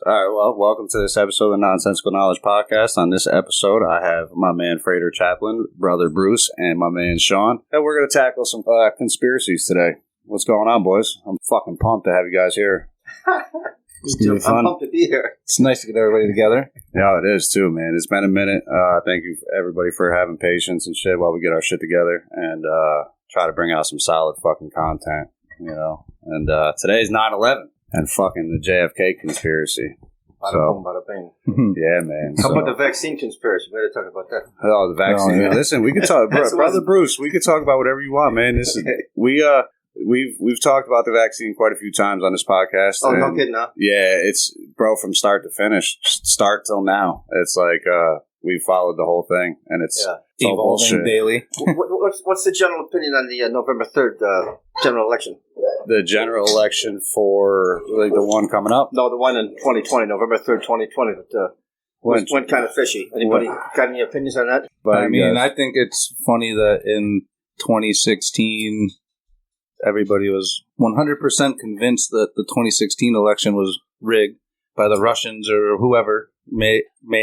All right, well, welcome to this episode of the Nonsensical Knowledge Podcast. On this episode, I have my man Frater Chaplin, brother Bruce, and my man Sean. And we're going to tackle some conspiracies today. What's going on, boys? I'm fucking pumped to have you guys here. It's going to be fun. I'm pumped to be here. It's nice to get everybody together. Yeah, it is too, man. It's been a minute. Thank you, everybody, for having patience and shit while we get our shit together and try to bring out some solid fucking content, you know. And today's 9/11 and fucking the JFK conspiracy. Bada bing. Yeah, man. How about the vaccine conspiracy? We got to talk about that. Oh, the vaccine. Oh, yeah. Listen, we could talk, brother Bruce. We could talk about whatever you want, man. This is we've talked about the vaccine quite a few times on this podcast. Oh, no kidding, huh? Yeah, it's from start to finish, start till now. It's like we've followed the whole thing, and it's evolving daily. What's the general opinion on the November 3rd general election? The general election for like the one coming up? No, the one in 2020, November 3rd, 2020. That went kind of fishy. Anybody got any opinions on that? But I mean, I think it's funny that in 2016, everybody was 100% convinced that the 2016 election was rigged by the Russians or whoever may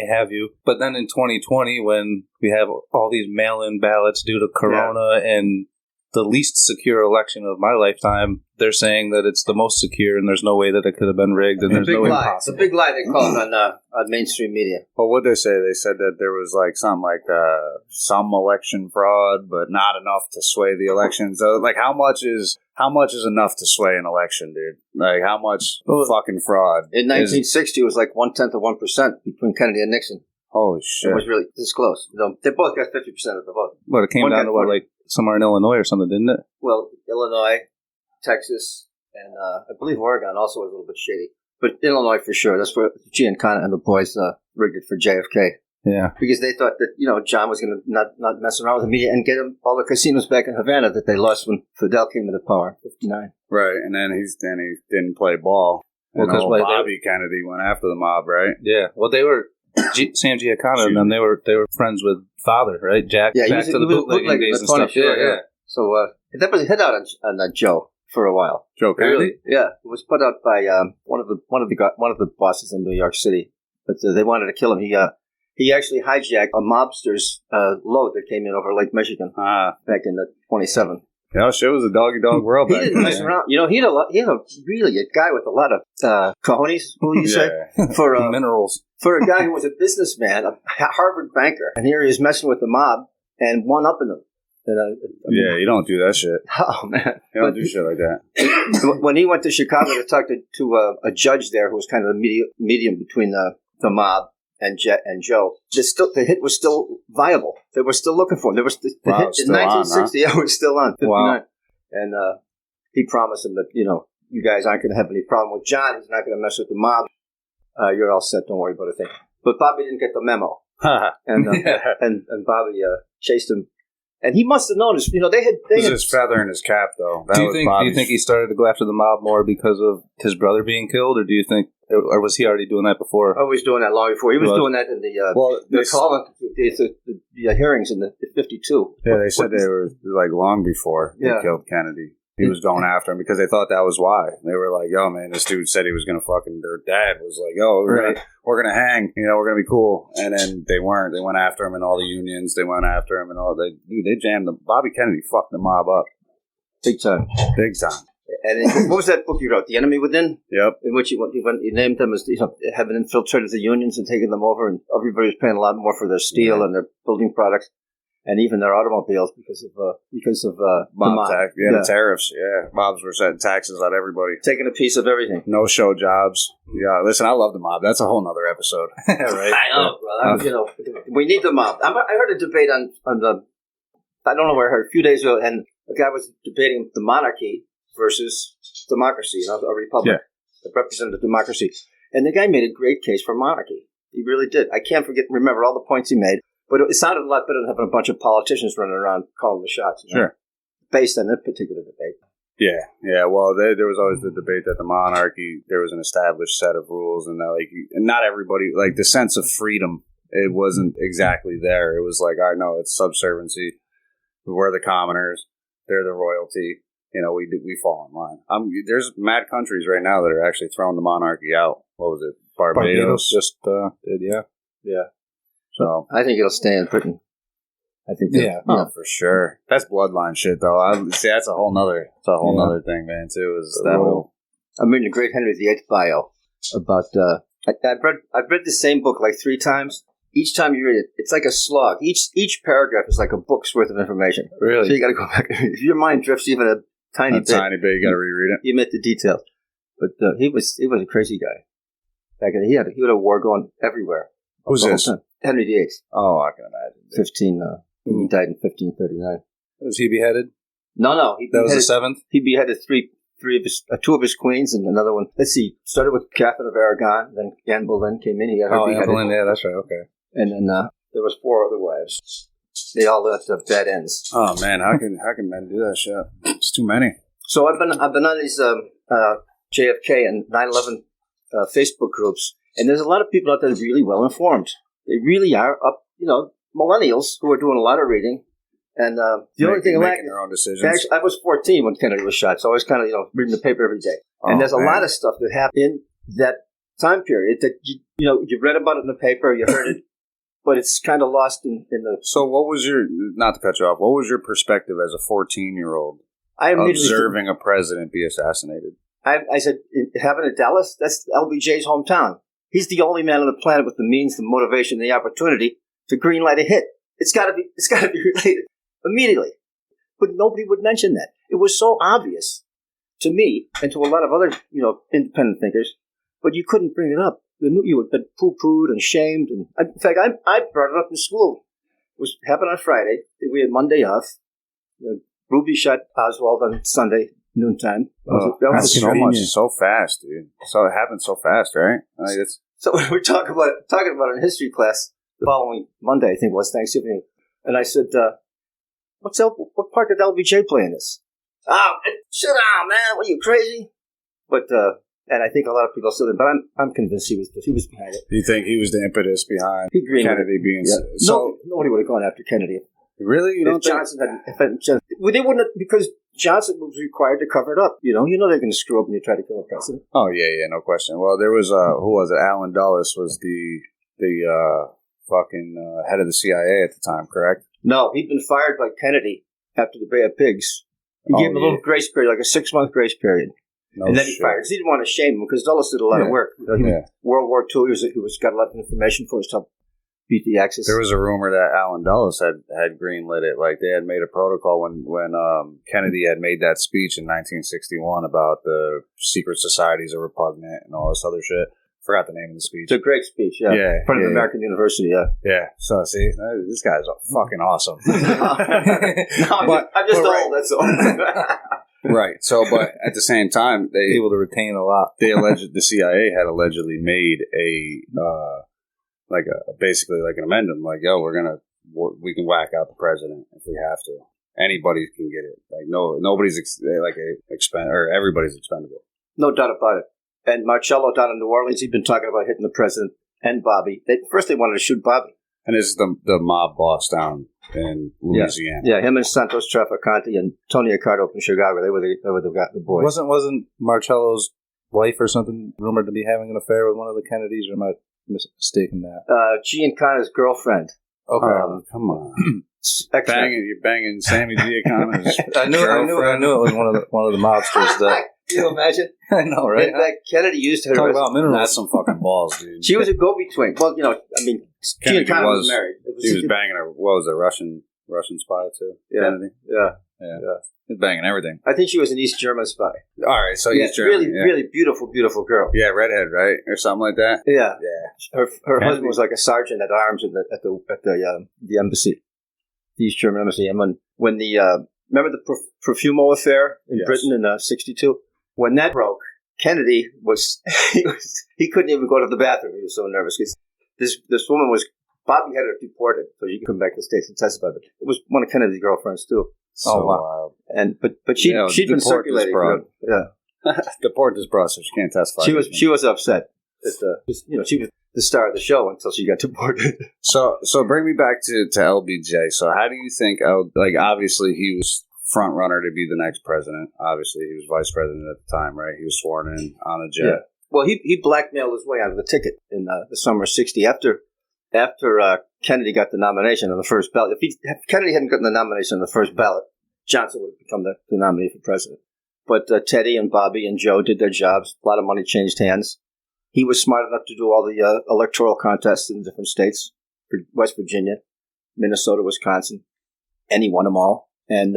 have you. But then in 2020, when we have all these mail-in ballots due to Corona and the least secure election of my lifetime, they're saying that it's the most secure and there's no way that it could have been rigged and there's no way possible. It's a big lie they call it on mainstream media. Well, what they say? They said that there was like some election fraud, but not enough to sway the election. So, like, how much is enough to sway an election, dude? Like, how much fucking fraud? In 1960, it was like 0.1% between Kennedy and Nixon. Holy shit! It was really this close. They both got 50% of the vote. But it came down to what, like somewhere in Illinois or something, didn't it? Well, Illinois, Texas, and I believe Oregon also was a little bit shady. But Illinois for sure. That's where Giancana and the boys rigged it for JFK. Yeah. Because they thought that, John was going to not mess around with the media and get all the casinos back in Havana that they lost when Fidel came into power in 59. Right, and then he didn't play ball. Well, because Bobby Kennedy went after the mob, right? Yeah. Well, they were Sam Giancana and them. They were friends with Father, right? Jack. Yeah, back to the bootlegging days and stuff. Yeah. So that was a hit out on Joe for a while. Joe Kennedy? Really? Yeah, it was put out by one of the bosses in New York City, but they wanted to kill him. He actually hijacked a mobster's load that came in over Lake Michigan back in the 27. Yeah, shit was a dog-eat-dog world back then. He didn't mess around. He had a guy with a lot of cojones, who do you say? For minerals. For a guy who was a businessman, a Harvard banker, and here he is messing with the mob and one-upping them. You don't do that shit. Oh, man. You don't do shit like that. When he went to Chicago to talk to a judge there who was kind of the medium between the mob and Joe, the hit was still viable. They were still looking for him. The hit in 1960, it was still on. 59. Wow. And he promised him that, you guys aren't going to have any problem with John. He's not going to mess with the mob. You're all set. Don't worry about a thing. But Bobby didn't get the memo. and Bobby chased him. And he must have noticed, they had... This is his feather in his cap, though. Do you think he started to go after the mob more because of his brother being killed, or was he already doing that before? Oh, he was doing that long before. He was doing that in the hearings in the 52. Yeah, they said they were like long before they killed Kennedy. He was going after him because they thought that was why. They were like, "Yo, man, this dude said he was going to fucking." Their dad was like, "Yo, we're gonna hang. We're gonna be cool." And then they weren't. They went after him and all the unions. They went after him and all. They jammed them. Bobby Kennedy fucked the mob up, big time. And what was that book you wrote, The Enemy Within? Yep. In which you named them as having infiltrated the unions and taken them over, and everybody was paying a lot more for their steel and their building products. And even their automobiles because of mob tax, the tariffs. Yeah, mobs were setting taxes on everybody, taking a piece of everything. No show jobs. Yeah, listen, I love the mob. That's a whole nother episode, right? I know, brother. We need the mob. I heard a debate on the. I don't know where I heard a few days ago, and a guy was debating the monarchy versus democracy, a republic that represented democracy, and the guy made a great case for monarchy. He really did. I can't remember all the points he made. But it sounded a lot better than having a bunch of politicians running around calling the shots. Sure. Based on that particular debate. Yeah. Well, there was always the debate that the monarchy, there was an established set of rules, and that, and not everybody, the sense of freedom, it wasn't exactly there. It was like, all right, no, it's subserviency. We're the commoners. They're the royalty. We fall in line. There's mad countries right now that are actually throwing the monarchy out. What was it? Barbados just did, yeah. So I think it'll stay in Britain. I think. For sure. That's bloodline shit, though. See, that's a whole nother thing, man. Too is that whole. I'm reading the Great Henry VIII bio about. I've read the same book like 3 times. Each time you read it, it's like a slog. Each paragraph is like a book's worth of information. Really? So you got to go back. If your mind drifts even a tiny bit, you got to reread it. You miss the details. But he was a crazy guy. Back then, he had a war going everywhere. Who's this? Henry VIII. Oh, I can imagine. He died in 1539. Was he beheaded? No. That was the 7th? He beheaded two of his queens and another one. Let's see. Started with Catherine of Aragon, then Anne Boleyn came in. He had her beheaded. Boleyn, yeah, that's right. Okay. And then there was 4 other wives. They all left at bad ends. Oh man, how can men do that shit? It's too many. So I've been on these JFK and 9/11 Facebook groups, and there's a lot of people out there that are really well informed. They really are up. Millennials who are doing a lot of reading. And the only thing making their own decisions. Actually, I was 14 when Kennedy was shot, so I was kind of reading the paper every day. And there's a lot of stuff that happened in that time period that you read about it in the paper, you heard it, but it's kind of lost in the. So, what was not to cut you off? What was your perspective as a 14-year-old observing a president be assassinated? I said it happened in Dallas. That's LBJ's hometown. He's the only man on the planet with the means, the motivation, the opportunity to greenlight a hit. It's got to be related immediately. But nobody would mention that. It was so obvious to me and to a lot of other, independent thinkers, but you couldn't bring it up. You had been poo-pooed and shamed. And in fact, I brought it up in school. It happened on Friday. We had Monday off. Ruby shot Oswald on Sunday noontime. That was so fast, dude. So it happened so fast, right? So when we talking about it in history class, the following Monday, I think it was Thanksgiving, and I said, what part did LBJ play in this? Oh, shut down, man! What are you, crazy? But and I think a lot of people still did, but I'm convinced he was behind it. You think he was the impetus behind Kennedy being? Yeah. So nobody would have gone after Kennedy. Really? You don't Johnson think? They wouldn't have, because Johnson was required to cover it up. They're going to screw up when you try to kill a president. Oh yeah, no question. Well, there was who was it? Allen Dulles was the fucking head of the CIA at the time, correct? No, he'd been fired by Kennedy after the Bay of Pigs. He gave him a little grace period, like a 6-month grace period. And then he fired because he didn't want to shame him, because Dulles did a lot of work. World War II, he was got a lot of information for us to beat the Axis. There was a rumor that Allen Dulles had greenlit it. Like, they had made a protocol when Kennedy had made that speech in 1961 about the secret societies are repugnant and all this other shit. Forgot the name of the speech. It's a great speech, yeah. In front of American University, yeah. Yeah, so see, this guy's fucking awesome. I'm just old, that's all. Right, so, but at the same time, they able to retain a lot. The CIA had allegedly made basically like an amendment, like, yo, we can whack out the president if we have to. Anybody can get it. Like, nobody's everybody's expendable. No doubt about it. And Marcello down in New Orleans, he'd been talking about hitting the president and Bobby. First they wanted to shoot Bobby. And this is the mob boss down in Louisiana. Yeah, him and Santos Traficante and Tony Accardo from Chicago. They were the boys. Wasn't Marcello's wife or something rumored to be having an affair with one of the Kennedys, or am I mistaken that? Giancana's girlfriend. Okay. Come on. You're banging Sammy Giancana's I knew it was one of the mobsters that. Can you imagine? I know, right? In fact, Kennedy used her. Talk about minerals. That's some fucking balls, dude. She was a go-between. Well, Giancana was married. He was banging her. What was it? Russian spy too. Yeah. Kennedy. Yeah. He was banging everything. I think she was an East German spy. All right, so East German. Really beautiful, beautiful girl. Yeah, redhead, right, or something like that. Yeah. Her husband was like a sergeant at arms at the embassy, the East German embassy. And when the remember the Profumo affair in Britain in '62. When that broke, Kennedy he couldn't even go to the bathroom. He was so nervous because this woman Bobby had her deported, so she could come back to the States and testify. But it was one of Kennedy's girlfriends too. So wild. And but she'd been circulating. Deport this broad, so she can't testify. She was upset that she was the star of the show until she got deported. So bring me back to LBJ. So how do you think? Obviously he was front runner to be the next president. Obviously, he was vice president at the time, right? He was sworn in on the jet. Well, he blackmailed his way out of the ticket in the summer of '60 after Kennedy got the nomination on the first ballot. If Kennedy hadn't gotten the nomination on the first ballot, Johnson would have become the nominee for president. But Teddy and Bobby and Joe did their jobs. A lot of money changed hands. He was smart enough to do all the electoral contests in different states, West Virginia, Minnesota, Wisconsin, and he won them all. And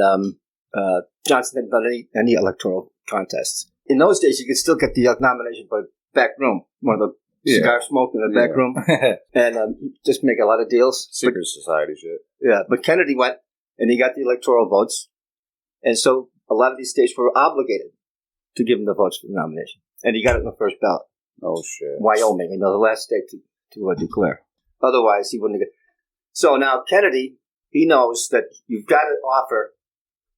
Johnson hadn't done any electoral contests. In those days, you could still get the nomination by back room, one of the cigar smoke in the back room, and just make a lot of deals. Secret society shit. Yeah, but Kennedy went, and he got the electoral votes. And so a lot of these states were obligated to give him the votes for the nomination. And he got it in the first ballot. Oh, shit. Wyoming, the last state to declare. Otherwise, he wouldn't have got. So now Kennedy, he knows that you've got to offer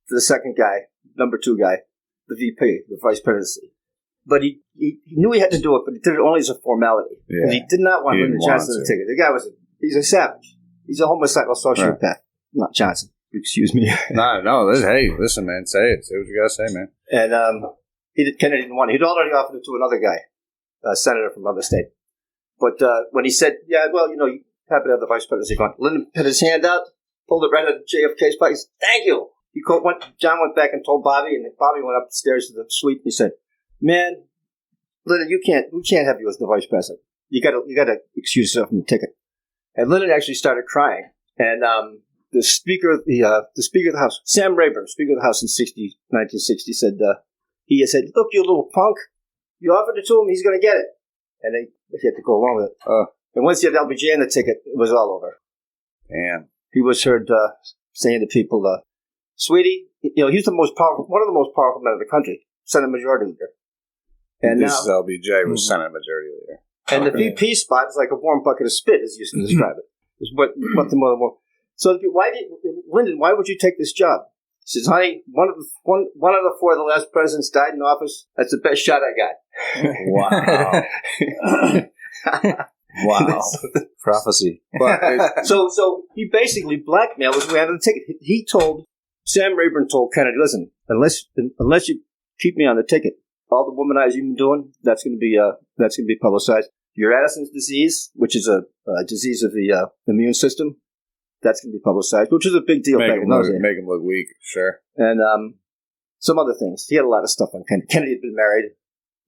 to the second guy, number 2 guy, the VP, the vice presidency. But he knew he had to do it, but he did it only as a formality. Yeah. He did not want Lyndon Johnson to take it. The guy he's a savage. He's a homicidal sociopath. Right. Not Johnson. Excuse me. No. Hey, listen, man. Say it. Say what you gotta say, man. And Kennedy didn't want it. He'd already offered it to another guy, a senator from another state. But when he said, "Yeah, well, you happen to have the vice presidency," Lyndon put his hand out, pulled it right out of JFK's pocket. He said, "Thank you." John went back and told Bobby, and Bobby went up the stairs to the suite and he said, "Man, Lyndon, we can't have you as the vice president. You got to excuse yourself from the ticket." And Lyndon actually started crying. And the Speaker of the House, Sam Rayburn, Speaker of the House in 1960, said, he said, "Look, you little punk, you offered it to him, he's going to get it." And he had to go along with it. And once he had LBJ in the ticket, it was all over. Damn. He was heard saying to people, "Sweetie, he's one of the most powerful men in the country, Senate Majority Leader." And this is LBJ was Senate Majority Leader. And the VP spot is like a warm bucket of spit, as you used to describe it. It's what the more. So Lyndon, why would you take this job? He says, "Honey, one of the 4 of the last presidents died in office. That's the best shot I got." Wow. Wow. Prophecy. But, so he basically blackmailed his way out of the ticket. Sam Rayburn told Kennedy, "Listen, unless you keep me on the ticket, all the womanizing you've been doing, that's going to be publicized. Your Addison's disease, which is a disease of the immune system, that's going to be publicized," which was a big deal back in those days. Make him look weak, sure. And some other things. He had a lot of stuff on Kennedy. Kennedy had been married.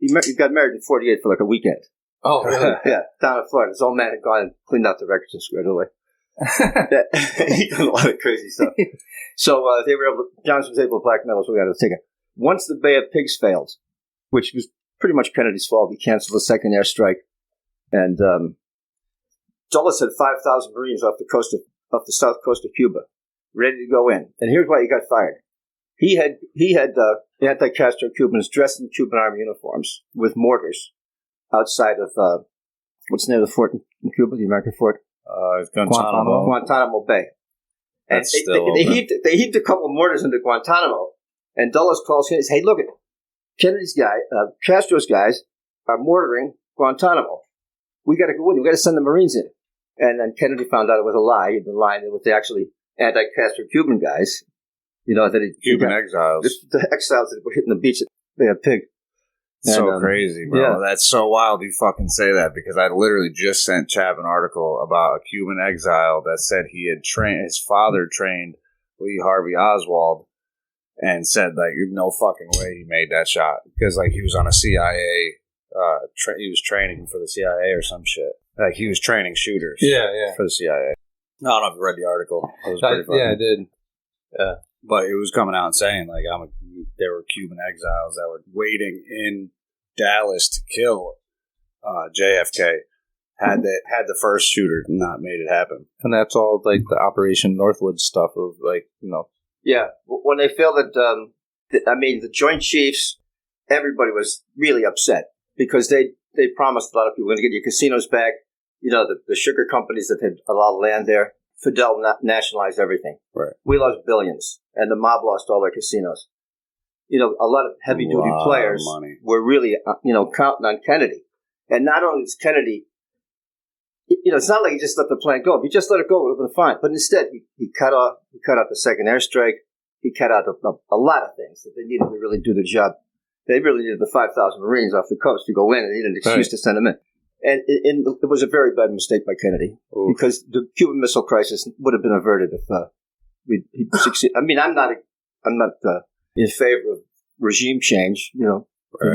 He got married in '48 for like a weekend. Oh, really? Yeah, down in Florida. His old man had gone and cleaned out the records and squared away. He did a lot of crazy stuff. So Johnson was able to blackmail us. We got a ticket. Once the Bay of Pigs failed, which was pretty much Kennedy's fault, he canceled the second airstrike, and Dulles had 5,000 Marines off the south coast of Cuba, ready to go in. And here's why he got fired. He had anti-Castro Cubans dressed in Cuban Army uniforms with mortars outside of what's the name of the fort in Cuba, the American fort? Guantanamo Bay. And they heaved a couple of mortars into Guantanamo, and Dulles calls him and says, "Hey, look at Kennedy's Castro's guys are mortaring Guantanamo. We got to go in. We got to send the Marines in." And then Kennedy found out it was a lie. He'd been lying. It was actually anti-Castro Cuban guys. Cuban exiles. The exiles that were hitting the beach at Bay of Pig. So crazy, bro. Yeah. That's so wild you fucking say that, because I literally just sent Chap an article about a Cuban exile that said he had his father trained Lee Harvey Oswald, and said, like, no fucking way he made that shot, because, like, he was on a CIA, he was training for the CIA or some shit. Like, he was training shooters for the CIA. I don't know if you read the article. It was pretty funny. Yeah, I did. Yeah. But it was coming out and saying, like, there were Cuban exiles that were waiting in Dallas to kill JFK. Had the first shooter not made it happen. And that's all, like, the Operation Northwood stuff of, like, Yeah, when they failed the Joint Chiefs, everybody was really upset, because they promised a lot of people, "We're going to get your casinos back." The sugar companies that had a lot of land there, Fidel nationalized everything. Right. We lost billions, and the mob lost all their casinos. A lot of heavy-duty players were really, counting on Kennedy. And not only is Kennedy, it's not like he just let the plan go. If he just let it go, it would have been fine. But instead, he cut out the second airstrike. He cut out a lot of things that they needed to really do the job. They really needed the 5,000 Marines off the coast to go in and needed an excuse to send them in. And it was a very bad mistake by Kennedy because the Cuban Missile Crisis would have been averted if he'd succeeded. I mean, I'm not in favor of regime change,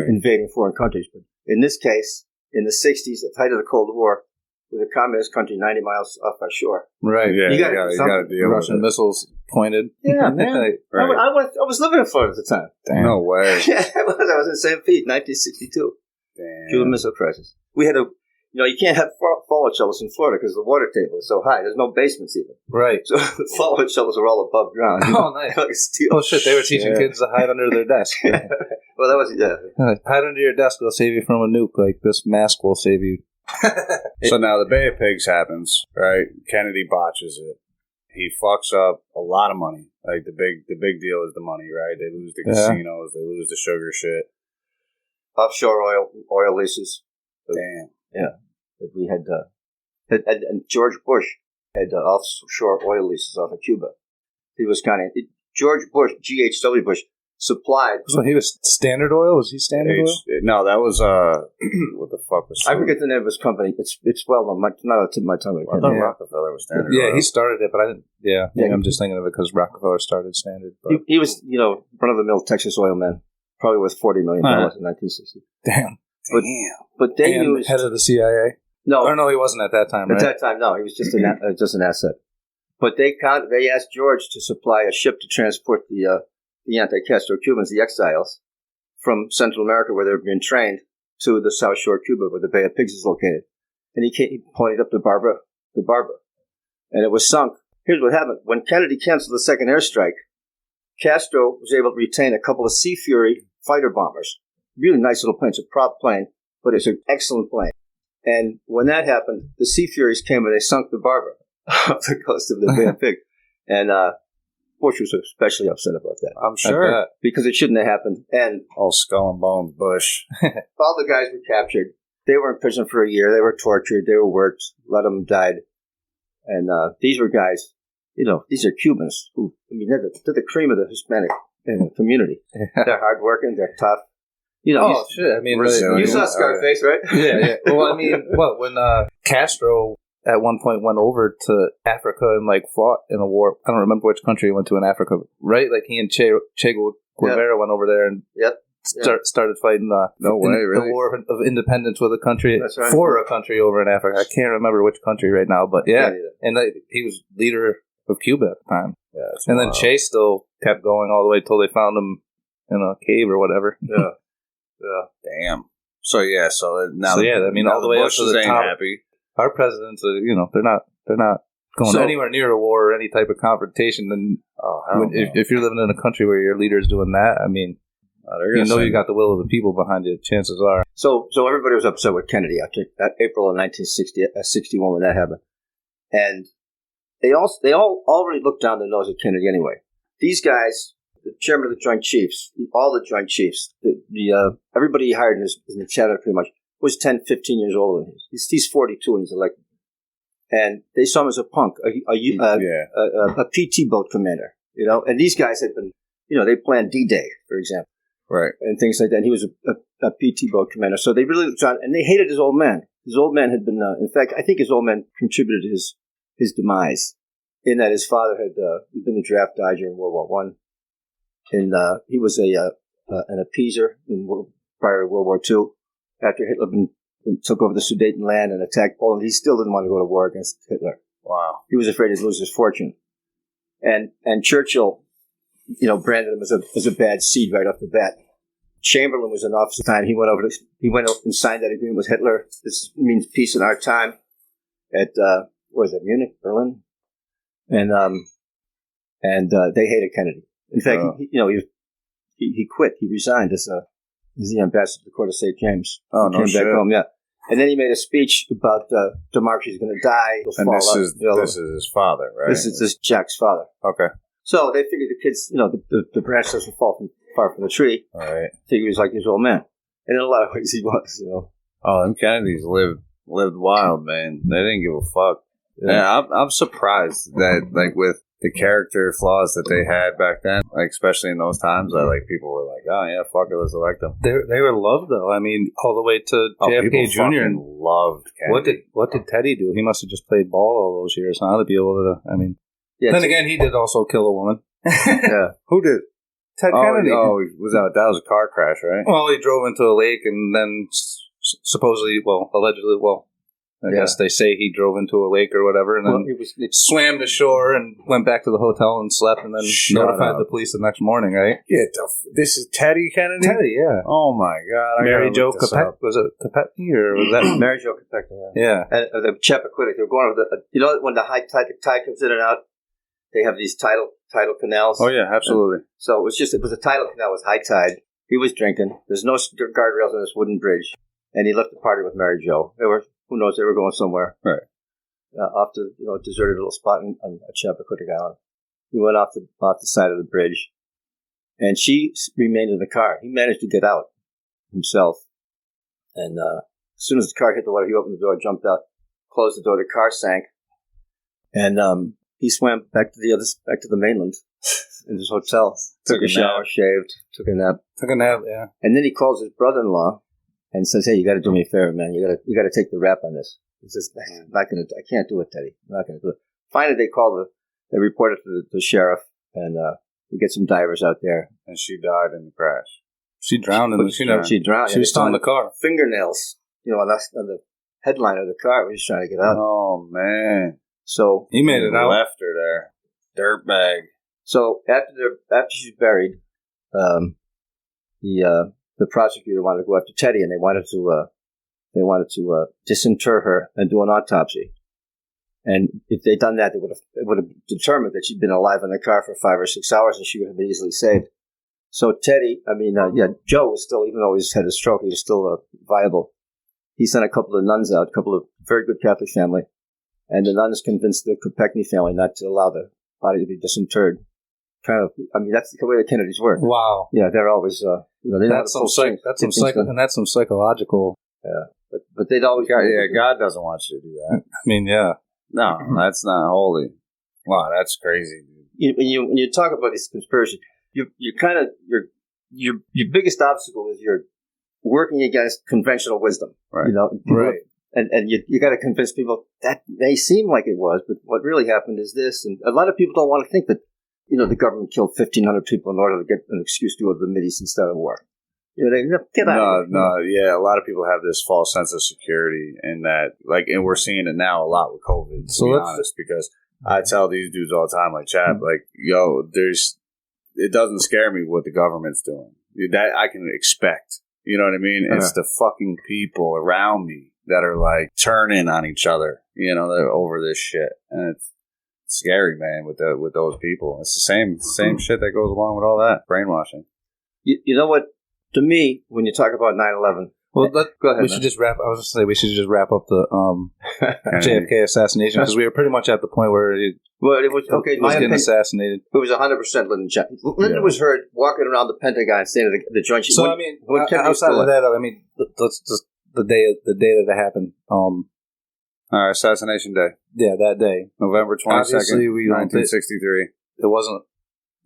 invading foreign countries. But in this case, in the 60s, at the height of the Cold War, with a communist country 90 miles off our shore. Right. Yeah, you got to deal with Russian missiles pointed. Yeah, man. Right. I was living in Florida at the time. Damn. No way. Yeah, I was in St. Pete, 1962. Damn. Cuban Missile Crisis. We had you can't have fallout shelters in Florida because the water table is so high. There's no basements even. Right. So the fallout shelters are all above ground. Oh, nice. Oh, shit. They were teaching kids to hide under their desk. Well, that was, hide under your desk. They'll save you from a nuke. Like, this mask will save you. So now the Bay of Pigs happens, right? Kennedy botches it. He fucks up a lot of money. Like, the big deal is the money, right? They lose the casinos. They lose the sugar shit. Offshore oil leases. Damn. Yeah. We had, and George Bush had offshore oil leases off of Cuba. He was George Bush, G.H.W. Bush, supplied. So he was Standard Oil? Was he Standard Oil? No, that was, what the fuck was I forget the name of his company. It's well known. Not a tip of my tongue. I thought Rockefeller was Standard Oil. Yeah, he started it, but I didn't. Yeah, I'm just thinking of it because Rockefeller started Standard. But. He was, run-of-the-mill Texas oil man. Probably worth $40 million in 1960. Damn. But they used head of the CIA. No, or no, he wasn't at that time. Right? At that time, no, he was just an asset. But they asked George to supply a ship to transport the anti-Castro Cubans, the exiles, from Central America where they were being trained to the South Shore of Cuba where the Bay of Pigs is located. And he pointed up the Barbara, and it was sunk. Here's what happened: when Kennedy canceled the second airstrike, Castro was able to retain a couple of Sea Fury fighter bombers. Really nice little plane. It's a prop plane, but it's an excellent plane. And when that happened, the Sea Furies came and they sunk the Barbara off the coast of the Bay of Pig. And Bush was especially upset about that. I'm sure. Because it shouldn't have happened. And all skull and bones Bush. All the guys were captured. They were in prison for a year. They were tortured. They were worked. A lot of them died. And these were guys, these are Cubans who, they're the cream of the Hispanic community. They're hardworking. They're tough. Shit. I mean, you saw Scarface, right? Yeah. Well, when Castro at one point went over to Africa and fought in a war. I don't remember which country he went to in Africa, right? Like he and Che Guevara went over there and started fighting the war of independence with a country for a country over in Africa. I can't remember which country right now, but and he was leader of Cuba at the time. Yeah, and then Che still kept going all the way until they found him in a cave or whatever. Yeah. Damn. So now all the way up to the top. Happy. Our presidents, they're not going anywhere near a war or any type of confrontation. Then, if you're living in a country where your leader is doing that, you got the will of the people behind you. Chances are. So everybody was upset with Kennedy after April of 1961 when that happened, and they all already looked down the nose at Kennedy anyway. These guys. The chairman of the Joint Chiefs, all the Joint Chiefs, everybody he hired in the cabinet pretty much was 10, 15 years older than him. He's 42 and he's elected. And they saw him as a punk, a PT boat commander, And these guys had been, they planned D-Day, for example. Right. And things like that. And he was a PT boat commander. So they really looked on, and they hated his old man. His old man had been, in fact, I think his old man contributed to his demise in that his father had been a draft dodger in World War I. And he was an appeaser prior to World War II. After Hitler took over the Sudetenland and attacked Poland, he still didn't want to go to war against Hitler. Wow. He was afraid he'd lose his fortune. And Churchill, branded him as a bad seed right off the bat. Chamberlain was in office at the time. He went and signed that agreement with Hitler. This means peace in our time. At Munich, Berlin, and they hated Kennedy. In fact, he quit. He resigned as the ambassador to the court of St. James. Oh, no shit. Back home, and then he made a speech about democracy is going to die. And this is his father, right? This is Jack's father. Okay. So they figured the kids, the branch doesn't fall far from the tree. All right. Figured he was like his old man, and in a lot of ways he was. Oh, them Kennedys lived wild, man. They didn't give a fuck. Yeah, I'm surprised that with the character flaws that they had back then, like especially in those times, like people were like, "Oh yeah, fuck it, let's elect them." They were loved though. I mean, all the way to JFK Jr. and loved Kennedy. What did Teddy do? He must have just played ball all those years, huh? To be able to, I mean. Yeah, then again, he did also kill a woman. Yeah, who did? Ted Kennedy. Oh, that was a car crash, right? Well, he drove into a lake and then supposedly, allegedly, I guess they say he drove into a lake or whatever, and then he swam to shore and went back to the hotel and slept, and then notified the police the next morning, right? Yeah, this is Teddy Kennedy? Teddy, yeah. Oh my God. Mary Jo Kopechne, was it Kopechne, or was that? Mary Jo Kopechne, yeah. And the Chappaquiddick, they were going over when the high tide comes in and out, they have these tidal canals. Oh yeah, absolutely. So it was a tidal canal, it was high tide. He was drinking. There's no guardrails on this wooden bridge. And he left the party with Mary Jo. Who knows, they were going somewhere. Right. Off to, a deserted little spot on Chappaquiddick Island. He went off the side of the bridge. And she remained in the car. He managed to get out himself. And as soon as the car hit the water, he opened the door, jumped out, closed the door, the car sank. And he swam back to the mainland in his hotel. Took a shower, shaved, took a nap. Yeah. And then he calls his brother-in-law and says, "Hey, you got to do me a favor, man. You got to take the rap on this." He says, I can't do it, Teddy. I'm not going to do it. Finally, they reported to the sheriff, and we get some divers out there. And she died in the crash. She drowned in the car. She drowned. She was still in the car. Fingernails, on the headline of the car. We were just trying to get out. Oh, man. So he made it out. Left her there. Dirtbag. So after she's buried, the prosecutor wanted to go after Teddy, and they wanted to disinter her and do an autopsy. And if they'd done that, they would have determined that she'd been alive in the car for 5 or 6 hours, and she would have been easily saved. So Joe was still, even though he's had a stroke, he was still viable. He sent a couple of nuns out, a couple of very good Catholic family, and the nuns convinced the Kopechne family not to allow the body to be disinterred. That's the way the Kennedys work. Wow. Yeah, they're always, that's some psychological. Yeah, but they'd always. God doesn't want you to do that. I mean, yeah. No, that's not holy. Wow, that's crazy, dude. When you talk about this conspiracy, your biggest obstacle is you're working against conventional wisdom. Right. Right. And you got to convince people that may seem like it was, but what really happened is this. And a lot of people don't want to think that, the government killed 1,500 people in order to get an excuse to go to the Mideast instead of war. They get out of it. No, yeah. A lot of people have this false sense of security in that, and we're seeing it now a lot with COVID, to be honest, because I tell these dudes all the time, like, Chap, it doesn't scare me what the government's doing. That I can expect. You know what I mean? Uh-huh. It's the fucking people around me that are, turning on each other, they're over this shit. And it's scary, man, with those people. It's the same shit that goes along with all that brainwashing. You know what? To me, when you talk about 9/11, go ahead. We should just wrap. I was just saying we should just wrap up the JFK assassination, because we were pretty much at the point where it was getting assassinated. It was 100% Lyndon Johnson. Lyndon was heard walking around the Pentagon, saying at the Joint. So outside of that, the day that it happened. Assassination Day. Yeah, that day, November 22nd, 1963. It wasn't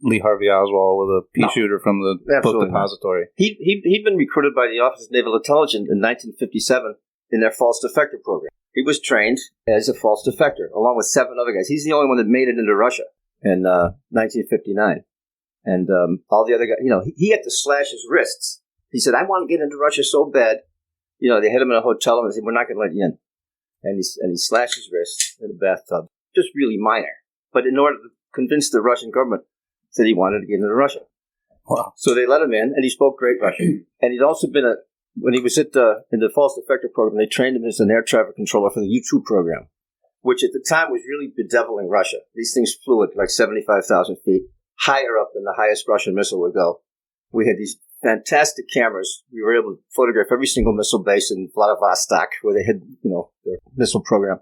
Lee Harvey Oswald with a pea shooter from the book depository. He'd been recruited by the Office of Naval Intelligence in 1957 in their false defector program. He was trained as a false defector, along with 7 other guys. He's the only one that made it into Russia in 1959. And all the other guys, he had to slash his wrists. He said, "I want to get into Russia so bad." They had him in a hotel and they said, "We're not going to let you in." And he slashed his wrists in a bathtub. Just really minor. But in order to convince the Russian government that he wanted to get into Russia. Wow. So they let him in, and he spoke great Russian. And he'd also been when he was in the false defector program, they trained him as an air traffic controller for the U-2 program, which at the time was really bedeviling Russia. These things flew at 75,000 feet, higher up than the highest Russian missile would go. We had these fantastic cameras. We were able to photograph every single missile base in Vladivostok, where they had, their missile program.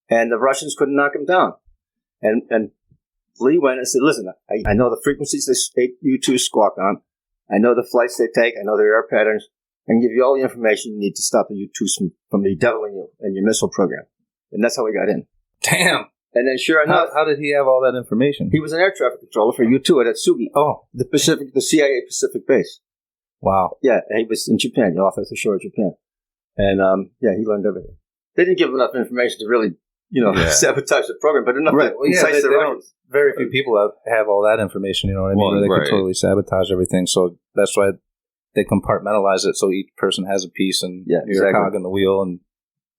And the Russians couldn't knock them down. And Lee went and said, "Listen, I know the frequencies they U-2 squawk on. I know the flights they take. I know their air patterns. I can give you all the information you need to stop the U-2s from bedeviling you and your missile program." And that's how we got in. Damn. And then, sure enough, how did he have all that information? he was an air traffic controller for U-2 at Atsugi. Oh, the CIA Pacific base. wow. Yeah, and he was in Japan, off at the shore of Japan. And, he learned everything. They didn't give him enough information to really, sabotage the program, but enough to incite the Russians. Very few people have all that information, you know what I mean? Where they can totally sabotage everything. So that's why they compartmentalize it so each person has a piece and you're a cog in the wheel and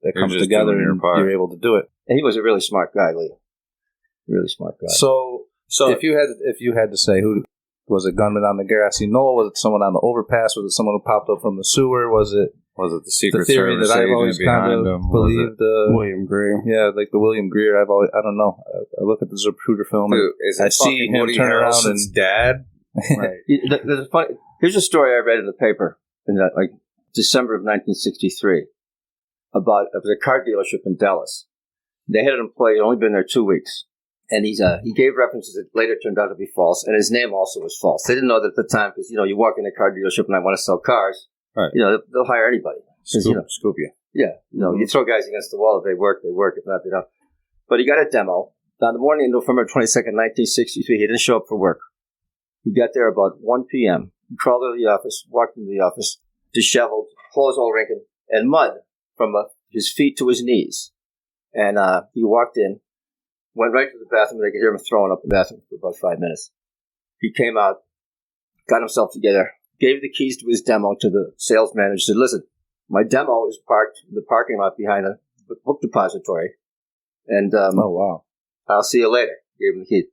it comes together and you're able to do it. And he was a really smart guy, Lee. Really smart guy. So if you had to say, who was it? Gunman on the grassy knoll? Was it someone on the overpass? Was it someone who popped up from the sewer? Was it the Secret Service that I've always kind of believed? William Greer. Yeah, like the William Greer. I don't know. I look at the Zapruder film and I see him turn around and dad. Right. Here's a story I read in the paper in December of 1963 about a car dealership in Dallas. They had an employee who had only been there 2 weeks, and he gave references that later turned out to be false, and his name also was false. They didn't know that at the time because you walk in a car dealership and I want to sell cars. Right. They'll hire anybody. Scoop you. Yeah. You throw guys against the wall. If they work, they work. If not, they don't. But he got a demo. On the morning of November 22nd, 1963, he didn't show up for work. He got there about 1 p.m. He crawled out of the office, walked into the office, disheveled, clothes all wrinkled, and mud from his feet to his knees. And he walked in, went right to the bathroom. They could hear him throwing up in the bathroom for about 5 minutes. He came out, got himself together, gave the keys to his demo to the sales manager, said, listen, my demo is parked in the parking lot behind a book depository. And, oh, wow. I'll see you later. Gave him the keys.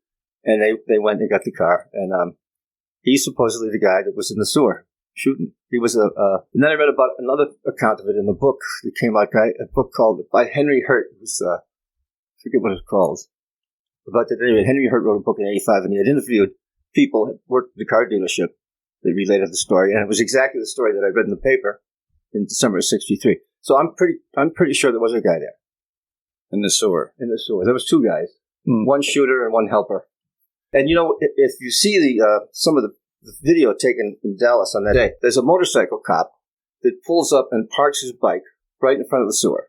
And they went and got the car. And he's supposedly the guy that was in the sewer shooting. He was and then I read about another account of it in a book that came out, a book called, by Henry Hurt. It was, I forget what it's called. But anyway, Henry Hurt wrote a book in 1985, and he had interviewed people who worked at the car dealership that related the story. And it was exactly the story that I read in the paper in December of 63. So I'm pretty sure there was a guy there. In the sewer. There was 2 guys. One shooter and one helper. And if you see some of the video taken in Dallas on that day, there's a motorcycle cop that pulls up and parks his bike right in front of the sewer.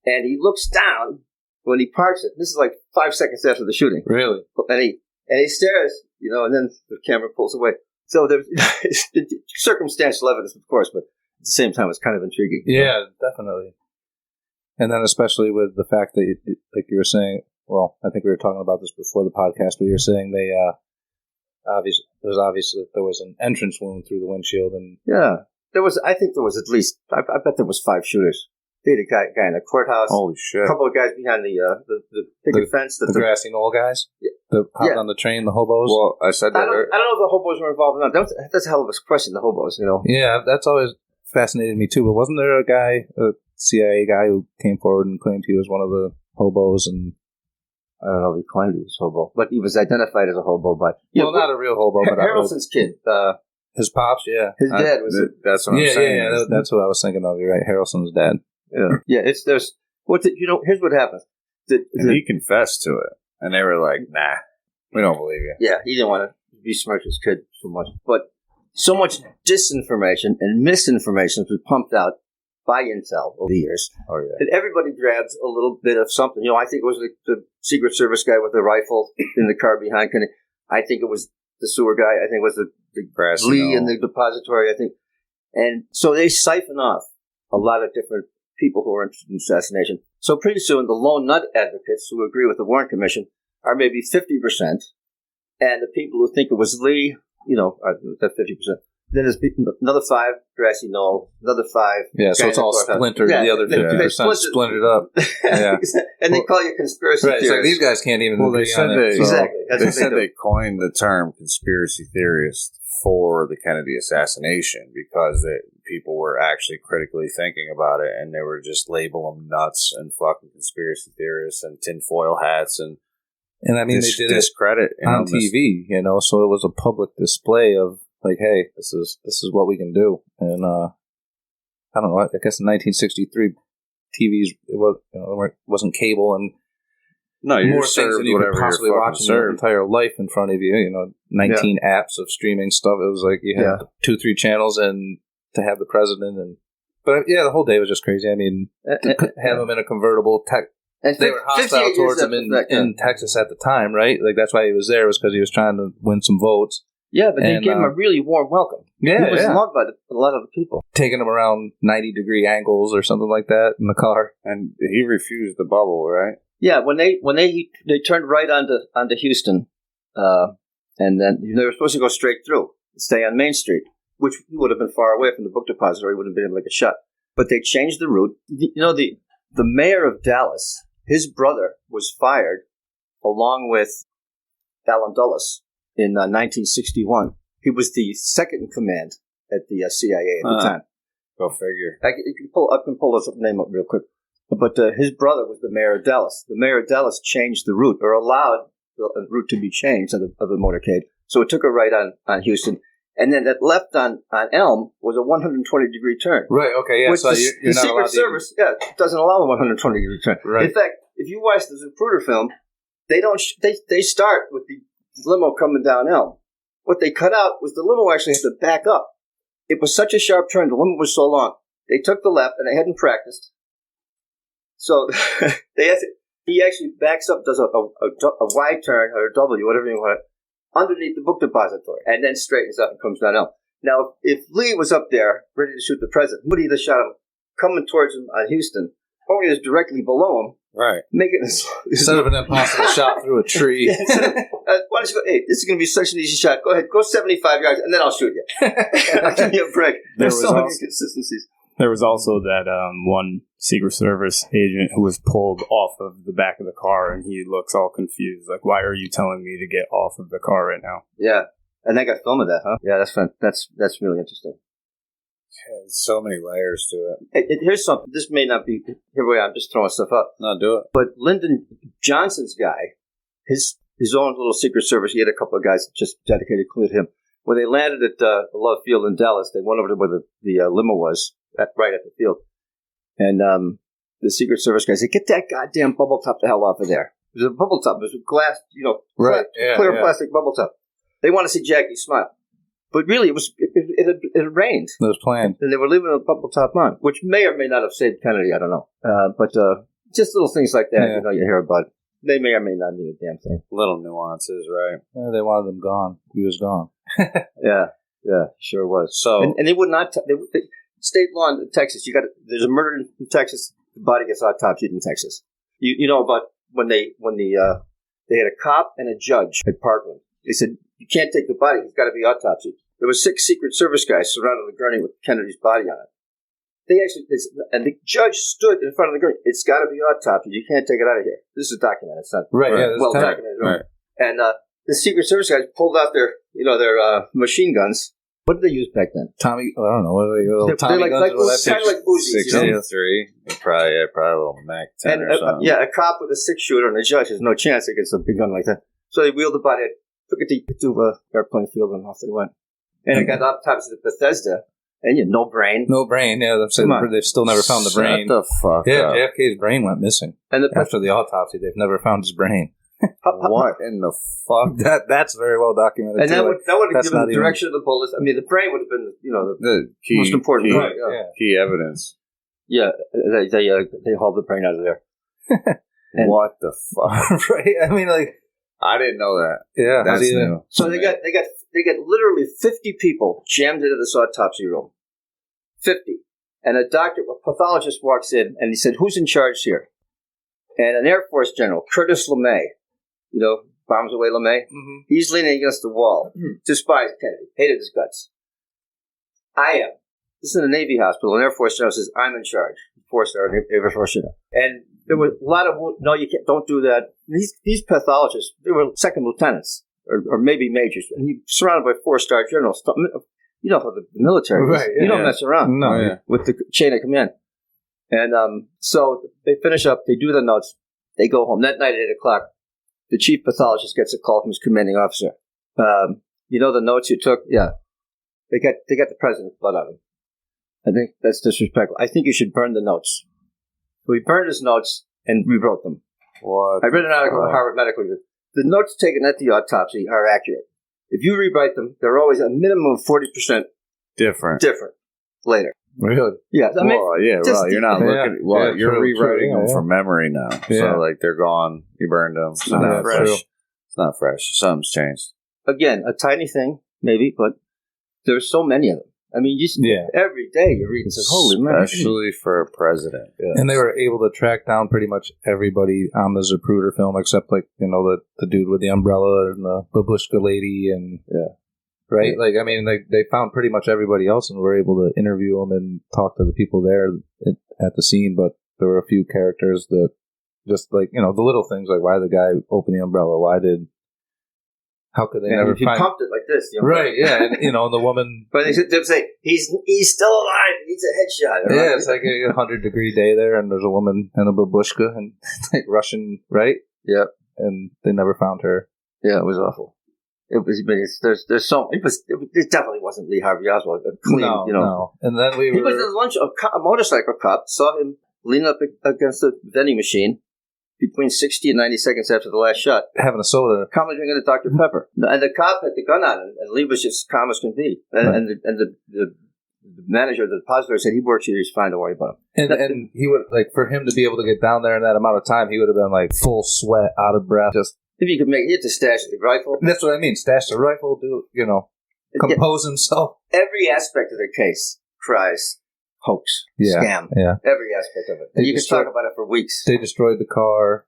And he looks down when he parks it. This is like 5 seconds after the shooting. Really? And he stares, and then the camera pulls away. So there's circumstantial evidence, of course, but at the same time, it's kind of intriguing. Yeah, definitely. And then especially with the fact that, like you were saying, well, I think we were talking about this before the podcast, but you were saying they there was an entrance wound through the windshield, and I think there was at least, I bet there was 5 shooters. They had a guy in the courthouse. Holy shit! A couple of guys behind the picket fence. The grassy knoll guys. The hopped on the train. The hobos. Well, I said that. I don't know if the hobos were involved or not. That's a hell of a question. The hobos, Yeah, that's always fascinated me too. But wasn't there a CIA guy who came forward and claimed he was one of the hobos? And I don't know if he claimed he was hobo, but he was identified as a hobo by not a real hobo, but Harrelson's kid. His pops, yeah. His dad was. That's what I'm saying. Yeah, that's what I was thinking of. You're right, Harrelson's dad. Yeah. Here's what happens. And he confessed to it, and they were like, "Nah, we don't believe you." Yeah, he didn't want to besmirch his kid so much, but so much disinformation and misinformation was pumped out by Intel over the years. Oh yeah, and everybody grabs a little bit of something. I think it was the Secret Service guy with the rifle in the car behind. I think it was the sewer guy. I think it was the Lee in the depository. I think, and so they siphon off a lot of different people who are interested in assassination. So pretty soon, the lone nut advocates who agree with the Warren Commission are maybe 50%, and the people who think it was Lee, that 50%. Then there's another 5, grassy knoll, another 5. Yeah, so it's all splintered. The other 50% splintered up. Yeah. And they call you conspiracy theorists. It's like these guys can't even agree on it. Exactly. They said they coined the term conspiracy theorist for the Kennedy assassination because people were actually critically thinking about it, and they were just labeling them nuts and fucking conspiracy theorists and tinfoil hats and I mean they did discredit it on TV, so it was a public display of like, hey, this is what we can do. And I don't know, I guess in 1963 TVs wasn't cable and you're more things than you could possibly watch in your entire life in front of you. 19 apps of streaming stuff. It was like you had 2-3 channels and to have the president but the whole day was just crazy. I mean, to have him in a convertible And they were hostile towards him in Texas at the time, right? Like, that's why he was there, was because he was trying to win some votes. Yeah, but they gave him a really warm welcome. Yeah, he was loved by a lot of the people. Taking him around 90-degree angles or something like that in the car. And he refused the bubble, right? Yeah, when they turned right onto Houston, and then they were supposed to go straight through, stay on Main Street, which would have been far away from the book depository, would have been able to get shot. But they changed the route. You know, the mayor of Dallas, his brother was fired along with Allen Dulles in 1961. He was the second in command at the CIA at the time. Go figure. I can pull his name up real quick. But his brother was the mayor of Dallas. The mayor of Dallas changed the route, or allowed the route to be changed of the motorcade. So it took a right on Houston. And then that left on Elm was a 120-degree turn. Right, okay, yeah. Which so the Secret Service doesn't allow a 120-degree turn. Right. In fact, if you watch the Zapruder film, they start with the limo coming down Elm. What they cut out was the limo actually had to back up. It was such a sharp turn, the limo was so long. They took the left, and they hadn't practiced. So he actually backs up, does a Y turn, or a W, whatever you want, underneath the book depository, and then straightens up and comes down Elm. Now, if Lee was up there, ready to shoot the president, would he have shot him coming towards him on Houston, or he was directly below him, right? Making instead of an impossible shot through a tree. Why don't you go, hey, this is going to be such an easy shot. Go ahead, go 75 yards, and then I'll shoot you. I'll give you a break. There's so many inconsistencies. There was also that one Secret Service agent who was pulled off of the back of the car, and he looks all confused. Like, why are you telling me to get off of the car right now? Yeah, and they got film of that, huh? Yeah, that's fun. That's really interesting. Yeah, there's so many layers to it. Here's something. This may not be. Here we are. I'm just throwing stuff up. No, do it. But Lyndon Johnson's guy, his own little Secret Service. He had a couple of guys just dedicated to him. When they landed at Love Field in Dallas, they went over to where the limo was. Right at the field. And the Secret Service guys said, get that goddamn bubble top the hell off of there. There's a bubble top. There's a glass, clear plastic bubble top. They want to see Jackie smile. But really, it had rained. It was planned. And they were leaving a bubble top on, which may or may not have saved Kennedy. I don't know. But just little things like that, you hear about. They may or may not mean a damn thing. Little nuances, right? Yeah, they wanted him gone. He was gone. Yeah, sure was. So, and they would not... State law in Texas, there's a murder in Texas, the body gets autopsied in Texas. You know about when they had a cop and a judge at Parkland. They said, you can't take the body, it's got to be autopsied. There were 6 Secret Service guys surrounding the gurney with Kennedy's body on it. And the judge stood in front of the gurney. It's got to be autopsied. You can't take it out of here. This is documented. It's not well documented. Right. And the Secret Service guys pulled out their machine guns. What did they use back then? Tommy, I don't know. What are they? Tommy guns? Kind of like Uzis. 6.3. Probably a little Mac 10 or something. A cop with a 6-shooter and a judge has no chance against a big gun like that. So they wheeled the body, took it to airplane field, and off they went. And it got autopsied at Bethesda, and no brain. No brain, yeah. They've still never found the brain. Shut the fuck up. JFK's brain went missing. And after the autopsy, they've never found his brain. What in the fuck? That's very well documented. And that would have given the direction of the bullets. I mean, the brain would have been, the key, most important part. Key evidence. Yeah, they hauled the brain out of there. What the fuck? Right? I mean, like, I didn't know that. Yeah, that's new. So they got literally 50 people jammed into this autopsy room. 50, and a pathologist walks in, and he said, "Who's in charge here?" And an Air Force general, Curtis LeMay, bombs away LeMay. Mm-hmm. He's leaning against the wall. Mm-hmm. Despised Kennedy. Hated his guts. I am. This is in a Navy hospital. An Air Force general says, I'm in charge. 4-star Air Force general. And there was a lot of, no, you can't, don't do that. These pathologists, they were second lieutenants or maybe majors. And he's surrounded by 4-star generals. You know how the military is. Right, yeah, you don't mess around with the chain of command. And so they finish up, they do the notes, they go home. That night at 8 o'clock, the chief pathologist gets a call from his commanding officer. The notes you took? Yeah. They got the president's blood on them. I think that's disrespectful. I think you should burn the notes. So we burned his notes and rewrote them. What? I read an article in Harvard Medical Review. The notes taken at the autopsy are accurate. If you rewrite them, they're always a minimum of 40% different later. Really? Yeah. I mean, you're not looking. Well, you're rewriting them from memory now. Yeah. So, like, they're gone. You burned them. It's not fresh. It's not fresh. Something's changed. Again, a tiny thing, maybe, but there's so many of them. I mean, every day you're reading, holy man. Especially for a president. Yes. And they were able to track down pretty much everybody on the Zapruder film, except, like, you know, the dude with the umbrella and the babushka lady and... Right? Like, I mean, they found pretty much everybody else and were able to interview them and talk to the people there at the scene, but there were a few characters that just, like, you know, the little things, like why the guy opened the umbrella, how could they never if you find... pumped it like this. Right, yeah, and, you know, and the woman... But they'd say, he's still alive, he needs a headshot. Right? Yeah, it's like a 100-degree day there, and there's a woman in a babushka, and, like, Russian, right? Yeah. And they never found her. Yeah, it was awful. It definitely wasn't Lee Harvey Oswald. No. And then he was at lunch. A motorcycle cop saw him leaning up against the vending machine between 60 and 90 seconds after the last shot, having a soda, calmly drinking a Dr. Pepper. And the cop had the gun on him, and Lee was just calm as can be. And the manager, the depositor, said he works here. He's fine. Don't worry about him. And he would, like, for him to be able to get down there in that amount of time, he would have been like full sweat, out of breath, just. If you could he had to stash the rifle. That's what I mean. Stash the rifle, compose himself. Every aspect of the case cries hoax, scam. Yeah. Every aspect of it. And you could talk about it for weeks. They destroyed the car.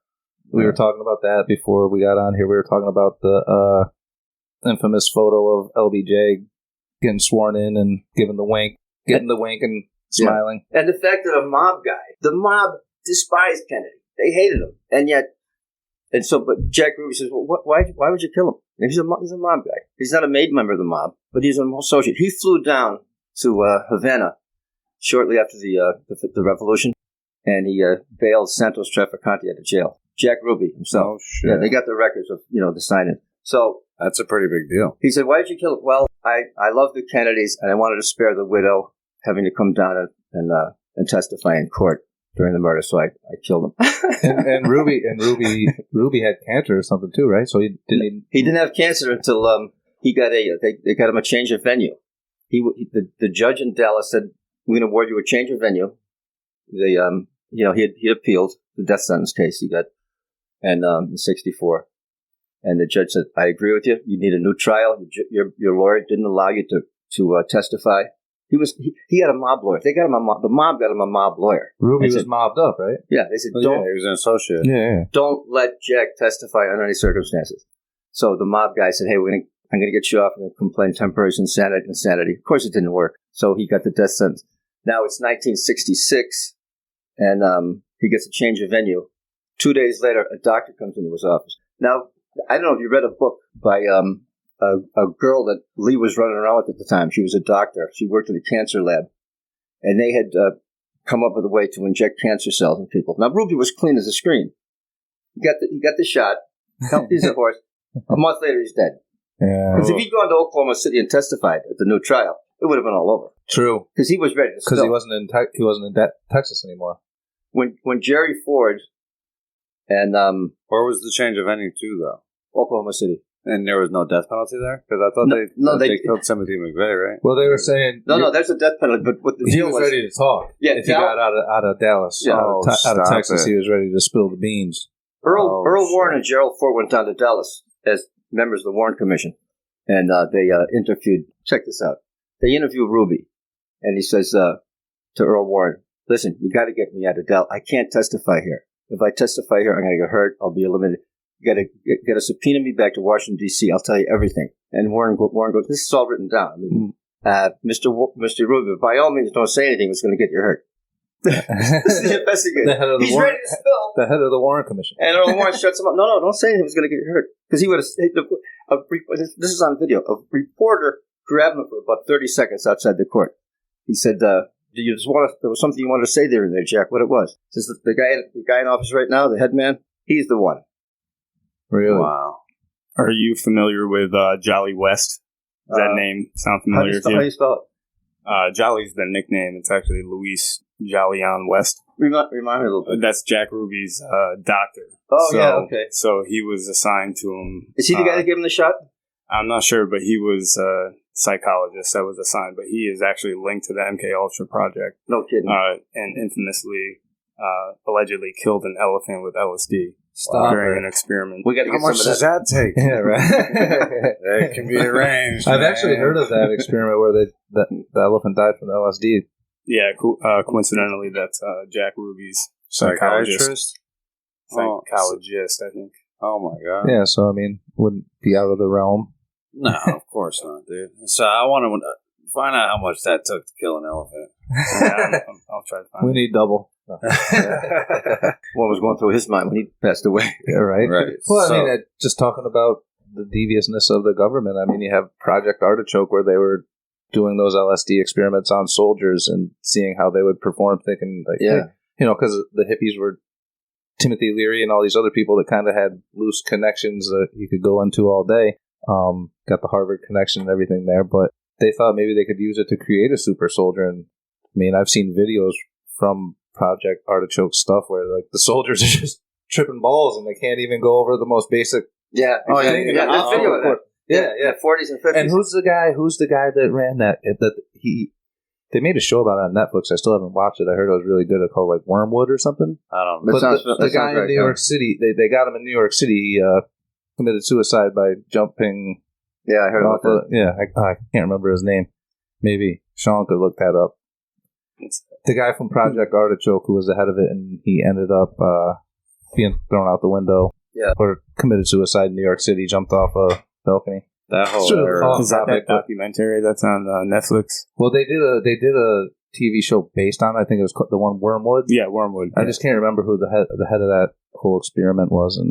We were talking about that before we got on here. We were talking about the infamous photo of LBJ getting sworn in and giving the wink and smiling. Yeah. And the fact that the mob despised Kennedy. They hated him. And yet, but Jack Ruby says, well, why would you kill him? He's a mob guy. He's not a made member of the mob, but he's an associate. He flew down to Havana shortly after the revolution, and he bailed Santos Traficante out of jail. Jack Ruby himself. Oh, shit. Yeah, they got the records of, the signing. So that's a pretty big deal. He said, why did you kill him? Well, I love the Kennedys, and I wanted to spare the widow having to come down and testify in court during the murder, so I killed him. and Ruby had cancer or something too, right? So he didn't have cancer until he got they got him a change of venue. The judge in Dallas said, "We're going to award you a change of venue." He appealed the death sentence case he got, and in '64, and the judge said, "I agree with you. You need a new trial. Your lawyer didn't allow you to testify." He had a mob lawyer. They got him the mob got him a mob lawyer. Ruby was mobbed up, right? Yeah, they said, he was an associate. Yeah. Don't let Jack testify under any circumstances. So the mob guy said, hey, I'm gonna get you off. I'm gonna complain temporary insanity. Of course it didn't work. So he got the death sentence. Now it's 1966, and he gets a change of venue. 2 days later, a doctor comes into his office. Now, I don't know if you read a book by a girl that Lee was running around with at the time. She was a doctor. She worked in a cancer lab. And they had come up with a way to inject cancer cells in people. Now, Ruby was clean as a screen. He got the shot. Healthy as a horse. A month later, he's dead. Yeah. Because if he'd gone to Oklahoma City and testified at the new trial, it would have been all over. True. Because he was ready to Because he wasn't in Texas anymore. When Jerry Ford and where was the change of venue to, though? Oklahoma City. And there was no death penalty there? Because I thought they killed Timothy McVeigh, right? Well, they were saying... No, there's a death penalty, but what the deal was... He was ready to talk. Yeah, if he got out of Dallas. Yeah. Out of Texas, he was ready to spill the beans. Earl Warren and Gerald Ford went down to Dallas as members of the Warren Commission, and they interviewed... Check this out. They interviewed Ruby, and he says to Earl Warren, listen, you got to get me out of Dallas. I can't testify here. If I testify here, I'm going to get hurt. I'll be eliminated. You got to get a subpoena me back to Washington, D.C. I'll tell you everything. And Warren goes, this is all written down. I mean, Mr. Ruby, by all means, don't say anything that's going to get you hurt. This is the investigator. He's ready to spill. The head of the Warren Commission. And Earl Warren shuts him up. No, don't say anything that's going to get you hurt. Because he would have... This is on video. A reporter grabbed him for about 30 seconds outside the court. He said, there was something you wanted to say there, Jack. What it was? He says, the guy in office right now, the head man, he's the one. Really? Wow. Are you familiar with Jolly West? Does that name sound familiar to you? How do you spell it? Jolly's the nickname. It's actually Luis Jolyon West. Remind me a little bit. That's Jack Ruby's doctor. Oh, yeah, okay. So he was assigned to him. Is he the guy that gave him the shot? I'm not sure, but he was psychologist that was assigned, but he is actually linked to the MK Ultra project. No kidding. And infamously, allegedly killed an elephant with LSD during an experiment. We got to get How much some of does that take? Yeah, right. It can be arranged. I've man. actually heard of that experiment where the elephant died from LSD. Yeah, coincidentally, that's Jack Ruby's Psychiatrist? psychologist, I think. Oh my god. Yeah, so I mean, wouldn't be out of the realm. No, of course not, dude. So I want to find out how much that took to kill an elephant. Yeah, I'll try to find We it. need double. What was going through his mind when he passed away? Yeah, right. Right. Well, So- I mean, just talking about the deviousness of the government. I mean, you have Project Artichoke where they were doing those LSD experiments on soldiers and seeing how they would perform, thinking like, Yeah. hey, you know, because the hippies were Timothy Leary and all these other people that kind of had loose connections that you could go into all day. Got the Harvard connection and everything there, but they thought maybe they could use it to create a super soldier. And I mean, I've seen videos from Project Artichoke stuff where like the soldiers are just tripping balls and they can't even go over the most basic. Yeah. Oh, yeah, Exactly. yeah. There's video of that. Yeah. 40s and 50s. And who's the guy that ran that? They made a show about it on Netflix. I still haven't watched it. I heard it was really good. It's called like Wormwood or something. I don't know. That But sounds- the that guy sounds in New York City, they got him in New York City. He committed suicide by jumping. Yeah, I heard about that. I can't remember his name. Maybe Sean could look that up. The guy from Project Artichoke who was the head of it, and he ended up being thrown out the window. Yeah. Or committed suicide in New York City, jumped off a balcony. That whole Sure. era. Is that documentary that's on Netflix? Well, they did a TV show based on it. I think it was called, the one Wormwood. Yeah, Wormwood. I just can't remember who the head of that whole experiment was,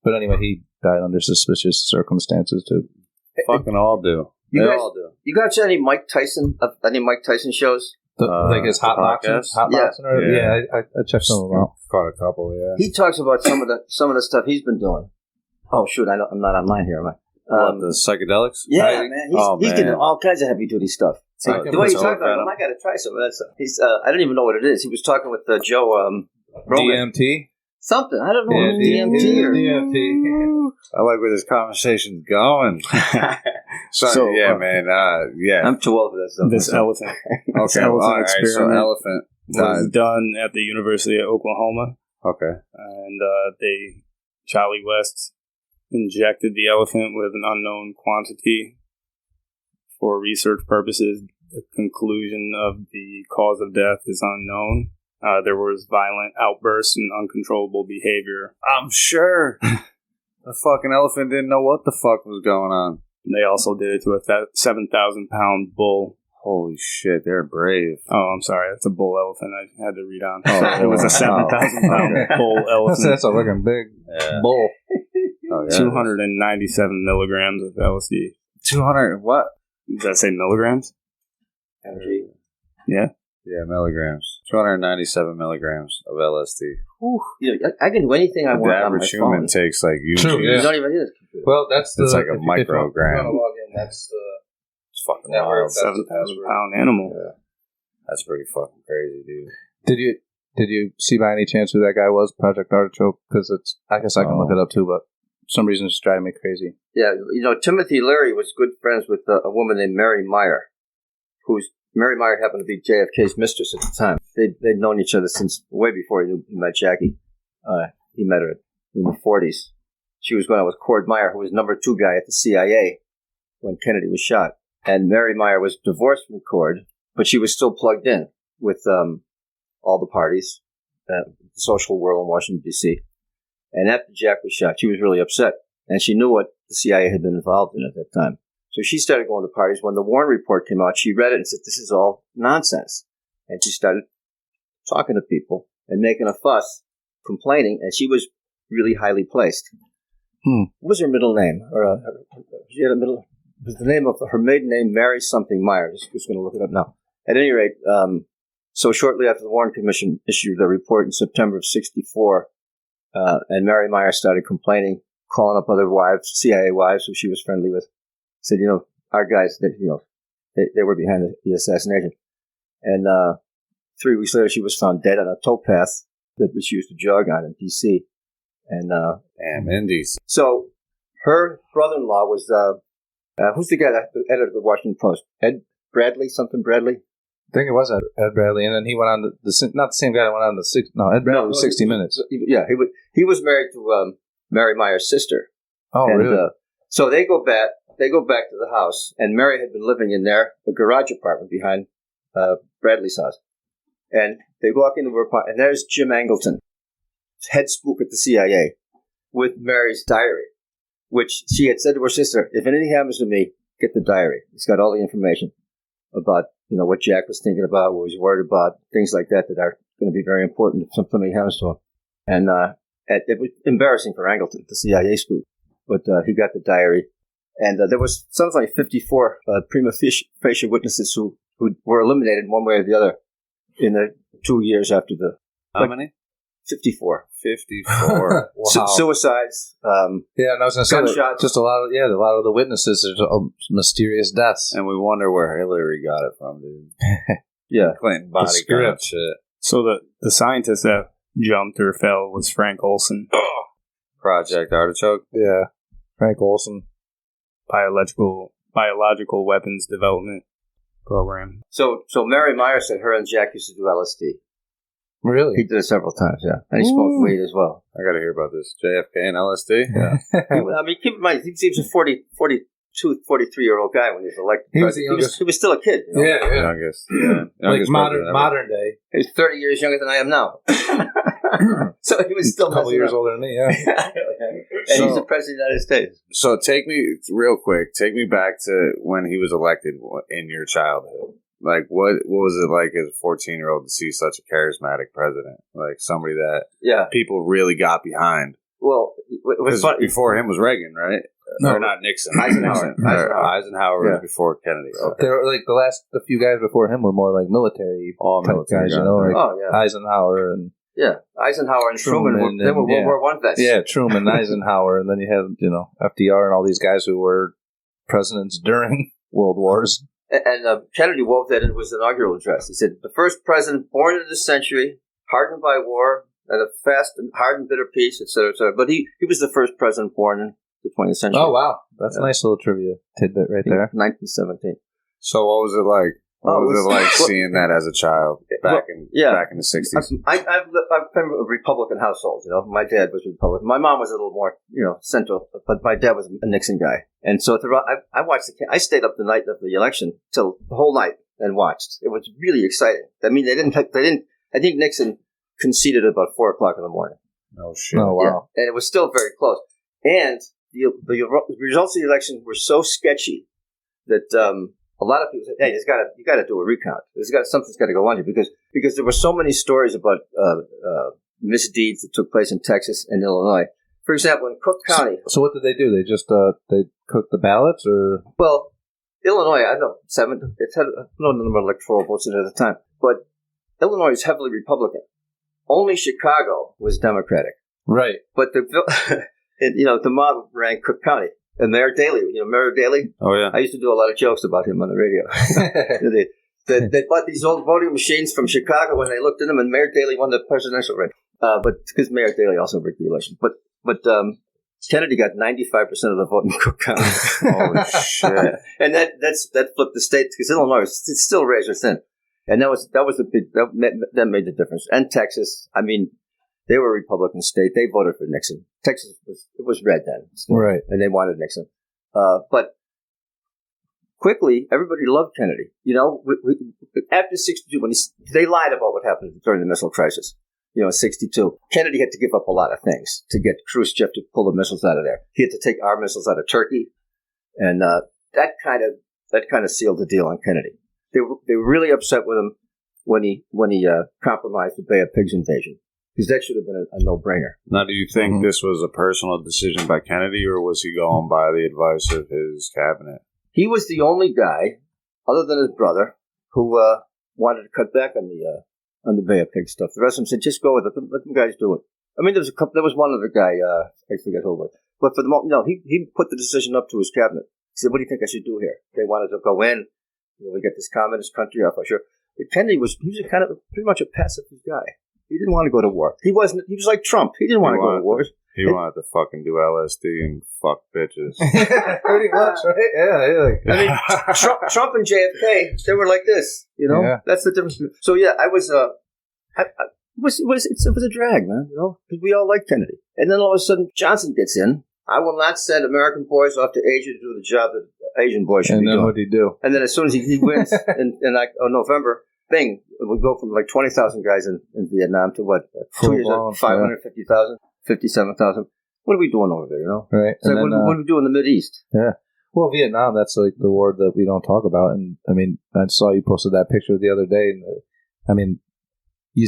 but anyway, he died under suspicious circumstances too. Fucking all do. You They guys- all do. You got any Mike Tyson shows? Like his hot boxing, podcast? Yeah, I checked some of them out. Caught a couple, yeah. He talks about some of the stuff he's been doing. Oh shoot, I'm not online here, am I? What, the psychedelics? Yeah, man. He's getting man. all kinds of heavy duty stuff. So The way you so talk about him, I got to try some of that stuff. He's I don't even know what it is. He was talking with Joe Rogan. DMT. Something. I don't know. Yeah, DMT or DMT. I like where this conversation's going. So, man. Yeah. I'm too old for that stuff. This elephant. Okay. elephant All right. So experiment elephant was died. done at the University of Oklahoma, Okay. and Charlie West injected the elephant with an unknown quantity for research purposes. The conclusion of the cause of death is unknown. There was violent outbursts and uncontrollable behavior. I'm sure the fucking elephant didn't know what the fuck was going on. They also did it to a 7,000-pound bull. Holy shit, they're brave. Oh, I'm sorry. That's a bull elephant. I had to read on. Oh, it was a wow. 7,000-pound Okay. bull elephant. That's a fucking big Yeah. bull. Oh, yeah. 297 milligrams of LSD. 200 what? Does that say milligrams? MG. Yeah. Yeah, milligrams. 297 milligrams of LSD. You know, I can do anything I The want on my average phone. human takes like True, You yeah. don't even need a computer. Well, that's It's like a if you microgram. want to log in, that's the It's fucking network. wild. That's the 7,000-pound animal. That's pretty fucking crazy, dude. Did you see by any chance who that guy was, Project Artichoke? Because I guess I can look it up too, but for some reason it's driving me crazy. Yeah, you know, Timothy Leary was good friends with a woman named Mary Meyer, Mary Meyer happened to be JFK's mistress at the time. They'd known each other since way before he met Jackie. He met her in the 40s. She was going out with Cord Meyer, who was number 2 guy at the CIA when Kennedy was shot. And Mary Meyer was divorced from Cord, but she was still plugged in with all the parties, the social world in Washington, D.C. And after Jack was shot, she was really upset. And she knew what the CIA had been involved in at that time. So she started going to parties. When the Warren report came out, she read it and said, this is all nonsense. And she started talking to people and making a fuss, complaining, and she was really highly placed. What was her middle name? She had a middle... Was the name of her maiden name Mary something Meyer? Just going to look it up now. At any rate, so shortly after the Warren Commission issued their report in September of '64, and Mary Meyer started complaining, calling up other wives, CIA wives who she was friendly with, said, you know, our guys, they were behind the assassination. And 3 weeks later, she was found dead on a towpath that was used to jog on in D.C. And Damn, in DC. so her brother-in-law was Who's the guy that edited the Washington Post? Ed Bradley, something Bradley? I think it was Ed Bradley, and then he went on not the same guy that went on Ed Bradley was 60 Minutes. He was married to Mary Meyer's sister. Oh, and, really? So they go back to the house, and Mary had been living in there, a garage apartment behind Bradley's house. And they walk into her apartment, and there's Jim Angleton, head spook at the CIA, with Mary's diary, which she had said to her sister, if anything happens to me, get the diary. It's got all the information about, what Jack was thinking about, what he was worried about, things like that are going to be very important if something happens to him. And it was embarrassing for Angleton, the CIA spook, but he got the diary. And there was something like 54 prima facie witnesses who were eliminated one way or the other in the 2 years after the... How many? 54. 54. Wow. Suicides. And I was going to say, gunshots. Just a lot of the witnesses are mysterious deaths. And we wonder where Hillary got it from, dude. Yeah. Clinton bodyguard shit. So the scientist that jumped or fell was Frank Olson. Project Artichoke? Yeah. Frank Olson. Biological weapons development program. So Mary Meyer said her and Jack used to do LSD. Really? He did it several times, yeah. And he smoked weed as well. I got to hear about this. JFK and LSD? Yeah. Keep in mind, he was a 42, 43-year-old guy when he was elected. He was the youngest. He was still a kid. Yeah. Youngest. Yeah. Like modern day. He was 30 years younger than I am now. So he was still a couple years older than me, yeah. And he's the president of the United States. So take me back to when he was elected in your childhood. Like, what was it like as a 14-year-old to see such a charismatic president? Like, somebody that people really got behind. Well, it was funny. Before him was Reagan, right? No, or not Nixon. Eisenhower was before Kennedy. Okay. They were like the few guys before him were more like military guys, Eisenhower and... Yeah, Eisenhower and Truman they were World War I vets. Yeah, Truman, Eisenhower, and then you had, FDR and all these guys who were presidents during World Wars. And Kennedy wove that into his inaugural address. He said, the first president born in this century, hardened by war, and a fast and hard and bitter peace, et cetera, et cetera. But he was the first president born in the 20th century. Oh, wow. That's a nice little trivia tidbit right there. 1917. So what was it like? What was it like seeing that as a child back in the 60s? I've been a Republican household, My dad was Republican. My mom was a little more, central, but my dad was a Nixon guy. And so I watched I stayed up the night of the election till the whole night and watched. It was really exciting. I mean, I think Nixon conceded at about 4:00 in the morning. Oh, shit. Oh, wow. Yeah. And it was still very close. And the results of the election were so sketchy that, a lot of people said, "Hey, you got to do a recount. Something's got to go on here because there were so many stories about misdeeds that took place in Texas and Illinois. For example, in Cook County. So what did they do? They just they cooked the ballots, or Illinois? I don't know, it had no number of electoral votes at the time, but Illinois is heavily Republican. Only Chicago was Democratic. Right. But the mob ran Cook County. And Mayor Daley, Mayor Daley? Oh, yeah. I used to do a lot of jokes about him on the radio. They bought these old voting machines from Chicago when they looked at them, and Mayor Daley won the presidential race. But because Mayor Daley also rigged the election. But Kennedy got 95% of the vote in Cook County. Holy shit. And that flipped the state, because Illinois is still razor thin. And that was the big, that made the difference. And Texas, I mean, they were a Republican state. They voted for Nixon. Texas was red then. Right. And they wanted Nixon. But quickly, everybody loved Kennedy. After 62, when they lied about what happened during the missile crisis, 62, Kennedy had to give up a lot of things to get Khrushchev to pull the missiles out of there. He had to take our missiles out of Turkey. And that kind of sealed the deal on Kennedy. They were really upset with him when he compromised the Bay of Pigs invasion. Because that should have been a no-brainer. Now, do you think this was a personal decision by Kennedy, or was he going by the advice of his cabinet? He was the only guy, other than his brother, who wanted to cut back on the Bay of Pigs stuff. The rest of them said, just go with it. Let them guys do it. I mean, there was one other guy, I forget who it was. But for the moment, he put the decision up to his cabinet. He said, what do you think I should do here? They wanted to go in. We get this communist country off, sure. But Kennedy he was kind of pretty much a pacifist guy. He didn't want to go to war. He was like Trump. He didn't want to go to war. He wanted to fucking do LSD and fuck bitches. Pretty much, right? Yeah. I mean, Trump and JFK, they were like this. You know, that's the difference. So yeah, I was. It was a drag, man. You know, because we all liked Kennedy, and then all of a sudden Johnson gets in. I will not send American boys off to Asia to do the job that Asian boys should be doing. And then what did he do? And then as soon as he wins in November, bing, we go from like 20,000 guys in Vietnam to what? 2 years ago, 550,000, 57,000. What are we doing over there, you know? Right. So what do we do in the Mideast? Yeah. Well, Vietnam, that's like the war that we don't talk about. And I mean, I saw you posted that picture the other day. And I mean, you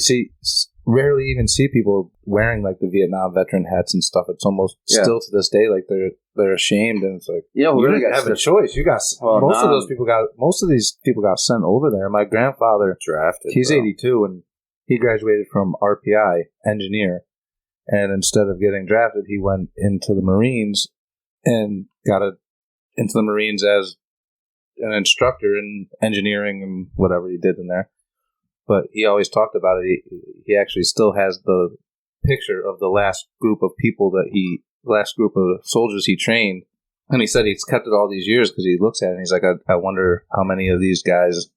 rarely even see people wearing like the Vietnam veteran hats and stuff. It's almost still to this day like they're ashamed, and it's like, you know, you really didn't have a choice. You got most of these people got sent over there. My grandfather drafted. He's 82 and he graduated from RPI engineer, and instead of getting drafted, he went into the Marines and got into the Marines as an instructor in engineering and whatever he did in there. But he always talked about it. He actually still has the picture of the last group of soldiers he trained. And he said he's kept it all these years because he looks at it and he's like, I wonder how many of these guys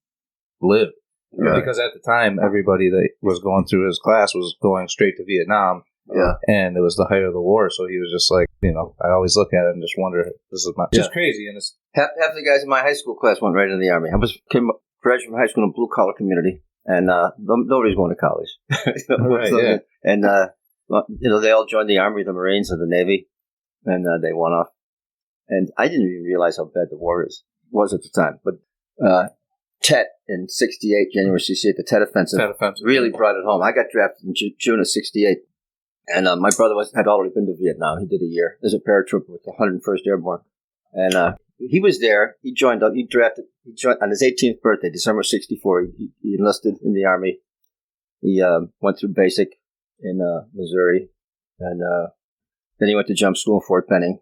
live. Yeah. Because at the time, everybody that was going through his class was going straight to Vietnam. Yeah. And it was the height of the war. So he was just like, you know, I always look at it and just wonder, this is just crazy. And it's half the guys in my high school class went right into the Army. I graduated from high school in a blue-collar community. And nobody's going to college. Right, yeah. And, you know, they all joined the Army, the Marines, or the Navy, and they went off. And I didn't even realize how bad the war was at the time. But Tet in 68, January 68, the Tet Offensive really brought it home. I got drafted in June of 68. And my brother had already been to Vietnam. He did a year as a paratrooper with the 101st Airborne. And he was there. He joined up. He joined on his 18th birthday, December 64. He enlisted in the Army. He went through basic in Missouri, and then he went to jump school in Fort Benning.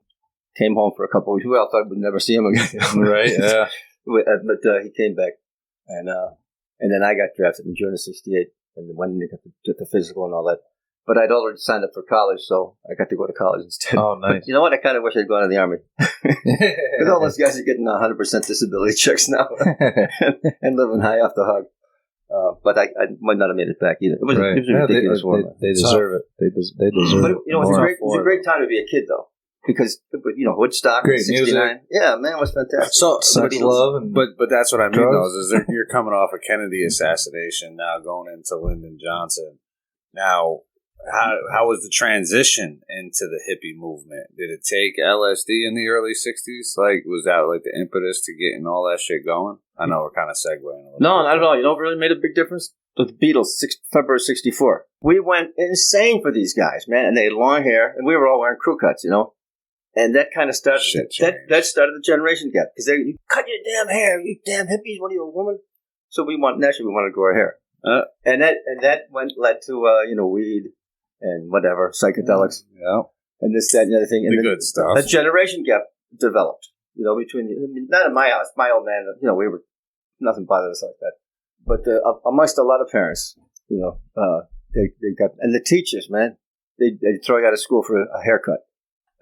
Came home for a couple of weeks. We all thought we'd never see him again. Right? Yeah. But he came back, and then I got drafted in June of 68, and when they got the physical and all that. But I'd already signed up for college, so I got to go to college instead. Oh, nice. But you know what? I kind of wish I'd gone to the Army. Because all those guys are getting 100% disability checks now and living high off the hog. But I might not have made it back either. It was a ridiculous war. They deserve it. They deserve it. But, you know, it was a great time to be a kid, though. Because, you know, Woodstock, great 69. Music. Yeah, man, it was fantastic. So love. But that's what I mean, though, is you're coming off a Kennedy assassination, now going into Lyndon Johnson. Now, how was the transition into the hippie movement? Did it take LSD in the early 60s? Like, was that like the impetus to getting all that shit going? I know we're kind of segueing a little bit. No, not at all. You know what really made a big difference? The Beatles, February 64. We went insane for these guys, man. And they had long hair, and we were all wearing crew cuts, you know? And that kind of started that started the generation gap. Because you cut your damn hair, you damn hippies, what are you, a woman? So we wanted to grow our hair. And that led to, you know, weed and whatever, psychedelics. Yeah. And this, that, and the other thing. And the good stuff. A generation gap developed, you know, not in my house, my old man, you know, nothing bothered us like that. But amongst a lot of parents, you know, they got, and the teachers, man, they throw you out of school for a haircut.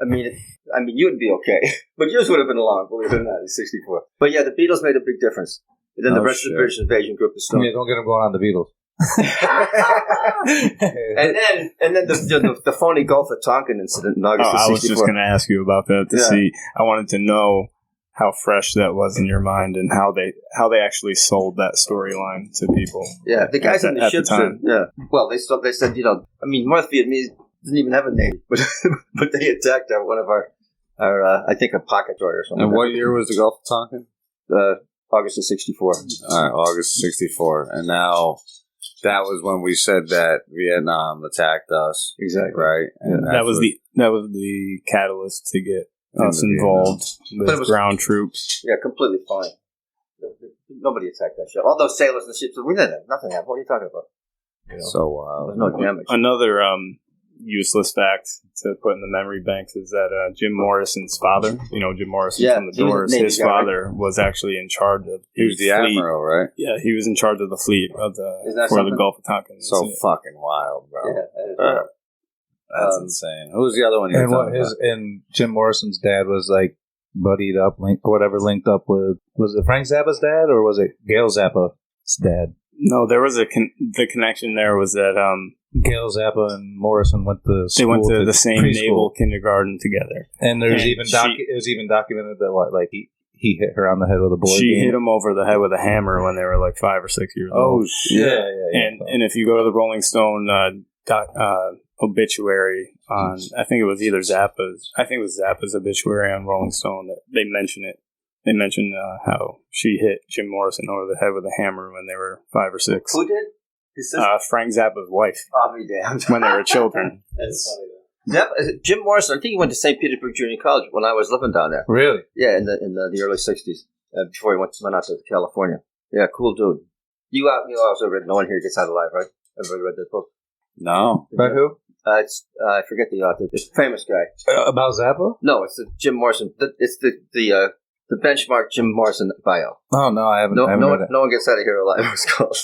I mean, you'd be okay, but yours would have been long, believe it or not, in 64. But yeah, the Beatles made a big difference. And then the rest of the British invasion group is still. Yeah, don't get them going on the Beatles. and then the phony Gulf of Tonkin incident in August of 64. I was just going to ask you about that to see. I wanted to know how fresh that was in your mind and how they actually sold that storyline to people. Yeah, the guys on the ship said, well, they said, you know, I mean, North Vietnamese didn't even have a name, but they attacked one of our I think a pocket destroyer or something. And what year was the Gulf of Tonkin? August of 64. All right, August of 64. And now that was when we said that Vietnam attacked us. Exactly. Right? And that was the catalyst to get us involved with ground troops. Yeah, completely fine. Nobody attacked that ship. All those sailors and ships, we didn't have nothing happened. What are you talking about? You know, so there's no damage. Another useless fact to put in the memory banks is that Jim Morrison's father, Jim Morrison from the Doors, his father was actually in charge of he was the fleet. admiral, right? Yeah, he was in charge of the fleet for the Gulf of Tonkin. So fucking wild, bro. Yeah, that's insane. Who was the other one? And Jim Morrison's dad was like buddied up, linked up with, was it Frank Zappa's dad or was it Gail Zappa's dad? No, there was the connection there was that Gail Zappa and Morrison went to school. They went to the same preschool. naval kindergarten together. And it was even documented that he hit her on the head with a board. She hit him over the head with a hammer when they were like 5 or 6 years old. Oh shit! Yeah. And if you go to the Rolling Stone obituary on, I think it was either Zappa's. I think it was Zappa's obituary on Rolling Stone that they mention it. They mentioned how she hit Jim Morrison over the head with a hammer when they were 5 or 6. Who did? His sister? Frank Zappa's wife. Oh, be damned. When they were children. That's funny. Jim Morrison, I think he went to St. Petersburg Junior College when I was living down there. Really? Yeah, in the early 60s, before he went out to California. Yeah, cool dude. You also read No One Here Gets Out Alive, right? Everybody read that book? No. By who? I forget the author. This famous guy. About Zappa? No, it's the Jim Morrison. It's the benchmark Jim Morrison bio. Oh, no, I haven't read it. No One Gets Out of Here Alive, it's called.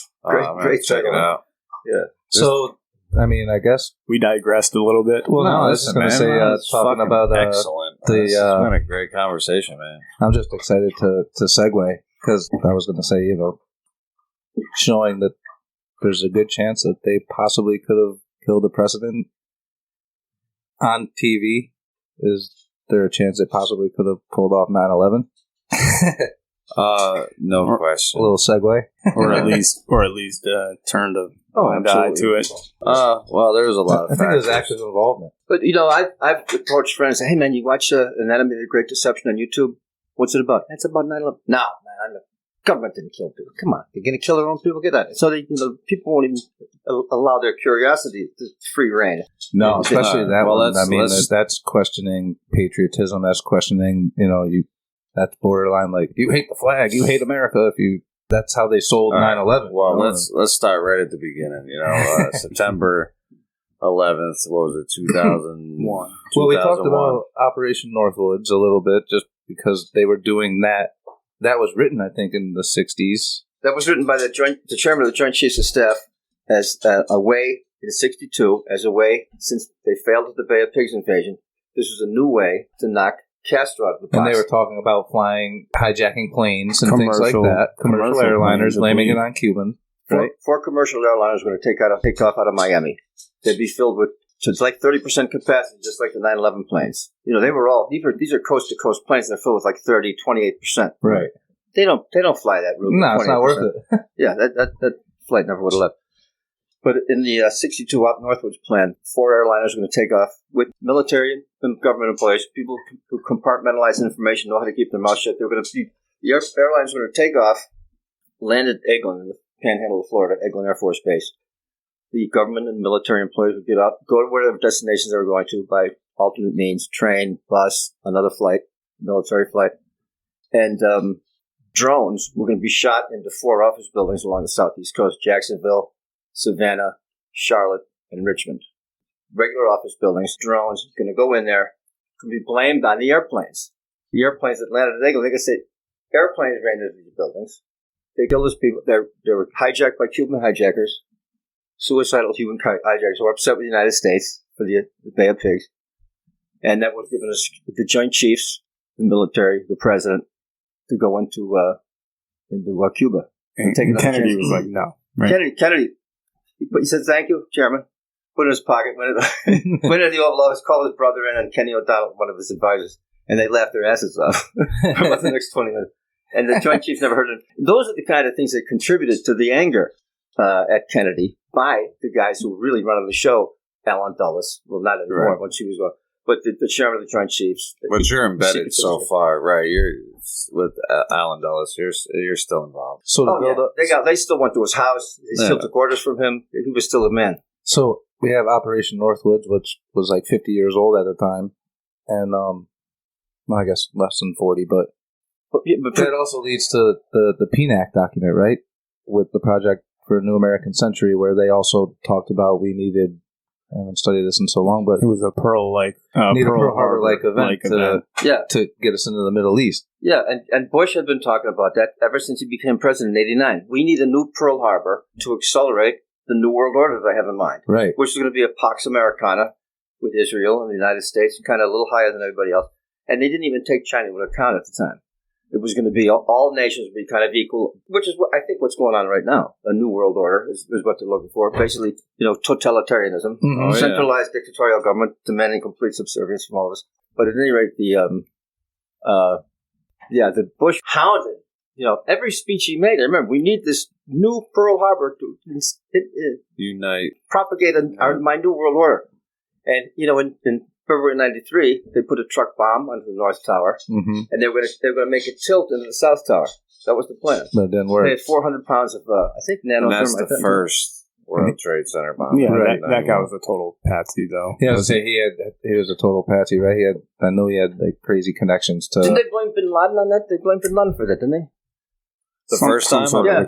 Great check it out. Yeah. So, I mean, I guess we digressed a little bit. Well, I was just going to say, talking about excellent. It's been a great conversation, man. I'm just excited to segue because I was going to say, showing that there's a good chance that they possibly could have killed the president on TV. Is there a chance they possibly could have pulled off 9/11? No question. A little segue, or at least turned a blind eye to it. Well, there's a lot of. I think there's active involvement. But I've approached friends and say, hey man, you watch Anatomy of the Great Deception on YouTube? What's it about? It's about 9/11. No, man, the government didn't kill people. Come on, they're going to kill their own people. Get that. So people won't even allow their curiosity to free reign. No, especially that one. I mean, that's questioning patriotism. That's questioning, that's borderline like, you hate the flag, you hate America. That's how they sold 9/11. Well, let's start right at the beginning. September 11th. What was it? 2001. Well, we talked about Operation Northwoods a little bit, just because they were doing that. That was written, I think, in the 60s. That was written by the chairman of the Joint Chiefs of Staff as a way in '62, as a way, since they failed at the Bay of Pigs invasion. This was a new way to knock Castro out of the box. And they were talking about hijacking planes and things like that. Commercial airliners, blaming it on Cubans. Right? Four commercial airliners were going to take off out of Miami. They'd be filled with, so it's like 30% capacity, just like the 9/11 planes. They were all, these are coast-to-coast planes. They're filled with like 28%. Right. They don't fly that route. No, it's not worth it. Yeah, that flight never would have left. But in the 62 Northwoods plan, 4 airliners are going to take off with military and government employees, people who compartmentalize information, know how to keep their mouth shut. The airlines were going to take off, land at Eglin in the panhandle of Florida, Eglin Air Force Base. The government and military employees would get up, go to whatever destinations they were going to by alternate means, train, bus, another flight, military flight. And drones were going to be shot into 4 office buildings along the southeast coast, Jacksonville, Savannah, Charlotte, and Richmond. Regular office buildings, drones, going to go in there, can be blamed on the airplanes. The airplanes that landed at Eglin, they can say, airplanes ran into these buildings. They killed those people. They were hijacked by Cuban hijackers, suicidal Cuban hijackers who were upset with the United States for the Bay of Pigs. And that would have given us the Joint Chiefs, the military, the president, to go into Cuba. And Kennedy was like, no. Right? Kennedy, he said, thank you, Chairman. Put it in his pocket, went into the Oval Office, called his brother in, and Kenny O'Donnell, one of his advisors, and they laughed their asses off for about the next 20 minutes. And the Joint Chiefs never heard of it. Those are the kind of things that contributed to the anger at Kennedy by the guys who were really running the show. Alan Dulles, well, not anymore when she was gone, but the chairman of the Joint Chiefs. But you're embedded so far, right? You're with Alan Dulles. You're still involved. So they still went to his house. They still took orders from him. He was still a man. So we have Operation Northwoods, which was like 50 years old at the time, and I guess less than 40, but that also leads to the PNAC document, right? With the Project for a New American Century, where they also talked about we needed, I haven't studied this in so long, but it was a Pearl Harbor-like event to get us into the Middle East. Yeah, and Bush had been talking about that ever since he became president in '89. We need a new Pearl Harbor to accelerate the New World Order that I have in mind. Right. Which is going to be a Pax Americana with Israel and the United States, kind of a little higher than everybody else. And they didn't even take China into account at the time. It was going to be all nations would be kind of equal, which is I think what's going on right now. A new world order is what they're looking for. Basically, totalitarianism, centralized dictatorial government demanding complete subservience from all of us. But at any rate, the Bush hounded, every speech he made. I remember we need this new Pearl Harbor to unite, propagate my new world order. And in February '93, they put a truck bomb onto the North Tower, and they were going to make it tilt into the South Tower. That was the plan. But it didn't work. They had 400 pounds of, I think, nanothermite. And that's the first World Trade Center bomb. Yeah, that guy was a total patsy, though. Yeah, I was say he was a total patsy, right? I know he had like crazy connections to. Didn't they blame Bin Laden on that? They blamed Bin Laden for that, didn't they? The first time? Yeah.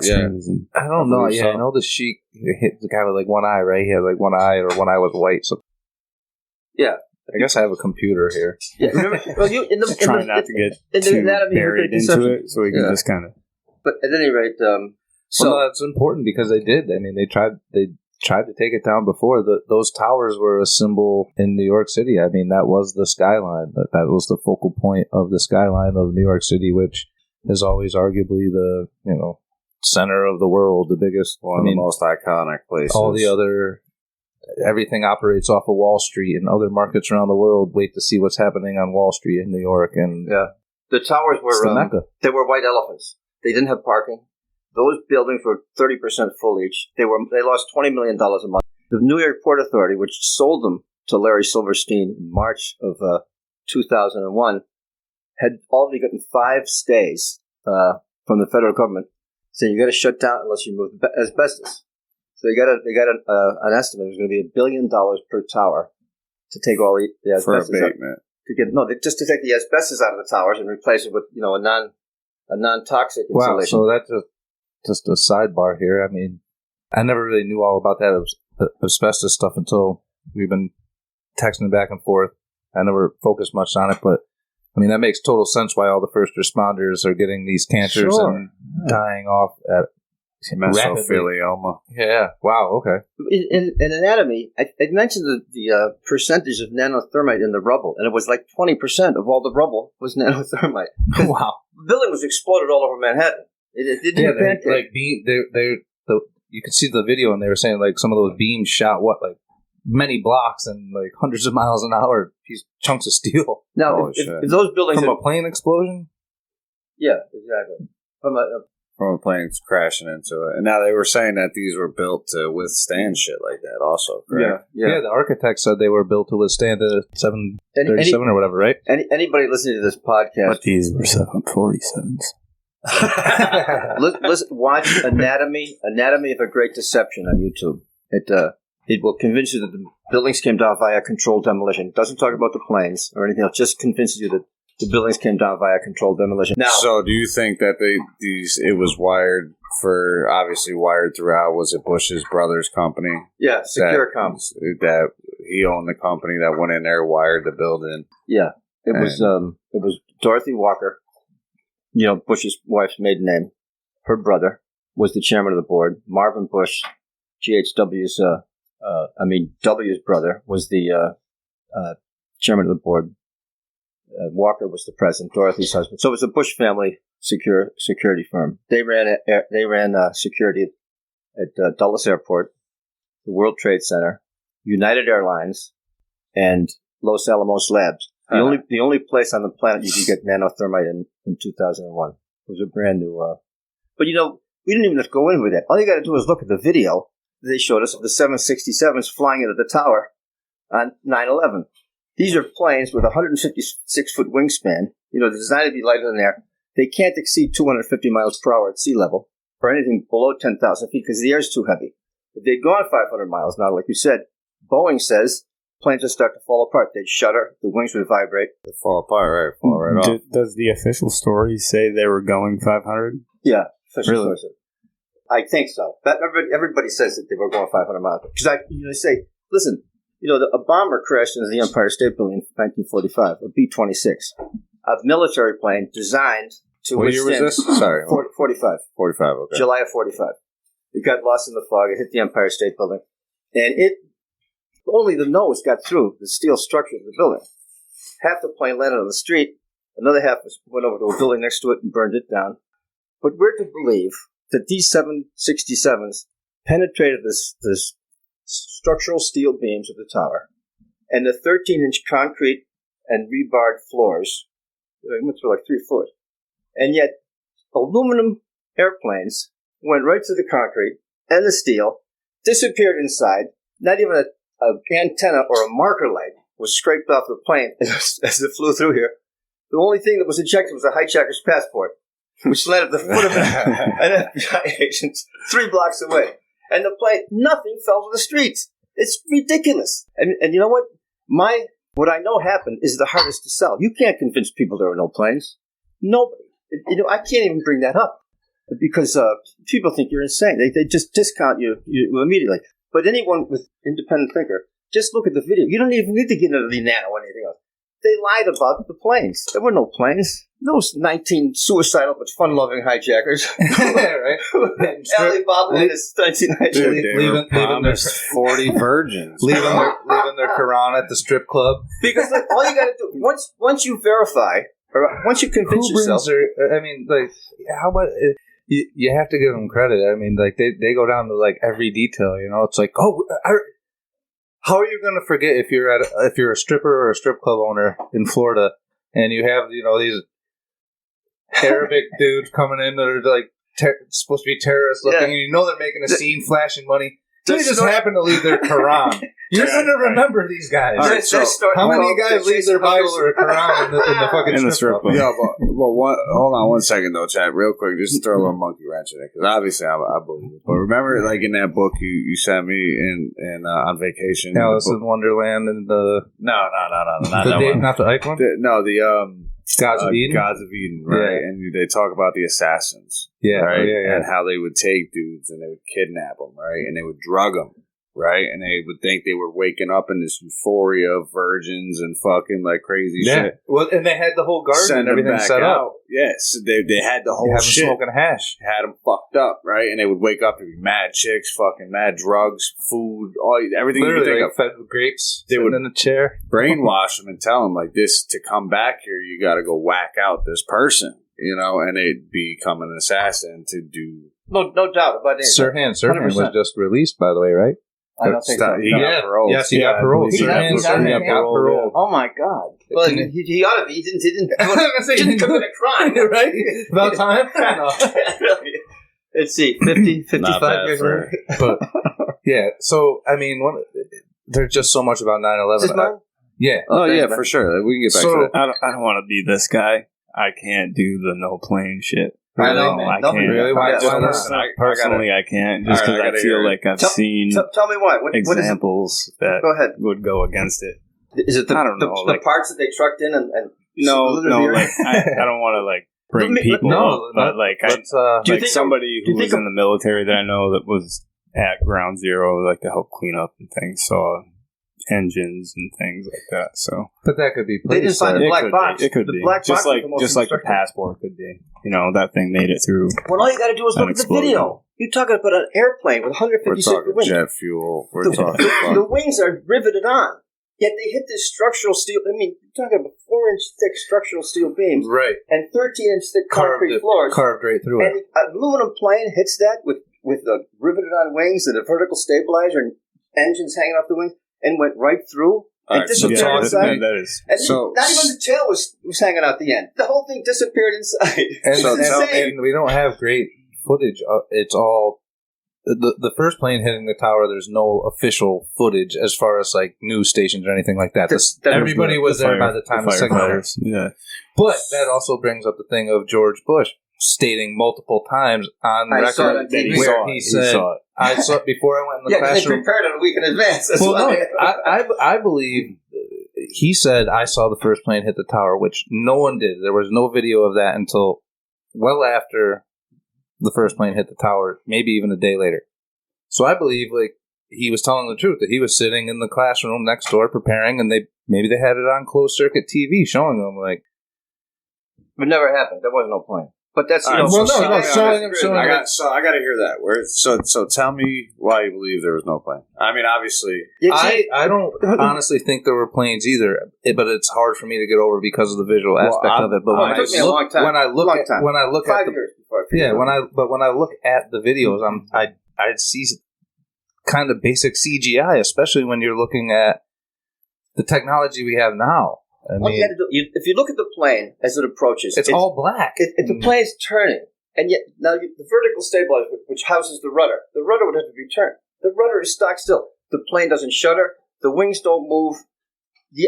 I don't know. Yeah, I know the Sheik hit the guy with like one eye, right? He had like one eye, or one eye was white. So yeah. I guess I have a computer here. Yeah, remember? Well, trying not to get too buried into it, so we can just kind of. But at any rate, no, it's important because they did. I mean, they tried to take it down before. Those towers were a symbol in New York City. I mean, that was the skyline. That was the focal point of the skyline of New York City, which is always arguably the center of the world, the biggest, one of the most iconic places. All the other. Everything operates off of Wall Street, and other markets around the world wait to see what's happening on Wall Street in New York. And the towers were the Mecca. They were white elephants. They didn't have parking. Those buildings were 30% full each. They lost $20 million a month. The New York Port Authority, which sold them to Larry Silverstein in March of 2001, had already gotten 5 stays from the federal government saying you got to shut down unless you move asbestos. So they got an estimate. It was going to be $1 billion per tower to take all the asbestos for abatement. Just to take the asbestos out of the towers and replace it with a non-toxic insulation. Wow, so that's just a sidebar here. I mean, I never really knew all about that asbestos stuff until we've been texting back and forth. I never focused much on it, but I mean that makes total sense why all the first responders are getting these cancers and dying off at. Mesothelioma. Yeah. Wow. Okay. In anatomy, I mentioned the percentage of nanothermite in the rubble, and it was like 20% of all the rubble was nanothermite. Wow. The building was exploded all over Manhattan. It didn't pancake. You could see the video, and they were saying like some of those beams shot like many blocks and like hundreds of miles an hour. These chunks of steel. Now, if those buildings from a plane explosion. Yeah, exactly. From a plane crashing into it. And now they were saying that these were built to withstand shit like that also, correct? Yeah, the architect said they were built to withstand a 737 or whatever, right? Anybody listening to this podcast... But these were 747s. Listen, watch Anatomy of a Great Deception on YouTube. It will convince you that the buildings came down via controlled demolition. It doesn't talk about the planes or anything else. Just convinces you that the buildings came down via controlled demolition. Now, so do you think that it was wired throughout? Was it Bush's brother's company? Yeah, Securicom. That he owned the company that went in there, wired the building. Yeah, it was Dorothy Walker. Bush's wife's maiden name. Her brother was the chairman of the board. Marvin Bush, W's brother, was the chairman of the board. Walker was the president, Dorothy's husband. So it was a Bush family security firm. They ran security at Dulles Airport, the World Trade Center, United Airlines, and Los Alamos Labs. The only place on the planet you could get nanothermite in 2001. It was a brand new. But we didn't even have to go in with that. All you got to do is look at the video they showed us of the 767s flying into the tower on 9/11. These are planes with a 156-foot wingspan. They're designed to be lighter than air. They can't exceed 250 miles per hour at sea level or anything below 10,000 feet because the air is too heavy. If they'd gone 500 miles now, like you said, Boeing says planes would start to fall apart. They'd shudder. The wings would vibrate. They'd fall apart, right? Fall right off. Does the official story say they were going 500? Yeah, official story says. I think so. Everybody says that they were going 500 miles. Because they say, listen, A bomber crashed into the Empire State Building in 1945, a B-26, a military plane designed to What year was this? Sorry. 45. 45, okay. July of 45. It got lost in the fog. It hit the Empire State Building. And only the nose got through the steel structure of the building. Half the plane landed on the street. Another half went over to a building next to it and burned it down. But we're to believe that these 767s penetrated this structural steel beams of the tower, and the 13-inch concrete and rebarred floors went through like 3 foot. And yet, aluminum airplanes went right through the concrete and the steel, disappeared inside. Not even an antenna or a marker light was scraped off the plane as it flew through here. The only thing that was ejected was a hijacker's passport, which landed at the foot of an FBI agent 3 blocks away. And the plane, nothing fell to the streets. It's ridiculous. And you know what? What I know happened is the hardest to sell. You can't convince people there are no planes. Nobody. I can't even bring that up because people think you're insane. They just discount you immediately. But anyone with independent thinker, just look at the video. You don't even need to get into the nano or anything else. They lied about the planes. There were no planes. Those 19 suicidal but fun-loving hijackers. Right? Alibaba in his 1990. Leaving their 40 virgins. leaving their Quran at the strip club. Because all you got to do, once you verify, or once you convince yourself. How about... You have to give them credit. I mean, like, they go down to, like, every detail, you know? It's like, how are you going to forget if you're a stripper or a strip club owner in Florida and you have, these Arabic dudes coming in that are, like, supposed to be terrorists looking, and you know they're making a scene, flashing money. They just happen to leave their Quran. You're going to remember these guys. Right, how many guys leave their Bible or a Quran in the fucking strip club? Yeah, hold on one second, though, Chad, real quick. Just throw a little monkey wrench in it, because obviously I believe it. But remember, like, in that book you sent me in on vacation. Alice in Wonderland and the... No, not that one. Not the Ike one? The Gods of Eden? Gods of Eden, right? Yeah. And they talk about the assassins, right? And how they would take dudes and they would kidnap them, right? And they would drug them, right? And they would think they were waking up in this euphoria of virgins and fucking like crazy shit. Well, and they had the whole garden and everything set up. Yes, they had the whole shit. Smoking hash. Had them fucked up, right? And they would wake up to be mad chicks, fucking mad drugs, food, everything. Literally, you could think like, fed with grapes. They would in a chair, brainwash them and tell them like this: to come back here, you got to go whack out this person, and they'd become an assassin to do. No doubt about it. Sirhan was just released, by the way, right? I don't think so. He got parole. Yes, he got parole. Sirhan got parole. Oh my God! Well, he ought to be. He didn't commit a crime, right? About time. Let's see, 50, 55 years old. But yeah, so I mean, there's just so much about 9/11. Yeah. Oh yeah, for sure. We can get back to that. I don't want to be this guy. I can't do the no plane shit. I know, I can't. Really? Personally, I can't. Just because I feel like I've seen tell me why. examples that would go against it. Is it the parts that they trucked in and no, like I don't want to like bring people up, but like do you think somebody who was in the military that I know that was at Ground Zero, like to help clean up and things, saw engines and things like that. So, but that could be. They didn't find the black box. It could be just like the passport could be. That thing made it through. Well, all you got to do is look at the video. You're talking about an airplane with 156 wings. Jet fuel. The wings are riveted on. Yet they hit this structural steel. I mean, you're talking about 4-inch thick structural steel beams, right? And 13-inch thick concrete floors, carved right through it. And an aluminum plane hits that with the riveted on wings and a vertical stabilizer and engines hanging off the wings, and went right through. And disappeared inside. That is. And not even the tail was hanging out the end. The whole thing disappeared inside. And we don't have great footage. It's all. The first plane hitting the tower, there's no official footage as far as like news stations or anything like that. Everybody was there by the time the second. Yeah. But that also brings up the thing of George Bush stating multiple times on record where he said, I saw it before I went in the classroom. They prepared it a week in advance. I believe he said, I saw the first plane hit the tower, which no one did. There was no video of that until well after the first plane hit the tower, maybe even a day later. So I believe, like, he was telling the truth, that he was sitting in the classroom next door preparing, and maybe they had it on closed circuit TV showing them, like... It never happened. There was no plane. But that's, showing him. I got to hear that. So tell me why you believe there was no plane. I mean, obviously, I don't honestly think there were planes either, but it's hard for me to get over because of the visual aspect of it. But when I look at the videos, I'd see kind of basic CGI, especially when you're looking at the technology we have now. What you had to do, if you look at the plane as it approaches, it's all black. The plane's turning, and yet now the vertical stabilizer, which houses the rudder would have to be turned. The rudder is stock still. The plane doesn't shudder. The wings don't move.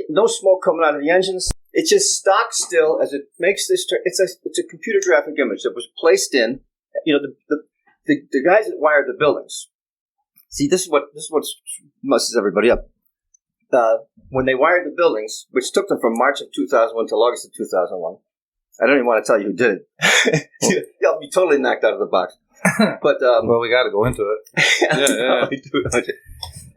No smoke coming out of the engines. It's just stock still as it makes this turn. It's a computer graphic image that was placed in. The guys that wired the buildings. See, this is what messes everybody up. When they wired the buildings, which took them from March of 2001 till August of 2001, I don't even want to tell you who did it. You'll be totally knocked out of the box. But well, we got to go into it.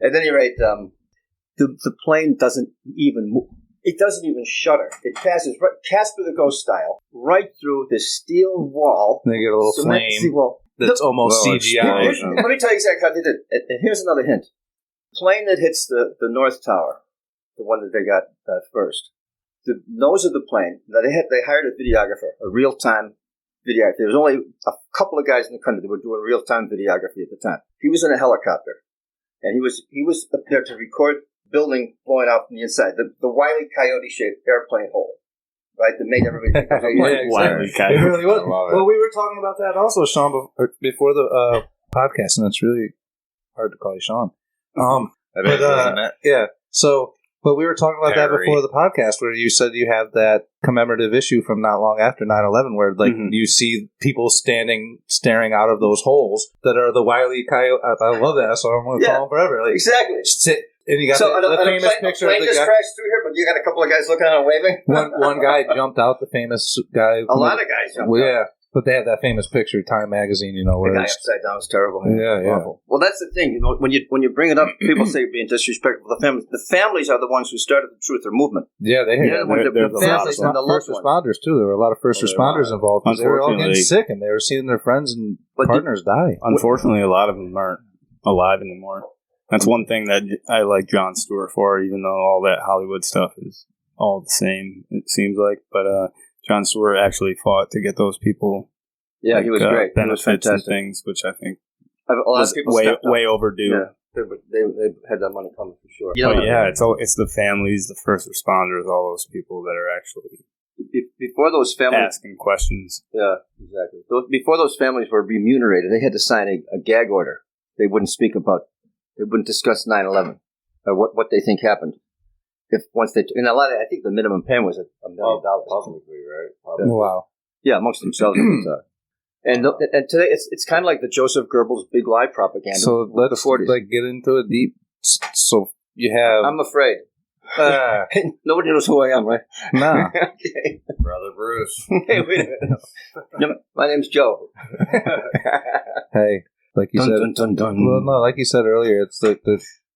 At any rate, the plane doesn't even move. It doesn't even shudder. It passes right, Casper the Ghost style, right through this steel wall. They get a little flame that's almost CGI. Let me tell you exactly how they did it. And here's another hint. Plane that hits the North Tower, the one that they got first, the nose of the plane, now they hired a videographer, a real-time videographer. There was only a couple of guys in the country that were doing real-time videography at the time. He was in a helicopter, and he was up there to record building blowing out from the inside, the Wile E. Coyote-shaped airplane hole, right, that made everybody think it was a Wile E. Coyote. It really was. Well, we were talking about that also, Sean, before the podcast, and it's really hard to call you Sean. Isn't it? Yeah. So, but we were talking about that before the podcast, where you said you have that commemorative issue from not long after 9/11, where you see people staring out of those holes that are the Wile E. Coyote. I love that, so I'm going to call them forever. Like, exactly. And you got the famous picture of the just guy. crashed through here, but you got a couple of guys looking out and waving. One guy jumped out. The famous guy. A lot of guys jumped out. Yeah. But they have that famous picture, Time Magazine, where the guy upside down was terrible. Yeah. Awful. Well, that's the thing. When you bring it up, people say you're being disrespectful to the families. The families are the ones who started the Truther movement. Yeah, the families and the first responders too. There were a lot of first responders involved because they were all getting sick and they were seeing their friends and partners die. Unfortunately, a lot of them aren't alive anymore. That's one thing that I like Jon Stewart for, even though all that Hollywood stuff is all the same, it seems like. But Jon Stewart actually fought to get those people. Yeah, he was great. Benefits and things, which I think a lot of people way overdue. Yeah, they had that money coming for sure. It's the families, the first responders, all those people that are actually before those families asking questions. Yeah, exactly. Before those families were remunerated, they had to sign a gag order. They wouldn't speak about. They wouldn't discuss 9/11 or what they think happened. I think the minimum payment was $1 million. Publicly, right? Publicly. Wow. Yeah, amongst themselves. And today it's kind of like the Joseph Goebbels big lie propaganda. So let's get into it deep. So you have. I'm afraid. Nobody knows who I am, right? No. Okay. Brother Bruce. Hey, wait a minute. No, my name's Joe. Hey, like you said. Dun, dun. Well, no, like you said earlier, it's there's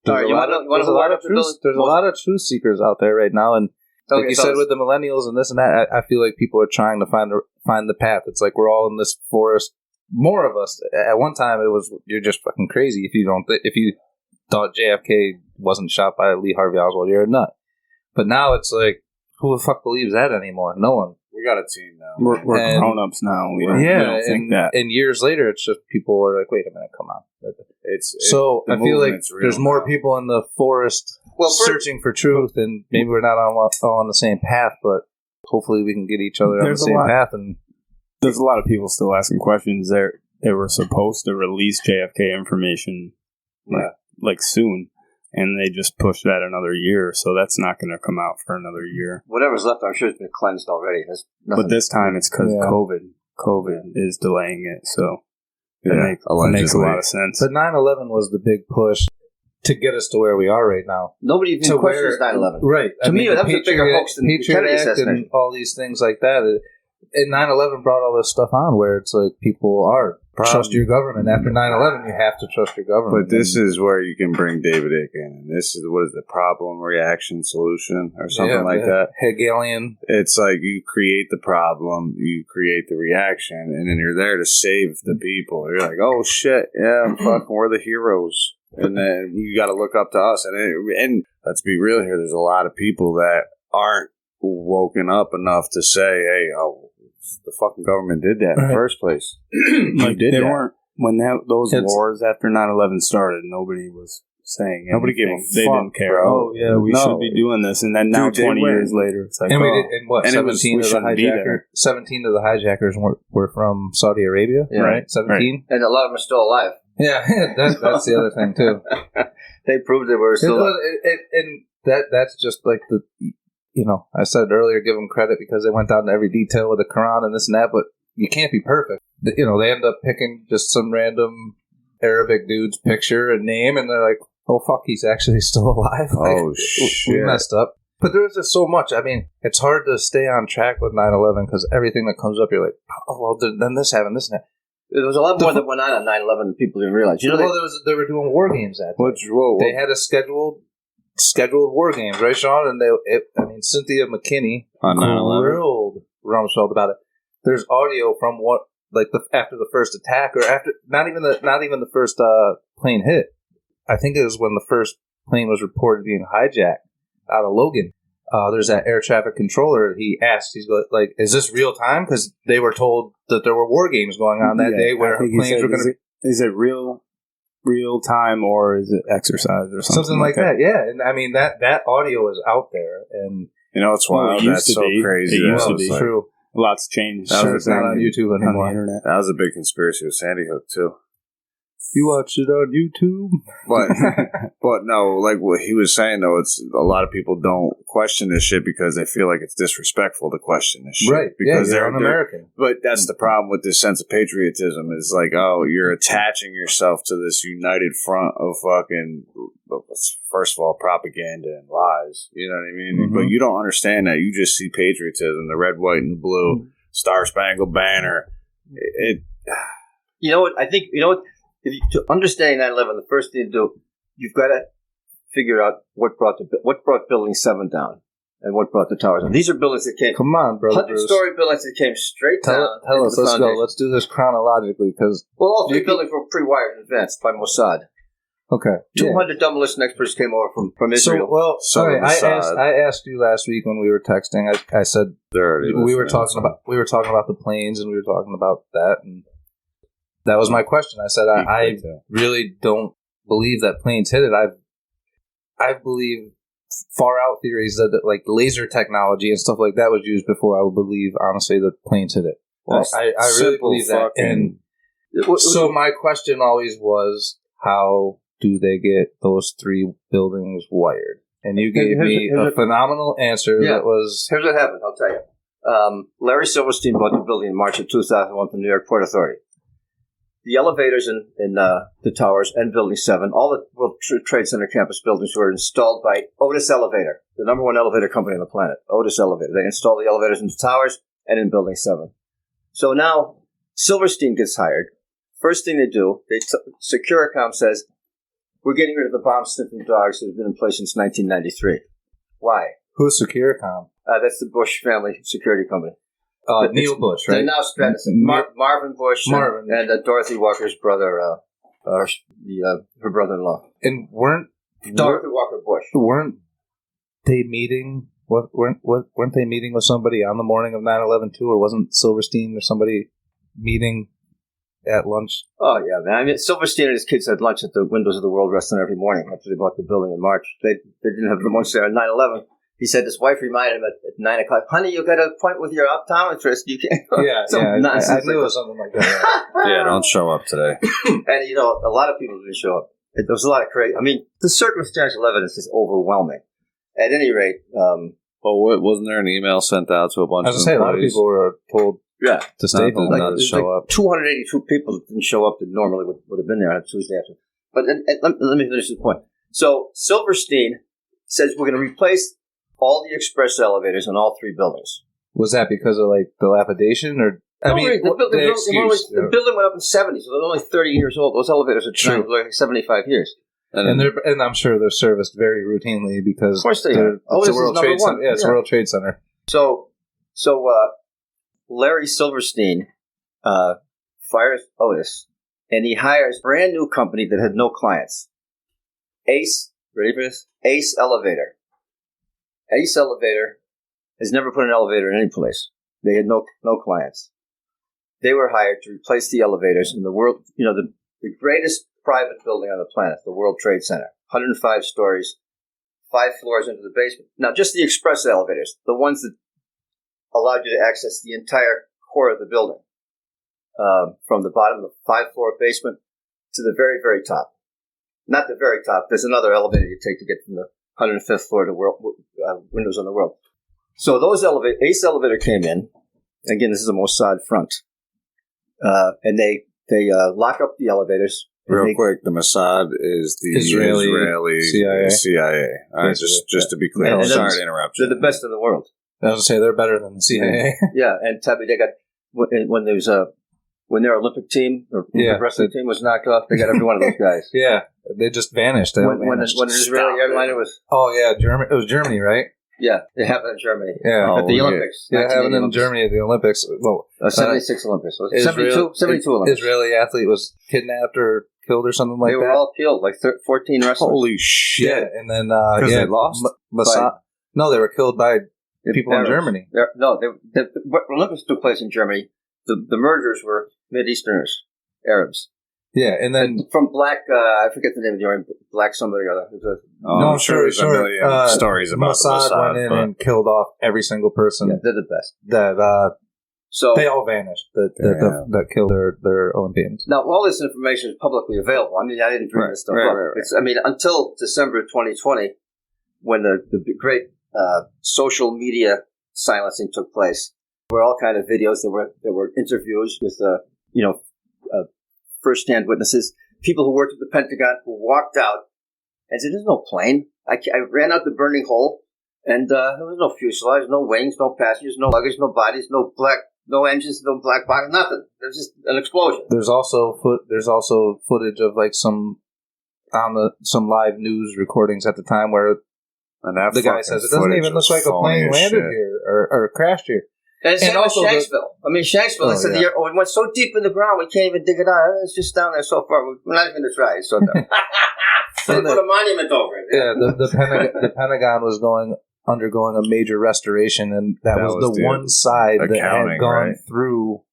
a lot of truth seekers out there right now, and like you said with the millennials and this and that, I feel like people are trying to find the path. It's like we're all in this forest. More of us. At one time, it was you're just fucking crazy if you don't if you thought JFK wasn't shot by Lee Harvey Oswald. You're a nut. But now it's like, who the fuck believes that anymore? No one. We got a team now. We're grown-ups now. We don't think that. And years later, it's just people are like, wait a minute, come on. I feel like there's more people in the forest searching for truth, and maybe we're not all on the same path, but hopefully we can get each other on the same path. And there's a lot of people still asking questions. They were supposed to release JFK information like soon, and they just pushed that another year, so that's not going to come out for another year. Whatever's left, I'm sure it's been cleansed already. But this time it's because COVID is delaying it, so it makes a lot of sense. But 9/11 was the big push to get us to where we are right now. Nobody even questions 9/11. Right. To me, that was a bigger hoax than the Kennedy assassination. And all these things like that. And 9/11 brought all this stuff on where it's like people are trust your government. After 9/11, you have to trust your government. But this is where you can bring David Icke in. And this is, what is the problem, reaction, solution, or something like that? Hegelian. It's like you create the problem, you create the reaction, and then you're there to save the people. You're like, oh shit, yeah, fucking, we're the heroes. And then you got to look up to us. And let's be real here, there's a lot of people that aren't woken up enough to say, hey, the fucking government did that in the first place. Like, they weren't, when those wars after 9/11 started, nobody was saying anything. Nobody gave a fuck. They didn't care. Bro. Oh, yeah, we should be doing this. And then now, 20 years later, it's like, and we did, and what, and 17 of the hijackers were from Saudi Arabia, right? 17? Right. And a lot of them are still alive. Yeah, that's the other thing, too. They proved they were still alive. And that's just like the... I said earlier, give them credit because they went down to every detail with the Quran and this and that, but you can't be perfect. They end up picking just some random Arabic dude's picture and name, and they're like, oh, fuck, he's actually still alive. Like, shit. We messed up. But there's just so much. I mean, it's hard to stay on track with 9/11 because everything that comes up, you're like, oh, well, then this happened, this and that. There was a lot more that went on 9/11 than people didn't realize. They were doing war games that day. They had a scheduled war games, right, Sean? And Cynthia McKinney grilled Rumsfeld about it. There's audio from after the first attack, or after not even the first plane hit. I think it was when the first plane was reported being hijacked out of Logan. There's that air traffic controller. He asked, he's like, "Is this real time?" Because they were told that there were war games going on that day where planes were going to be. Is it real time, or is it exercise or something like that? Yeah, and I mean that audio is out there, and it's wild. That's so crazy. It used to be true. Lots changed. It's not on YouTube anymore. On the internet. That was a big conspiracy with Sandy Hook too. You watched it on YouTube, but no, like what he was saying though, it's a lot of people don't question this shit because they feel like it's disrespectful to question this shit, right? Because they're un-American. But that's the problem with this sense of patriotism is like, oh, you're attaching yourself to this united front of fucking, first of all, propaganda and lies. You know what I mean? Mm-hmm. But you don't understand that. You just see patriotism, the red, white, and the blue, Star Spangled Banner. You know what? I think to understand 9/11, the first thing to do, you've got to figure out what brought Building 7 down and what brought the towers down. These are buildings that came... Come on, brother. 100-story buildings that came straight down. Tell us, let's go. Let's do this chronologically, because... Well, all three buildings were pre-wired in advance by Mossad. Okay. 200 demolition experts came over from Israel. I asked you last week when we were texting. I said we were talking about the planes, and we were talking about that, and that was my question. I said I really don't believe that planes hit it. I believe far out theories that like laser technology and stuff like that was used before I would believe honestly that planes hit it. Well, I really believe that. And so my question always was, how do they get those three buildings wired? And you gave me a phenomenal answer that was... Here's what happened, I'll tell you. Larry Silverstein bought the building in March of 2001 from the New York Port Authority. The elevators in the towers and Building 7, all the World Trade Center campus buildings were installed by Otis Elevator, the number one elevator company on the planet, Otis Elevator. They installed the elevators in the towers and in Building 7. So now Silverstein gets hired. First thing they do, Securicom says, we're getting rid of the bomb-sniffing dogs that have been in place since 1993. Why? Who's Securicom? That's the Bush family security company. Neil Bush, right? They're now Strategic. Marvin Bush and Dorothy Walker's brother, her brother-in-law. And Dorothy Walker Bush. Weren't they meeting? Weren't they meeting with somebody on the morning of 9/11 too, or wasn't Silverstein or somebody meeting at lunch? Oh yeah, man! I mean, Silverstein and his kids had lunch at the Windows of the World restaurant every morning after they bought the building in March. They didn't have the lunch there on 9/11. He said his wife reminded him at 9 o'clock, honey, you got an appointment with your optometrist. You can't. I knew it was something like that. Yeah, don't show up today. And, a lot of people didn't show up. There was a lot of crazy. I mean, the circumstantial evidence is overwhelming. At any rate. Wasn't there an email sent out to a bunch of employees? A lot of people were told to stay home, not to show up. 282 people didn't show up that normally would have been there on a Tuesday afternoon. But let me finish this point. So Silverstein says we're going to replace all the express elevators in all three buildings. Was that because of, like, dilapidation, or I mean, the building went up in 70, so they're only 30 years old. Those elevators are like 75 years. And I'm sure they're serviced very routinely because of course they are. It's a World Trade Center. Yeah, it's a World Trade Center. So Larry Silverstein fires Otis, and he hires a brand new company that had no clients. Ace, ready for this? Ace Elevator. Ace Elevator has never put an elevator in any place. They had no clients. They were hired to replace the elevators in the world, the greatest private building on the planet, the World Trade Center. 105 stories, 5 floors into the basement. Now, just the express elevators, the ones that allowed you to access the entire core of the building, from the bottom of the 5-floor basement to the very, very top. Not the very top. There's another elevator you take to get from the 105th floor to windows on the world. So Ace Elevator came in. Again, this is a Mossad front. And they lock up the elevators. Real quick, the Mossad is the Israeli CIA. All right, just to be clear. Sorry to interrupt you. They're the best in the world. I was going to say, they're better than the CIA. Yeah, and Tabby, they got, when their Olympic team, or the wrestling team was knocked off, they got every one of those guys. Yeah, they just vanished. When an Israeli airliner was... Oh, yeah, it was Germany, right? Yeah, it happened in Germany. Yeah. At the Olympics. Yeah, it happened in Germany at the Olympics. Well, 76 Olympics. 72 Olympics. Israeli athlete was kidnapped or killed or something like that. They were all killed, like 14 wrestlers. Holy shit. Yeah, and then... Because they lost? No, they were killed by people in Germany. The Olympics took place in Germany. The murderers were Mideasterners, Arabs. Yeah, and then from Black, I forget the name of the army, Black somebody or other. I'm sure there's a million stories about Mossad went in and killed off every single person. Yeah, they're the best. So they all vanished. That killed their Olympians. Now, all this information is publicly available. I mean, I didn't bring this stuff up. Right. Until December 2020, when the great social media silencing took place, there were all kind of videos. There were interviews with first-hand witnesses, people who worked at the Pentagon who walked out and said, "There's no plane. I ran out the burning hole, and there was no fuselage, no wings, no passengers, no luggage, no bodies, no engines, no black box, nothing. There's just an explosion." There's also footage of like some live news recordings at the time where the guy says it doesn't even look like a plane landed here or crashed here. And also Shanksville. Shanksville, I said, we went so deep in the ground, we can't even dig it out. It's just down there so far. We're not even going to try. So they put a monument over it. Yeah, the Pentagon was undergoing a major restoration, and that was the one side that had gone through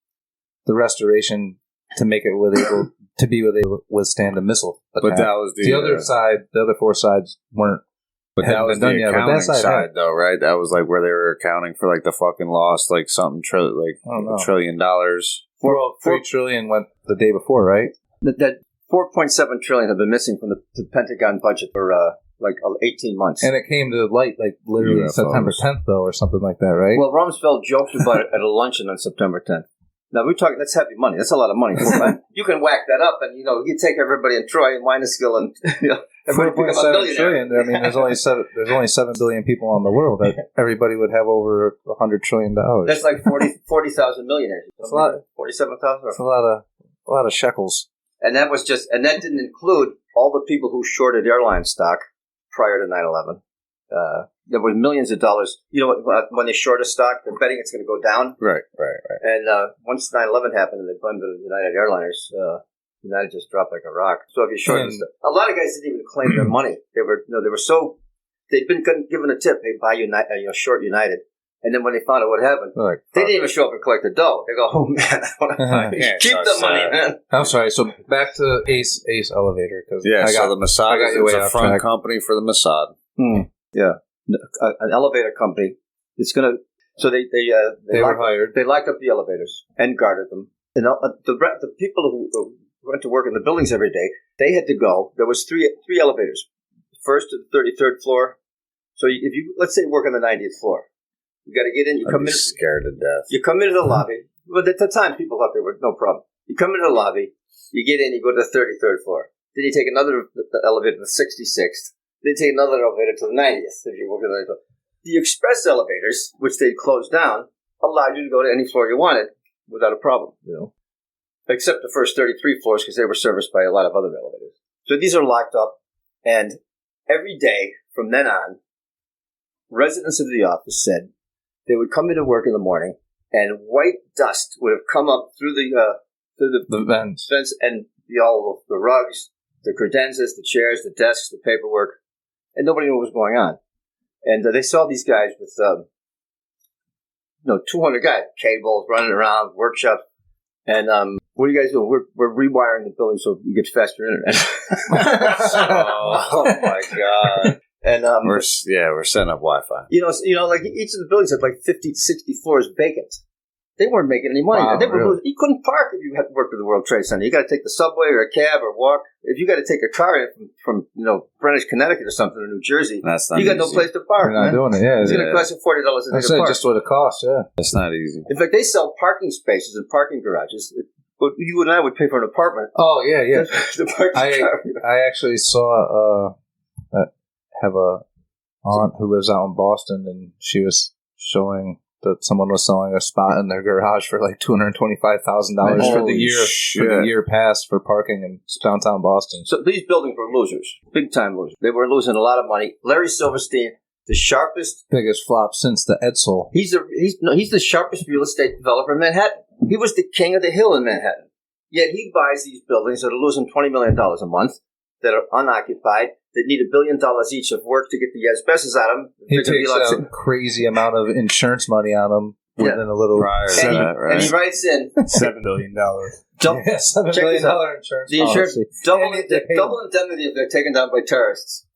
the restoration to make it able to withstand a missile attack. But that was the other side. The other 4 sides weren't. But that was the accounting side, though, right? That was like where they were accounting for like the fucking loss, like something $1 trillion. Well, $3 trillion went the day before, right? That $4.7 trillion had been missing from the Pentagon budget for 18 months, and it came to light like literally September 10th, though, or something like that, right? Well, Rumsfeld joked about it at a luncheon on September 10th. Now we're talking. That's heavy money. That's a lot of money. You can whack that up, and you take everybody in Troy and Minuscule, and everybody become a billionaire. Trillion. There's only 7 billion people on the world. That everybody would have over $100 trillion. That's like 40,000 millionaires. That's a lot. 47,000. That's a lot of shekels. And that didn't include all the people who shorted airline stock prior to 9/11. There were millions of dollars. When they short a stock, they're betting it's going to go down. Right. And once 9/11 happened and they blamed it on United Airliners, United just dropped like a rock. So if you short a lot of guys didn't even claim their money. They'd been given a tip. Hey, buy short United. And then when they found out what happened, they didn't even show up and collect the dough. They go, "Oh man, keep the money, man." I'm sorry. So back to Ace Elevator, because so the Mossad is a front company for the Mossad. Yeah, an elevator company. It's gonna. So they were hired. They locked up the elevators and guarded them. And the people who went to work in the buildings every day, they had to go. There was three elevators. First to the 33rd floor. So if you let's say work on the 90th floor. You got to get in. I'd be scared to death. You come into the lobby. Well, at the time, people thought they were no problem. You come into the lobby. You get in. You go to the 33rd floor. Then you take another elevator to the 66th. Then you take another elevator to the 90th. If you work at the express elevators, which they closed down, allowed you to go to any floor you wanted. without a problem, except the first 33 floors because they were serviced by a lot of other elevators. So these are locked up, and every day from then on, residents of the office said they would come into work in the morning, and white dust would have come up through the vents, and all of the rugs, the credenzas, the chairs, the desks, the paperwork, and nobody knew what was going on. And they saw these guys with 200 guys, cables running around, workshops, and what are you guys doing? We're rewiring the building so we get faster internet. Oh my god! And we're setting up Wi-Fi. Like each of the buildings had like 50 to 60 floors vacant. They weren't making any money. Wow, really? You couldn't park if you had worked at the World Trade Center. You got to take the subway or a cab or walk. If you got to take a car in from Greenwich, Connecticut or something, or New Jersey, you got no place to park. You're not doing it. Yeah, it's going to cost you $40 a day to park. Just what it costs. Yeah, it's not easy. In fact, they sell parking spaces and parking garages. But you and I would pay for an apartment. Oh yeah. I actually saw have a aunt who lives out in Boston, and she was showing that someone was selling a spot in their garage for like $225,000 for the year passed for parking in downtown Boston. So these buildings were losers, big time losers. They were losing a lot of money. Larry Silverstein, the biggest flop since the Edsel. He's the sharpest real estate developer in Manhattan. He was the king of the hill in Manhattan. Yet he buys these buildings that are losing $20 million a month, that are unoccupied, that need $1 billion each of work to get the asbestos out of them. He takes a crazy amount of insurance money on them within a little prior to that, right? And he writes in $7 billion. $7 billion insurance. The insurance double indemnity if they're taken down by terrorists.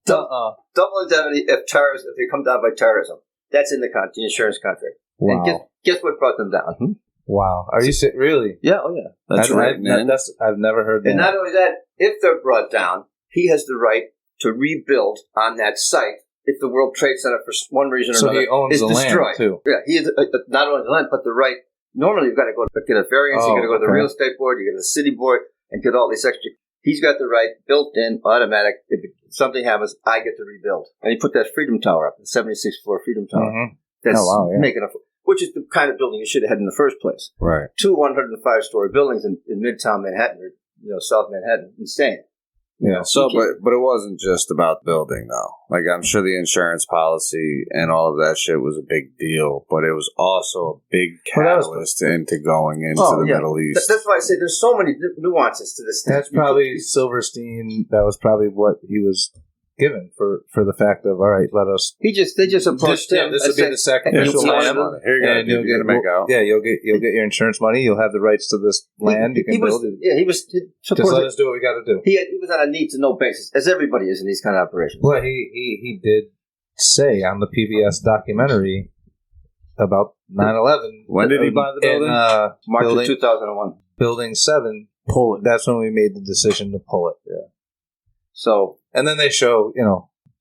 Double indemnity if they come down by terrorism. That's in the insurance contract. Wow. And guess what brought them down? Hmm? Wow. Are you really? Yeah. Oh yeah. That's right, man. I've never heard that. And not only that, if they're brought down, he has the right to rebuild on that site if the World Trade Center, for one reason or another, he owns is the destroyed. Land too. Yeah, he is not only the land, but the right. Normally, you've got to go get a variance. You got to go to the real estate board. You get a city board and get all these extra. He's got the right, built in, automatic. If something happens, I get to rebuild. And he put that Freedom Tower up, the 76th floor Freedom Tower. Mm-hmm. That's making which is the kind of building you should have had in the first place. Right. 2 105-story buildings in Midtown Manhattan, or South Manhattan, insane. Yeah. So, but it wasn't just about building, though. Like, I'm sure the insurance policy and all of that shit was a big deal, but it was also a big catalyst into going into the Middle East. That's why I say there's so many nuances to this thing. That's probably Silverstein. That was probably what he was given for the fact of, all right, let us. They just approached him. This will be the sacrificial land. Here you go. You're gonna make out. Yeah, you'll get your insurance money. You'll have the rights to this land. You can build it. Yeah, just let us do what we got to do. He was on a need to know basis, as everybody is in these kind of operations. Well, he did say on the PBS documentary about 9/11. When did he buy the building? March of 2001. Building 7. Pull it. That's when we made the decision to pull it. Yeah. So. And then they show,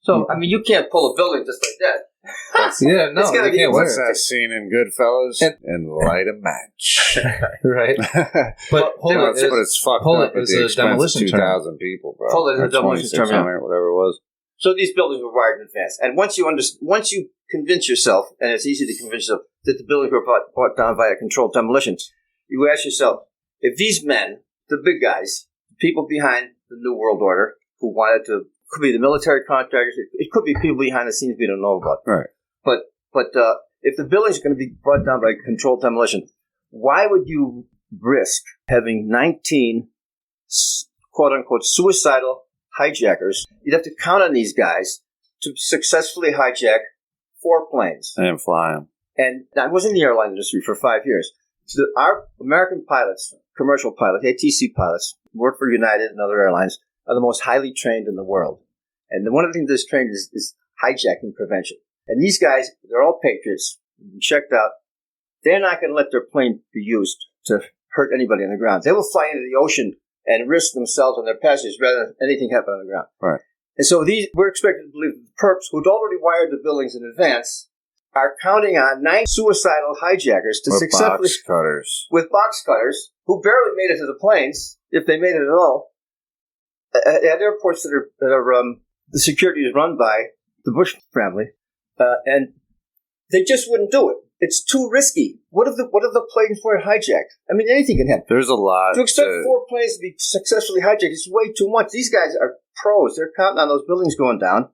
So, I mean, you can't pull a building just like that. You can't. What's that scene in Goodfellas? And light a match. Right. But it's fucked up at the expense of 2,000 people, bro. Pull it is a demolition term. Whatever it was. So these buildings were wired in advance. And once you convince yourself, and it's easy to convince yourself, that the buildings were brought down via controlled demolition, you ask yourself, if these men, the big guys, the people behind the New World Order, who wanted to, could be the military contractors, it could be people behind the scenes we don't know about. Right. But if the buildings are going to be brought down by controlled demolition, why would you risk having 19 quote-unquote suicidal hijackers? You'd have to count on these guys to successfully hijack 4 planes. And fly them. And I was in the airline industry for 5 years. So our American pilots, commercial pilots, ATC pilots, work for United and other airlines, are the most highly trained in the world. And one of the things that's trained is hijacking prevention. And these guys, they're all patriots, checked out. They're not going to let their plane be used to hurt anybody on the ground. They will fly into the ocean and risk themselves and their passengers rather than anything happen on the ground. Right. And so we're expected to believe that the perps, who'd already wired the buildings in advance, are counting on 9 suicidal hijackers to successfully... With box cutters, who barely made it to the planes, if they made it at all, at airports that are the security is run by the Bush family, and they just wouldn't do it. It's too risky. What if the planes were hijacked? I mean, anything can happen. There's a lot. To expect 4 planes to be successfully hijacked is way too much. These guys are pros. They're counting on those buildings going down.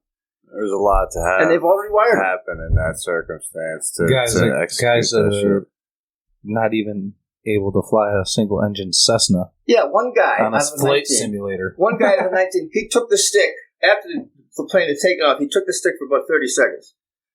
There's a lot to have. And they've already wired happen in that circumstance to guys execute that are not even able to fly a single engine Cessna. Yeah, one guy on a flight simulator. One guy out of 19, he took the stick after the plane had taken off. He took the stick for about 30 seconds.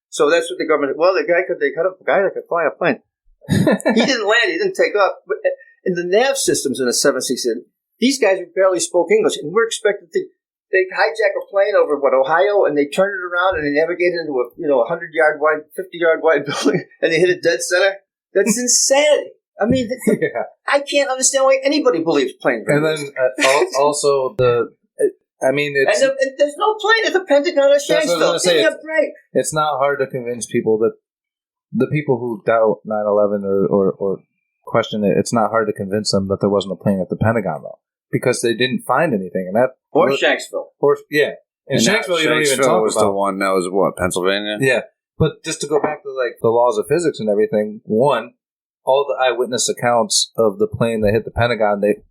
So that's what the government. Well, they cut up a guy that could fly a plane. He didn't land. He didn't take off. But in the nav systems in the 767, these guys barely spoke English, and we're expected to. They hijack a plane over Ohio, and they turn it around and they navigate into a 100-yard wide, 50-yard wide building, and they hit a dead center. That's insanity. I mean, I can't understand why anybody believes planes. And then also it's and there's no plane at the Pentagon or Shanksville. Give me a break. It's not hard to convince people that the people who doubt 9/11 or question it. It's not hard to convince them that there wasn't a plane at the Pentagon though, because they didn't find anything, or Shanksville. And Shanksville, you don't even talk was about. The one that was what, Pennsylvania? Yeah, but just to go back to like the laws of physics and everything. One, all the eyewitness accounts of the plane that hit the Pentagon, they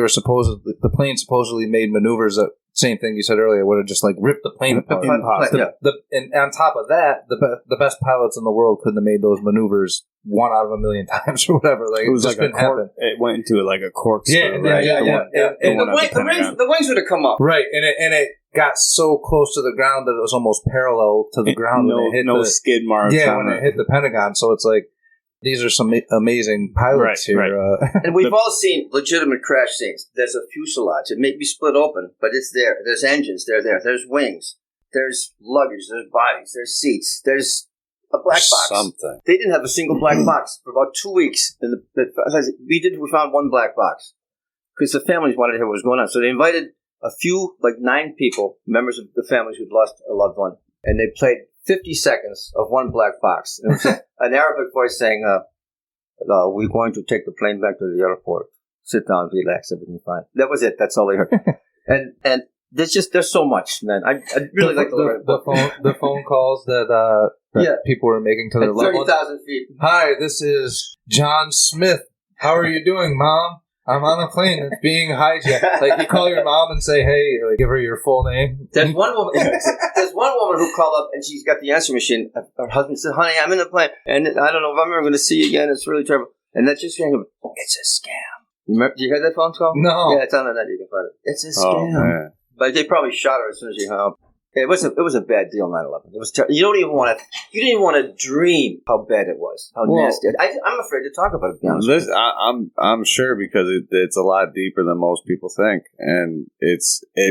were the plane supposedly made maneuvers that, same thing you said earlier, would have just like ripped the plane apart. And on top of that, the best pilots in the world couldn't have made those maneuvers 1 out of a million times or whatever. Like, it was just like couldn't happen. It went into like a corkscrew. Yeah, right? And the wings would have come up. Right, and it got so close to the ground that it was almost parallel to the ground. No, when it hit skid marks. Yeah, when it hit the Pentagon. So it's like, these are some amazing pilots here. Right. And we've all seen legitimate crash scenes. There's a fuselage. It may be split open, but it's there. There's engines. They're there. There's wings. There's luggage. There's bodies. There's seats. There's a black box. Something. They didn't have a single black box for about 2 weeks. We found one black box because the families wanted to hear what was going on. So they invited a few, like 9 people, members of the families who'd lost a loved one, and they played 50 seconds of one black box. And it was an Arabic voice saying, we're going to take the plane back to the airport. Sit down, relax, everything's fine. That was it. That's all they heard. and there's so much, man. I really like the phone calls that people were making to their loved ones. 30,000 feet. Hi, this is John Smith. How are you doing, Mom? I'm on a plane that's being hijacked. Like, you call your mom and say, hey, like, give her your full name. There's one woman who called up and she's got the answer machine. Her husband said, honey, I'm in the plane, and I don't know if I'm ever going to see you again. It's really terrible. And that's just saying, it's a scam. Do you hear that phone call? No. Yeah, it's on the net. You can find it. It's a scam. Man. But they probably shot her as soon as she hung up. It was a bad deal. 9/11. It was you didn't even want to dream how bad it was, how nasty. I'm afraid to talk about it. To be honest, I'm sure because it's a lot deeper than most people think, and it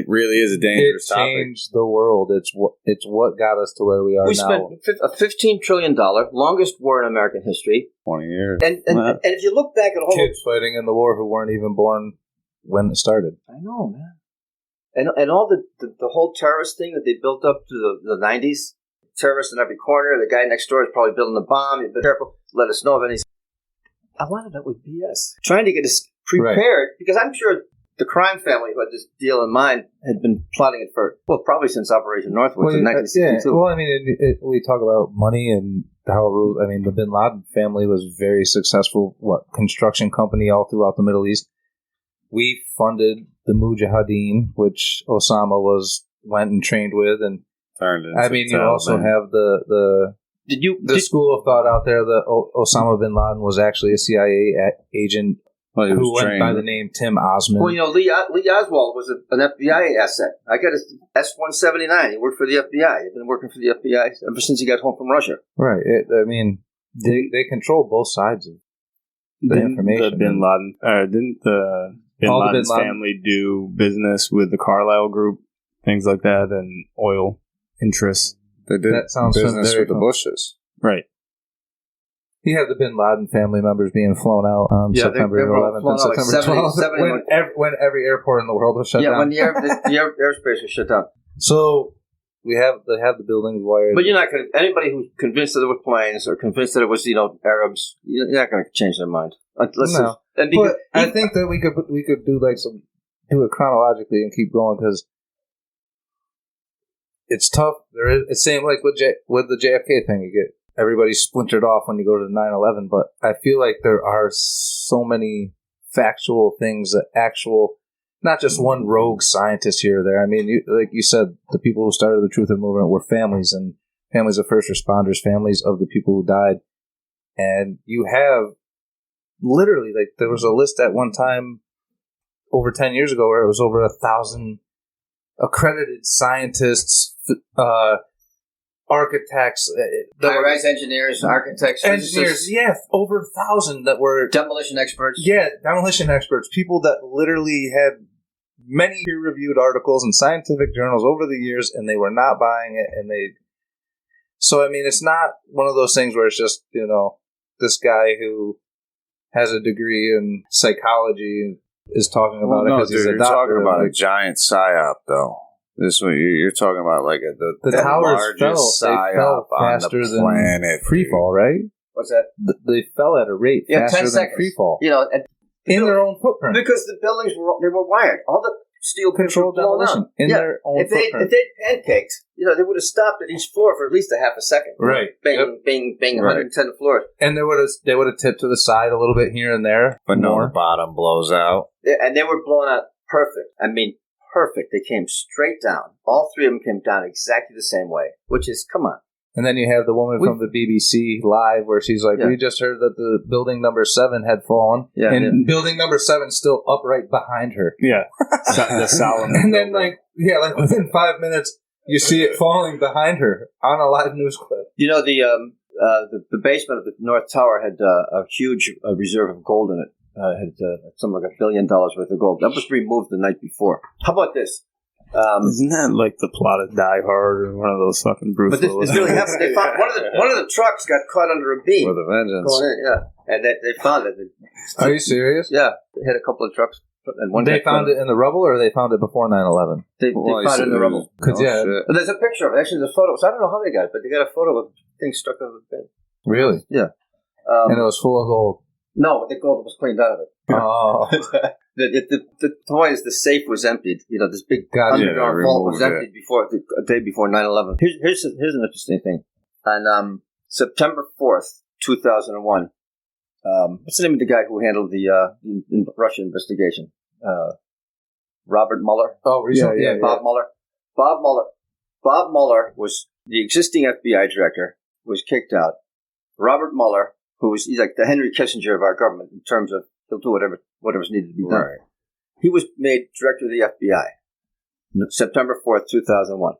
really is a dangerous topic. It changed the world. It's what got us to where we are now. We spent a $15 trillion, longest war in American history, 20 years. And if you look back at all kids fighting in the war who weren't even born when it started. I know, man. And all the whole terrorist thing that they built up to the 90s, terrorists in every corner, the guy next door is probably building a bomb, you be careful, let us know of any. A lot of that was BS. Trying to get us prepared, because I'm sure the crime family who had this deal in mind had been plotting it probably since Operation Northwoods in 1962. Yeah. Well, I mean, we talk about money and how the Bin Laden family was very successful, construction company all throughout the Middle East. We funded the Mujahideen, which Osama went and trained with, and you also have the school of thought out there that Osama bin Laden was actually a CIA agent who went by the name Tim Osman. Well, Lee Oswald was an FBI asset. I got his S-179. He worked for the FBI. He's been working for the FBI ever since he got home from Russia. Right. They control both sides of the information. The Bin Laden, didn't the Bin Laden's family do business with the Carlyle Group, things like that, and oil interests? They did business with the Bushes. Right. You have the Bin Laden family members being flown out on September 11th and September 12th when every airport in the world was shut down. Yeah, when the airspace was shut down. So they have the buildings wired. But you're not going to... Anybody who's convinced that it was planes or convinced that it was, Arabs, you're not going to change their mind. No. But I think that we could do do it chronologically and keep going, because it's tough. It's same like with the JFK thing. You get everybody splintered off when you go to 9/11, but I feel like there are so many factual things that not just one rogue scientist here or there. I mean, like you said, the people who started the Truth Movement were families, and families of first responders, families of the people who died. And you have literally, like, there was a list at one time over 10 years ago where it was over 1,000 accredited scientists, architects, high-rise engineers, architects, engineers, over 1,000 that were demolition experts. Yeah, demolition experts, people that literally had many peer-reviewed articles in scientific journals over the years, and they were not buying it, and they. So I mean, it's not one of those things where it's just this guy who has a degree in psychology is talking about it because he's a doctor. You're talking about a giant psyop, though. This one, you're talking about like the towers largest fell faster on the planet, than free fall, right? What's that? They fell at a rate faster 10 than seconds. free fall. In their own footprint, because the buildings were wired. All the steel controlled demolition in their own footprint. If they'd pancaked, they would have stopped at each floor for at least a half a second. Right. Bang, bang, bang, 110 floors. And they would have tipped to the side a little bit here and there. But no, the bottom blows out. And they were blown out perfect. I mean, perfect. They came straight down. All three of them came down exactly the same way, which is, come on. And then you have the woman from the BBC Live where she's like, we just heard that the building number 7 had fallen. Yeah, and building number 7's still upright behind her. Yeah. The Solomon. And then, within 5 minutes, you see it falling behind her on a live news clip. The basement of the North Tower had a huge reserve of gold in it. Had something like $1 billion worth of gold. That was removed the night before. How about this? Isn't that like the plot of Die Hard or one of those fucking Bruce Willis? But this really happened. They found one of the trucks got caught under a beam. With a vengeance. And they found it. Are you serious? Yeah. They hit a couple of trucks. And they found it in the rubble, or they found it before 9/11? They found it in the rubble. There's a picture of it. Actually, there's photos. I don't know how they got it, but they got a photo of things stuck on the thing. Really? Yeah. And it was full of gold. No, the gold was cleaned out of it. Oh. The point is the safe was emptied. This big underground vault was emptied a day before 9/11. Here's an interesting thing. On September 4th, 2001, what's the name of the guy who handled the Russia investigation? Robert Mueller. Oh, recently? Yeah, Bob Mueller. Bob Mueller was the existing FBI director, was kicked out. Robert Mueller, he's like the Henry Kissinger of our government in terms of he'll do whatever's needed to be done. Right. He was made director of the FBI, September 4th, 2001.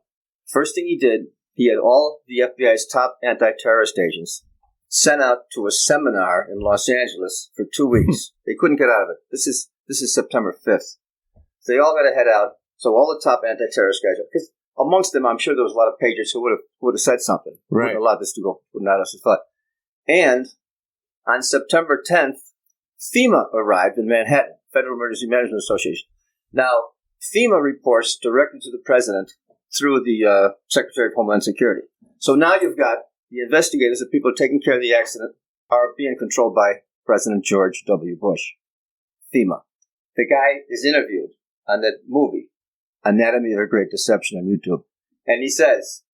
First thing he did, he had all the FBI's top anti-terrorist agents sent out to a seminar in Los Angeles for 2 weeks. They couldn't get out of it. This is September 5th. So they all got to head out. So all the top anti-terrorist guys, because amongst them, I'm sure there was a lot of pagers who would have said something. Right. Would have allowed this to go. Would not have thought. And on September 10th, FEMA arrived in Manhattan, Federal Emergency Management Association. Now, FEMA reports directly to the president through the Secretary of Homeland Security. So now you've got the investigators, the people taking care of the accident, are being controlled by President George W. Bush. FEMA. The guy is interviewed on that movie, Anatomy of a Great Deception on YouTube. And he says,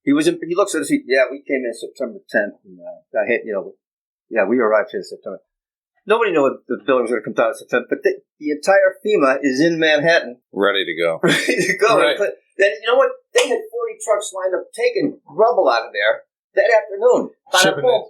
he looks at us, we came in September 10th, and got hit, we arrived here in September. Nobody knew the building was going to come down in September, but the entire FEMA is in Manhattan. Ready to go. Ready to go. Right. Then, you know what? They had 40 trucks lined up taking rubble out of there that afternoon.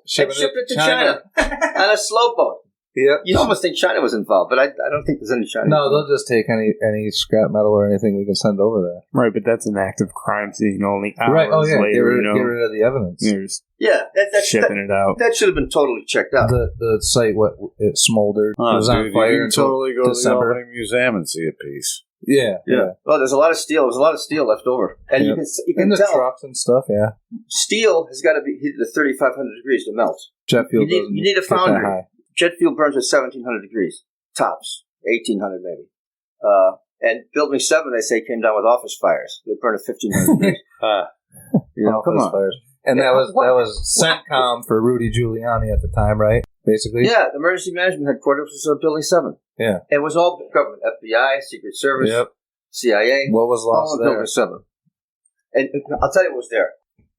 Shipping it to China. On a slow boat. Yep. You almost think China was involved, but I don't think there's any China. No, they'll just take any scrap metal or anything we can send over there. Right, but that's an active crime scene only hours later. Get rid of the evidence. That's shipping it out. That should have been totally checked out. The site, it smoldered. It was on fire. You can totally go to the Albany Museum and see a piece. Yeah. Well, there's a lot of steel. There's a lot of steel left over, and you can tell. Trucks and stuff. Yeah. Steel has got to be heated to 3,500 degrees to melt. Jet fuel. You need a foundry. Jet fuel burns at 1,700 degrees, tops, 1,800 maybe. And Building 7, they say, came down with office fires. They burned at 1,500 degrees. Come on. Fires. And that was CENTCOM for Rudy Giuliani at the time, right? Basically. Yeah, the emergency management headquarters was Building 7. Yeah. It was all government, FBI, Secret Service, CIA. What was lost there? Building 7. And I'll tell you what was there.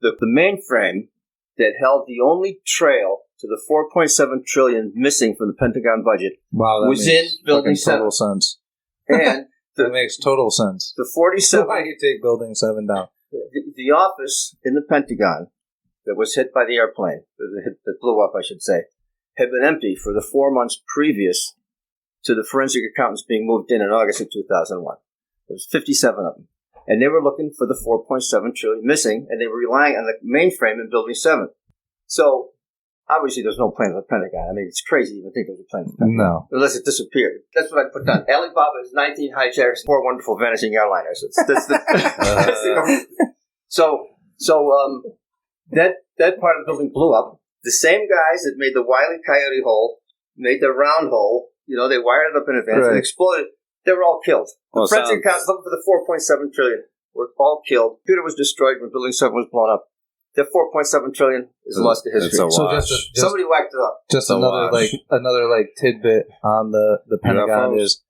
The mainframe that held the only trail to the $4.7 trillion missing from the Pentagon budget was in Building 7. Total sense. And that makes total sense. The 47. Why you take Building 7 down? The office in the Pentagon that was hit by the airplane, that blew up, I should say, had been empty for the 4 months previous to the forensic accountants being moved in August of 2001. There was 57 of them. And they were looking for the $4.7 trillion missing, and they were relying on the mainframe in Building 7. So, obviously, there's no plane in the Pentagon. I mean, it's crazy to even think there was a plane in the Pentagon. No. Unless it disappeared. That's what I put down. Alibaba's 19 hijackers, 4 wonderful vanishing airliners. That's the that part of the building blew up. The same guys that made the Wile E. Coyote hole, made the round hole, they wired it up in advance and exploded. They were all killed. The forensic accountants looking for the $4.7 trillion were all killed. The computer was destroyed when Building 7 was blown up. The $4.7 trillion is lost to history. Somebody whacked it up. Just another tidbit on the Pentagon is.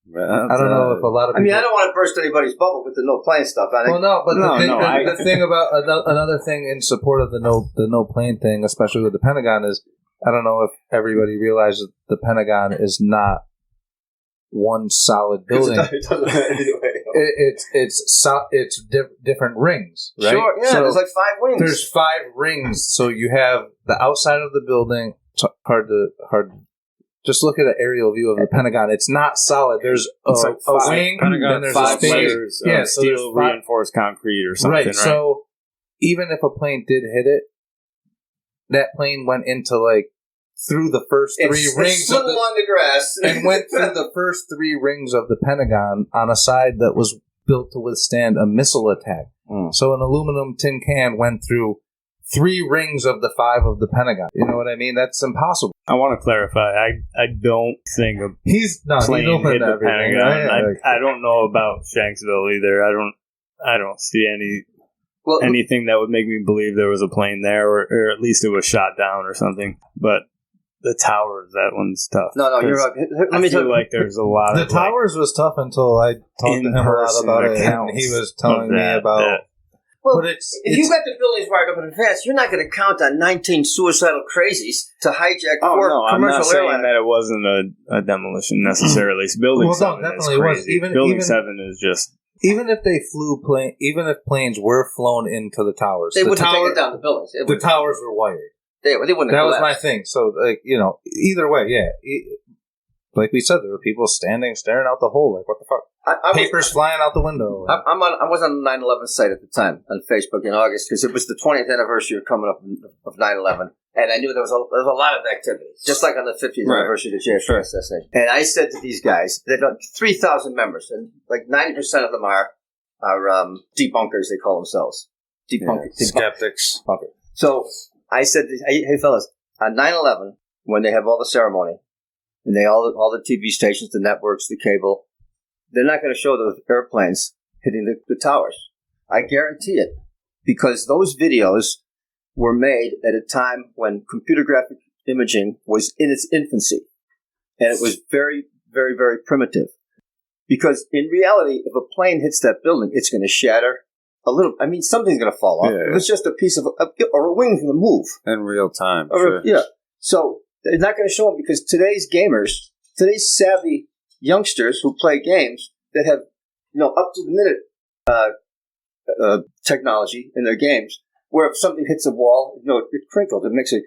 I don't know if a lot of people... I don't want to burst anybody's bubble with the no plane stuff. Well, no, but the thing about another thing in support of the no plane thing, especially with the Pentagon, is I don't know if everybody realizes the Pentagon is not one solid building. It's different rings, right? Sure, yeah. So there's like 5 wings. There's 5 rings, so you have the outside of the building. Hard to. Just look at an aerial view of the Pentagon. It's not solid. There's a wing, then there's 5 layers of steel reinforced concrete or something, right? So even if a plane did hit it, that plane went into through the first 3 rings of along the grass and went through the first 3 rings of the Pentagon on a side that was built to withstand a missile attack. So an aluminum tin can went through 3 rings of the 5 of the Pentagon. You know what I mean? That's impossible. I want to clarify. I don't think a plane hit the Pentagon. I don't know about Shanksville either. I don't see anything that would make me believe there was a plane there, or at least it was shot down or something. But the towers, that one's tough. No, you're right. Let me tell you, there's a lot of... The towers was tough until I talked to him a lot about it, and he was telling me about... Well, if you got the buildings wired up in advance, you're not going to count on 19 suicidal crazies to hijack 4 commercial airlines. I'm not saying that it wasn't a demolition necessarily. Building 7 is crazy. Building 7 is just... Even if they even if planes were flown into the towers, they wouldn't take it down the buildings. The towers were wired. They wouldn't. That was my thing. So, either way, yeah. Like we said, there were people staring out the hole. What the fuck? Papers flying out the window. I was on the 9/11 site at the time on Facebook in August because it was the 20th anniversary coming up of 9/11, and I knew there was a lot of activity, just like on the 50th anniversary of the JFK Assassination. And I said to these guys, they've got 3,000 members, and 90% of them are debunkers. They call themselves skeptics. So I said, hey fellas, on 9/11 when they have all the ceremony. And all the TV stations, the networks, the cable, they're not going to show those airplanes hitting the towers. I guarantee it. Because those videos were made at a time when computer graphic imaging was in its infancy. And it was very, very, very primitive. Because in reality, if a plane hits that building, it's going to shatter a little. I mean, something's going to fall off. Yeah. If it's just a piece of or a wing's going to move. In real time. Yeah. So... they're not going to show them because today's savvy youngsters who play games that have, up to the minute technology in their games, where if something hits a wall, it crinkles, it makes it.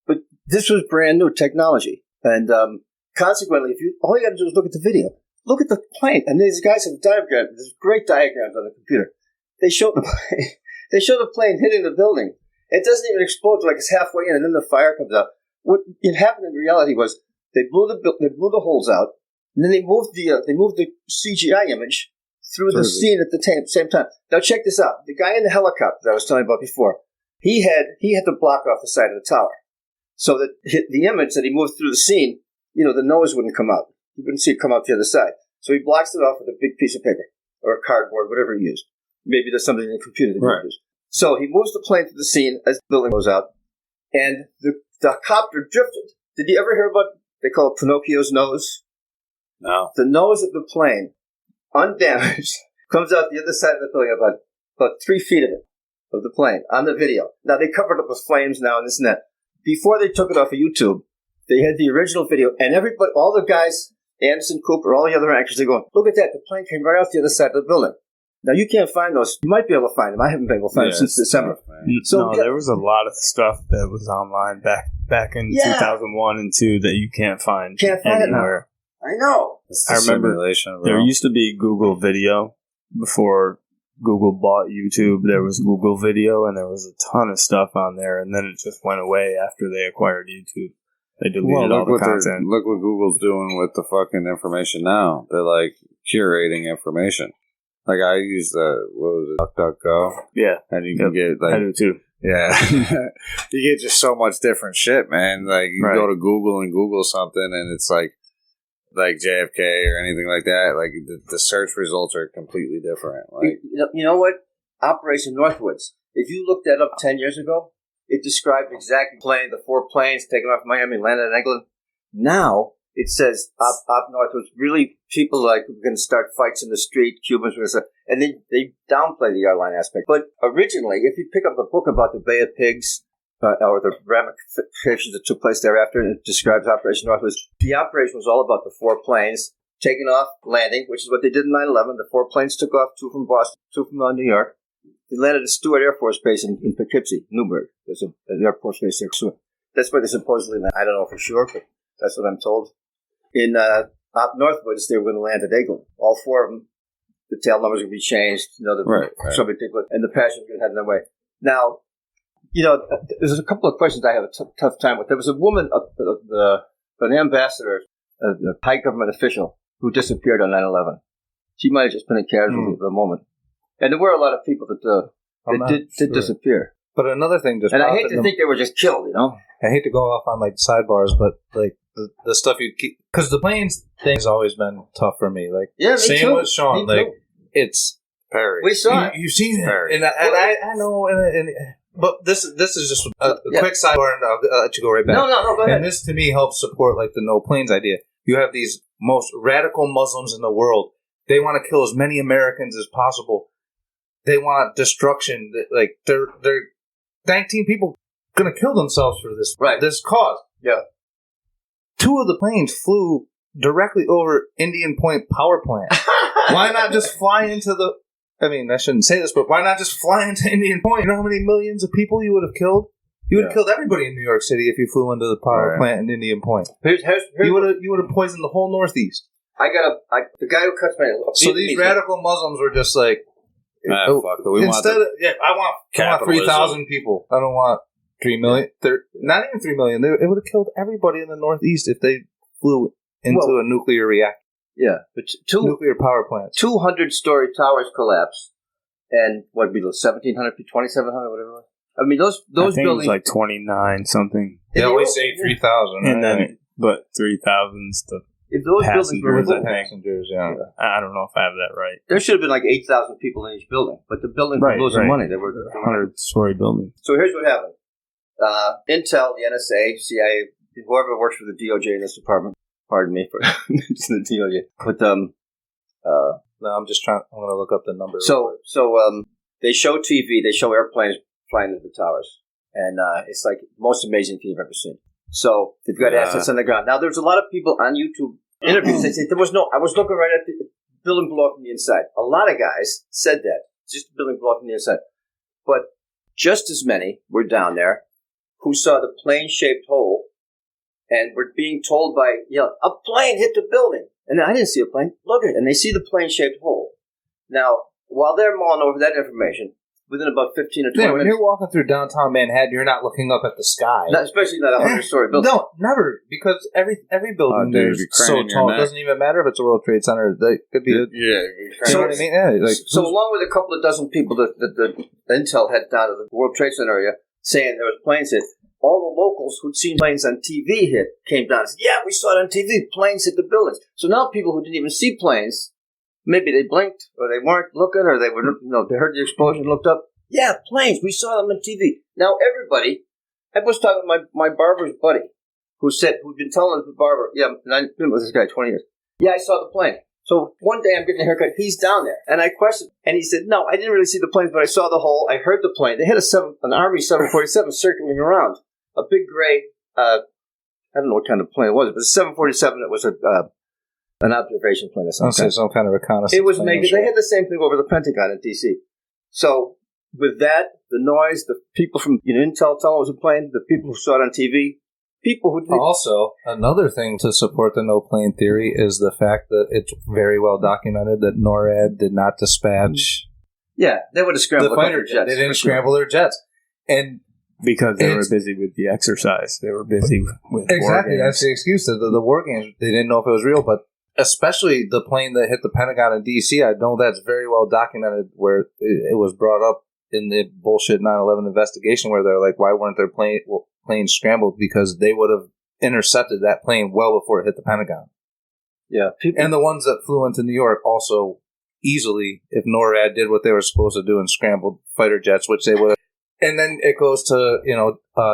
But this was brand new technology, and consequently, all you got to do is look at the video, look at the plane, and these guys have diagrams. There's great diagrams on the computer. They show the plane. They show the plane hitting the building. It doesn't even explode till it's halfway in, and then the fire comes out. What it happened in reality was they blew the holes out, and then they moved the CGI image through the scene at the same time. Now check this out: the guy in the helicopter that I was telling you about before, he had to block off the side of the tower, so that the image that he moved through the scene, the nose wouldn't come out. You wouldn't see it come out the other side. So he blocks it off with a big piece of paper or a cardboard, whatever he used. Maybe there's something in the computer that he used. So he moves the plane to the scene as the building goes out, and the copter drifted. Did you ever hear about, they call it Pinocchio's nose? No. The nose of the plane, undamaged, comes out the other side of the building, about 3 feet of it. of the plane on the video. Now, they covered it with flames now and this and that. Before they took it off of YouTube, they had the original video, and everybody, all the guys, Anderson, Cooper, all the other actors, they're going, look at that, the plane came right off the other side of the building. Now, you can't find those. You might be able to find them. I haven't been able to find them since December. There was a lot of stuff that was online back in 2001 and 2 that you can't find anywhere. I know. I remember there used to be Google Video before Google bought YouTube. There was Google Video, and there was a ton of stuff on there, and then it just went away after they acquired YouTube. They deleted all the content. Look what Google's doing with the fucking information now. They're like curating information. Like I use DuckDuckGo. Yeah. And you can get like... I do too. Yeah. You get just so much different shit, man. Like you go to Google and Google something and it's like JFK or anything like that. Like the search results are completely different. Like you know what? Operation Northwoods. If you looked that up 10 years ago, it described exactly the 4 planes taken off Miami, landed in England. Now it says up Northwoods. Really, people we're going to start fights in the street. Cubans were going to start, and they downplay the airline aspect. But originally, if you pick up a book about the Bay of Pigs, or the ramifications that took place thereafter, and it describes Operation Northwoods. The operation was all about the 4 planes taking off, landing, which is what they did in 9/11. The 4 planes took off, 2 from Boston, 2 from New York. They landed at Stewart Air Force Base in Poughkeepsie, Newburgh. There's an Air Force Base there. That's where they supposedly landed. I don't know for sure, but that's what I'm told. In Op Northwoods, they were going to land at England. All 4 of them. The tail numbers were going to be changed. So ridiculous. And the passengers were going to head their way. Now, there's a couple of questions I have a tough time with. There was a woman, an ambassador, a high government official, who disappeared on 9/11. She might have just been a casualty at the moment. And there were a lot of people that did disappear. But another thing and I hate to think they were just killed, I hate to go off on like sidebars, but like the stuff you keep, because the planes thing has always been tough for me. Like same with Sean, like it's Perry. We saw it. You've seen it, and I know, but this is just a quick sidebar, and I'll let you go right back. No, go ahead. And this to me helps support like the no planes idea. You have these most radical Muslims in the world. They want to kill as many Americans as possible. They want destruction. Like they're 19 people going to kill themselves for this cause. Yeah. 2 of the planes flew directly over Indian Point power plant. Why not just fly into the... I mean, I shouldn't say this, but why not just fly into Indian Point? You know how many millions of people you would have killed? You would have killed everybody in New York City if you flew into the power plant in Indian Point. You would have poisoned the whole Northeast. The guy who cuts my... So these radical Muslims were just like... fuck it. I want 3,000 people. I don't want 3 million. Not even 3 million. It would have killed everybody in the Northeast if they flew into a nuclear reactor. Yeah, but nuclear power plants. 200-story towers collapsed, and what would be those 1,700 feet, 2,700, whatever it was. I mean, those buildings. It was like 29 something. They always say 3,000, and then but 3,000 stuff. If those buildings were with passengers, I don't know if I have that right. There should have been like 8,000 people in each building, but the buildings were losing money. They were 100-story buildings. So here's what happened: Intel, the NSA, CIA, whoever works for the DOJ in this department. Pardon me for the DOJ, but no, I'm just trying. I'm going to look up the number. So they show TV. They show airplanes flying into the towers, and it's like the most amazing thing you've ever seen. So they've got assets on the ground. Now, there's a lot of people on YouTube interviews. They say I was looking right at the building blew up from the inside. A lot of guys said that. Just the building blew up from the inside. But just as many were down there who saw the plane-shaped hole and were being told by, a plane hit the building. And I didn't see a plane. Look at it. And they see the plane-shaped hole. Now, while they're mulling over that information, within about 15 or 20 minutes... when you're walking through downtown Manhattan, you're not looking up at the sky. Especially not a 100-story building. No, never. Because every building is so tall. It doesn't even matter if it's a World Trade Center. They could be... You know what I mean? Yeah, so along with a couple of dozen people that Intel had down to the World Trade Center area saying there was planes hit, all the locals who'd seen planes on TV hit came down and said, yeah, we saw it on TV. Planes hit the buildings. So now people who didn't even see planes, maybe they blinked or they weren't looking or they were, they heard the explosion, looked up. Yeah, planes. We saw them on TV. Now everybody, I was talking to my barber's buddy who'd been telling the barber, I've been with this guy 20 years. Yeah, I saw the plane. So one day I'm getting a haircut. He's down there, and I questioned, and he said, "No, I didn't really see the planes, but I saw the whole. I heard the plane. They had an Army 747 circling around, a big gray. I don't know what kind of plane it was. It was a 747. It was an observation plane or something. Okay, some kind of reconnaissance. It was made. They had the same thing over the Pentagon in D.C. So with that, the noise, the people from Intel telling it was a plane, the people who saw it on TV. People who also, another thing to support the no plane theory is the fact that it's very well documented that NORAD did not dispatch. Yeah, they would have scrambled the fighter jets. They didn't scramble their jets, and because they were busy with the exercise, they were busy with exactly. That's the excuse. The war games. They didn't know if it was real, but especially the plane that hit the Pentagon in D.C. I know that's very well documented, where it was brought up in the bullshit 9/11 investigation, where they're like, why weren't their planes scrambled? Because they would have intercepted that plane well before it hit the Pentagon. Yeah. And the ones that flew into New York also easily, if NORAD did what they were supposed to do and scrambled fighter jets, which they would have. And then it goes to,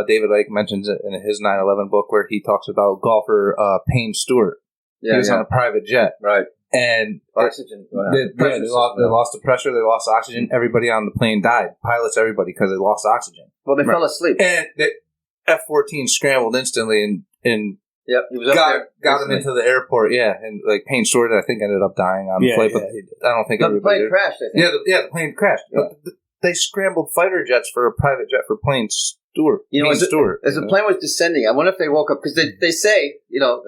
David Icke mentions it in his 9/11 book where he talks about golfer Payne Stewart. Yeah, he was on a private jet. Right. And oxygen. They lost the pressure, they lost oxygen. Everybody on the plane died. Pilots, everybody, because they lost oxygen. Well, they fell asleep. And the F-14 scrambled instantly and yep, he was got him into the airport. Yeah, and like Payne Stewart, I think, ended up dying on the flight. But I don't think the plane crashed. I think. The plane crashed. Yeah. They scrambled fighter jets for a private jet for Payne Stewart. As the plane was descending, I wonder if they woke up, because they say,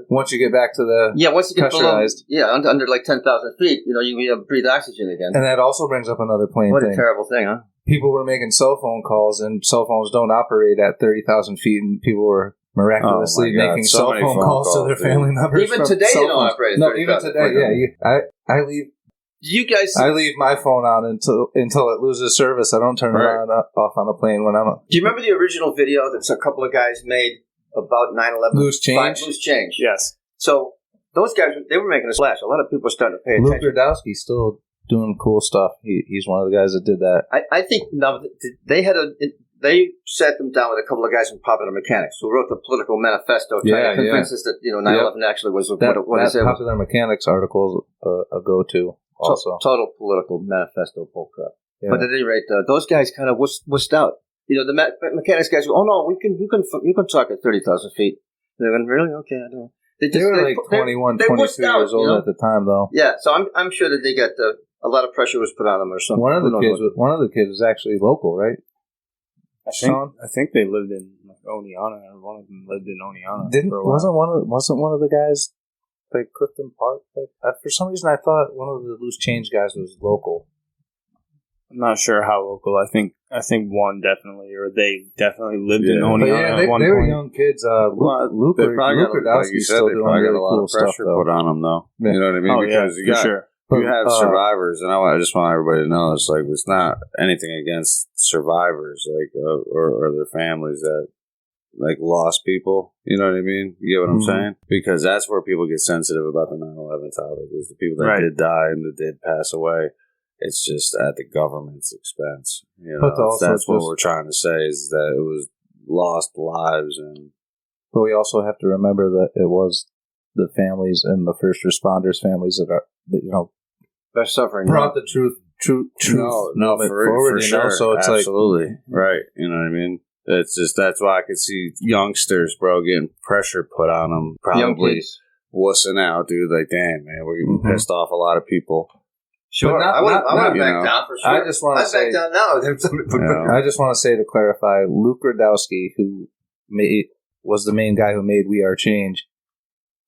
once you get back to the once you get pressurized, below, under like 10,000 feet, you breathe oxygen again. And that also brings up another plane What thing. a terrible thing, huh? People were making cell phone calls, and cell phones don't operate at 30,000 feet, and people were miraculously making cell phone calls to their family members. Even today, they don't operate at 30,000 feet. No, even today, I leave. I leave my phone on until it loses service. I don't turn it on off on a plane when I'm. Do you remember the original video that a couple of guys made about 9/11? Loose change. Loose change. Yes. So those guys, they were making a splash. A lot of people are starting to pay attention. Luke Rudowski's still doing cool stuff. He's one of the guys that did that. I think they sat them down with a couple of guys from Popular Mechanics who wrote the political manifesto trying to convince us that 9/11 actually was what it said. Popular Mechanics articles a go-to. Also, total political manifesto bullcrap. Yeah. But at any rate, those guys kind of wussed out. The mechanics guys go, "Oh no, you can talk at 30,000 feet." And they're going, "Really? Okay, I don't." They were like 21, 22 years old at the time, though. Yeah, so I'm sure that they got a lot of pressure was put on them or something. One of the kids was actually local, right? I think they lived in Oneonta, or one of them lived in Oneonta. Wasn't one of the guys like Clifton Park? For some reason, I thought one of the loose change guys was local. I'm not sure how local. I think one definitely, or they definitely lived in Oneonta. They were young kids. Luke Rudowski's still doing really cool stuff. Put on them, though. Yeah. You know what I mean? Because you have survivors, and I just want everybody to know it's not anything against survivors, or their families that lost people. You know what I mean? You get what I'm saying? Because that's where people get sensitive about the 9/11 topic, is the people that did die and that did pass away. It's just at the government's expense. That's what we're trying to say, is that it was lost lives. But we also have to remember that it was the families and the first responders' families that they're suffering. Brought the truth for sure. So it's absolutely right. You know what I mean? It's just, that's why I could see youngsters, bro, getting pressure put on them, probably wussing out, dude. Like, damn, man, we're getting pissed off a lot of people. Sure, I want to back down for sure. I just want to say, back down now. I just want to say, to clarify, Luke Rudowski, who was the main guy who made We Are Change,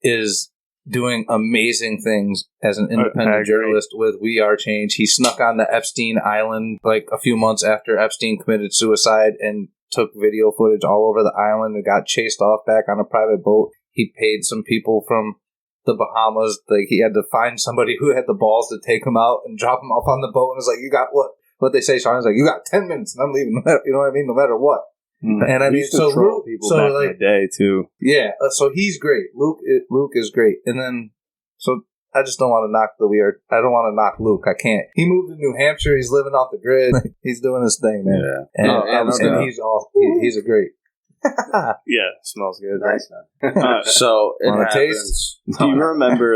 is doing amazing things as an independent journalist with We Are Change. He snuck on the Epstein Island a few months after Epstein committed suicide and took video footage all over the island and got chased off back on a private boat. He paid some people from the Bahamas. He had to find somebody who had the balls to take him out and drop him off on the boat. And it's like, you got what they say, Sean, is you got 10 minutes and I'm leaving, you know what I mean? No matter what. And I mean, so Luke, people back in the day too. Yeah. So he's great. Luke is great. And then, so I just don't want to knock I don't want to knock Luke. I can't. He moved to New Hampshire. He's living off the grid. He's doing his thing, man. Yeah. And he's a great. Yeah, smells good. Nice, man. So it happens. Do you remember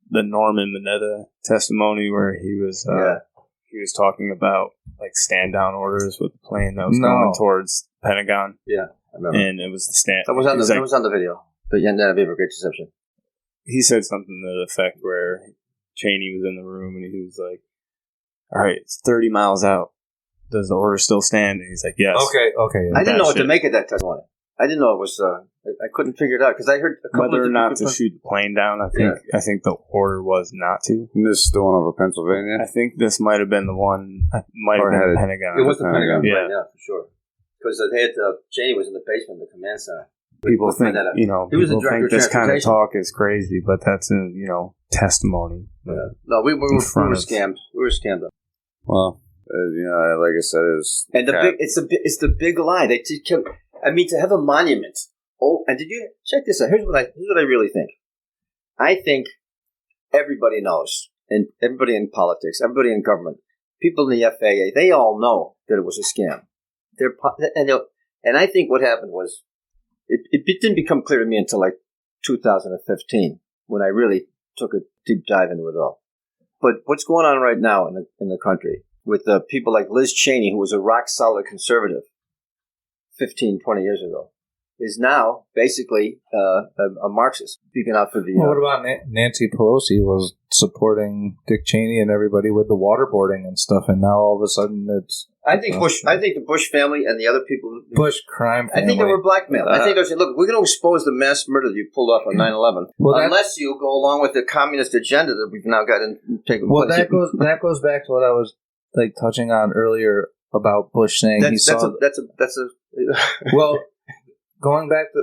the Norman Mineta testimony where he was talking about like stand down orders with the plane that was going towards the Pentagon. Yeah, I remember. And it was the stand. That was on the video. But yeah, that'd be a great deception. He said something to the effect where Cheney was in the room and he was like, "All right, it's 30 miles out. Does the order still stand?" And he's like, "Yes." Okay. I didn't know what to make of that testimony. I didn't know it was. I couldn't figure it out because I heard a couple whether or not people to shoot the plane down. I think the order was not to. And this is the one over Pennsylvania. I think this might have been the one. Might have been the Pentagon. It was the Pentagon. Yeah, for sure. Because they had Cheney was in the basement of the command center. People think people think this kind of talk is crazy, but that's a testimony. Yeah. No, we were scammed. We were scammed. Well, like I said, it's the big lie. They kept. I mean, to have a monument. Oh, and did you check this out? Here's what I really think. I think everybody knows, and everybody in politics, everybody in government, people in the FAA, they all know that it was a scam. And I think what happened was, it didn't become clear to me until like 2015 when I really took a deep dive into it all. But what's going on right now in the country with people like Liz Cheney, who was a rock solid conservative 15, 20 years ago, is now basically a Marxist, speaking out for the... what about Nancy Pelosi was supporting Dick Cheney and everybody with the waterboarding and stuff, and now all of a sudden it's... I think the Bush family and the other people... Bush crime family. I think they were blackmailed. I think they said, look, we're going to expose the mass murder that you pulled off on 9/11, unless you go along with the communist agenda that we've now got and taken place. Well, that goes back to what I was touching on earlier about Bush saying well, going back to...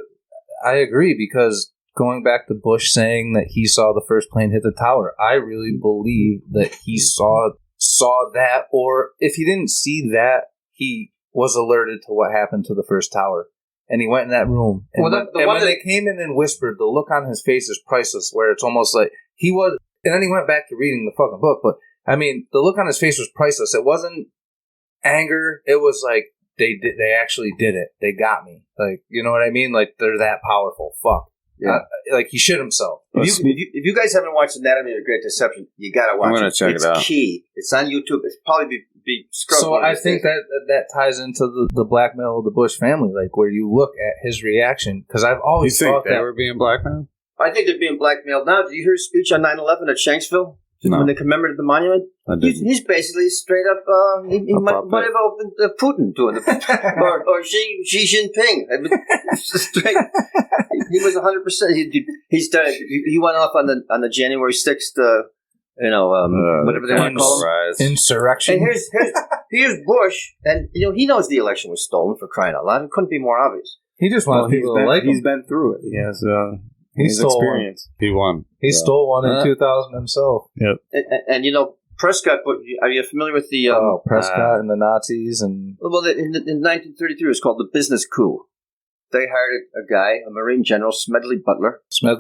I agree, because going back to Bush saying that he saw the first plane hit the tower, I really believe that he saw that, or if he didn't see that, he was alerted to what happened to the first tower. And he went in that room. And when they came in and whispered, the look on his face is priceless, where it's almost like he was... And then he went back to reading the fucking book, but, I mean, the look on his face was priceless. It wasn't anger. It was like, they actually did it. They got me. Like, you know what I mean? Like, they're that powerful. Fuck. Yeah. Like, he shit himself. If you guys haven't watched Anatomy of a Great Deception, you gotta watch it. I'm gonna check it out. It's key. It's on YouTube. It's probably be scrubbed. So I think that ties into the blackmail of the Bush family, like, where you look at his reaction, because I've always thought they were being blackmailed? I think they're being blackmailed now. Did you hear his speech on 9/11 at Shanksville? No. When they commemorated the monument? He's basically straight up, he might have opened Putin doing it. or Xi Jinping. I mean, straight, he was 100%. He's done it. He went off on the January 6th, whatever they want to call it. Insurrection. And here's Bush, and he knows the election was stolen, for crying out loud. It couldn't be more obvious. He just wants people to like him. He's been through it. He has his experience. He won. He stole one in 2000 himself. Yep. And Prescott, are you familiar with the... Prescott and the Nazis and... Well, in 1933, it was called the business coup. They hired a guy, a Marine General, Smedley Butler. To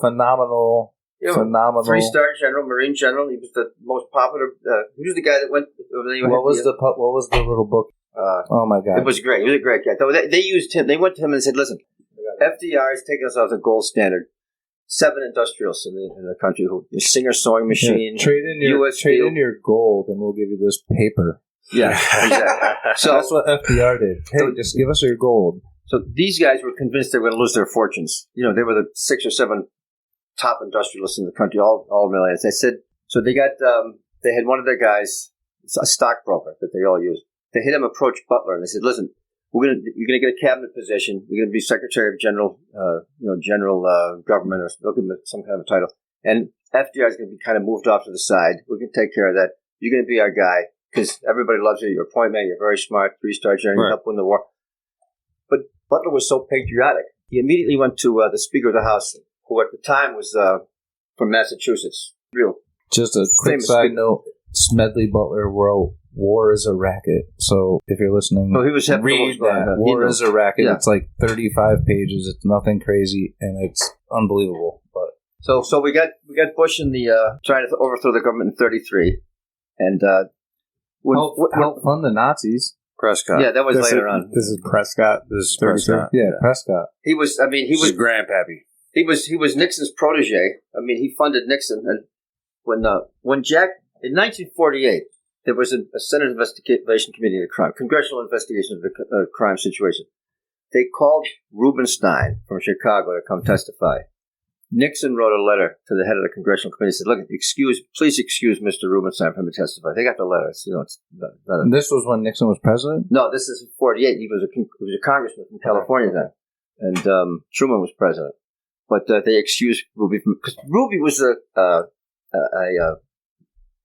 phenomenal... phenomenal. 3-star general, Marine General. He was the most popular... he was the guy that went... What was the little book? Oh, my God. It was great. He was a great guy. They used him. They went to him and said, listen... FDR has taken us off the gold standard. 7 industrialists in the country who Singer sewing machine. Trade in your gold, and we'll give you this paper. Yeah, exactly. So that's what FDR did. Hey, just give us your gold. So these guys were convinced they were going to lose their fortunes. They were the 6 or 7 top industrialists in the country, all millionaires. They said so. They got they had one of their guys, a stockbroker that they all used. They had him approach Butler, and they said, listen. You're gonna get a cabinet position. You're gonna be Secretary of General Government, or some kind of a title. And FDR is gonna be kind of moved off to the side. We can take care of that. You're gonna be our guy because everybody loves you. You're a point man. You're very smart. 3-star general. You helped win the war. But Butler was so patriotic. He immediately went to the Speaker of the House, who at the time was from Massachusetts. Just a quick side note: Smedley Butler wrote War is a Racket. So if you're listening, he was read that. War is a Racket. Yeah. It's like 35 pages. It's nothing crazy, and it's unbelievable. But so we got Bush in the trying to overthrow the government in 1933, and help fund the Nazis. Prescott. Yeah, that was later on. This is Prescott. Yeah, Prescott. He was grandpappy. He was Nixon's protege. I mean, he funded Nixon, and when Jack in 1948 there was a Senate investigation committee of crime, congressional investigation of the crime situation. They called Rubenstein from Chicago to come testify. Nixon wrote a letter to the head of the congressional committee. Said, "Look, please excuse Mr. Rubenstein from the testify." They got the letter. It's not this was when Nixon was president? No, this is 48. He was a congressman from California then, and Truman was president. But they excused Ruby because Ruby was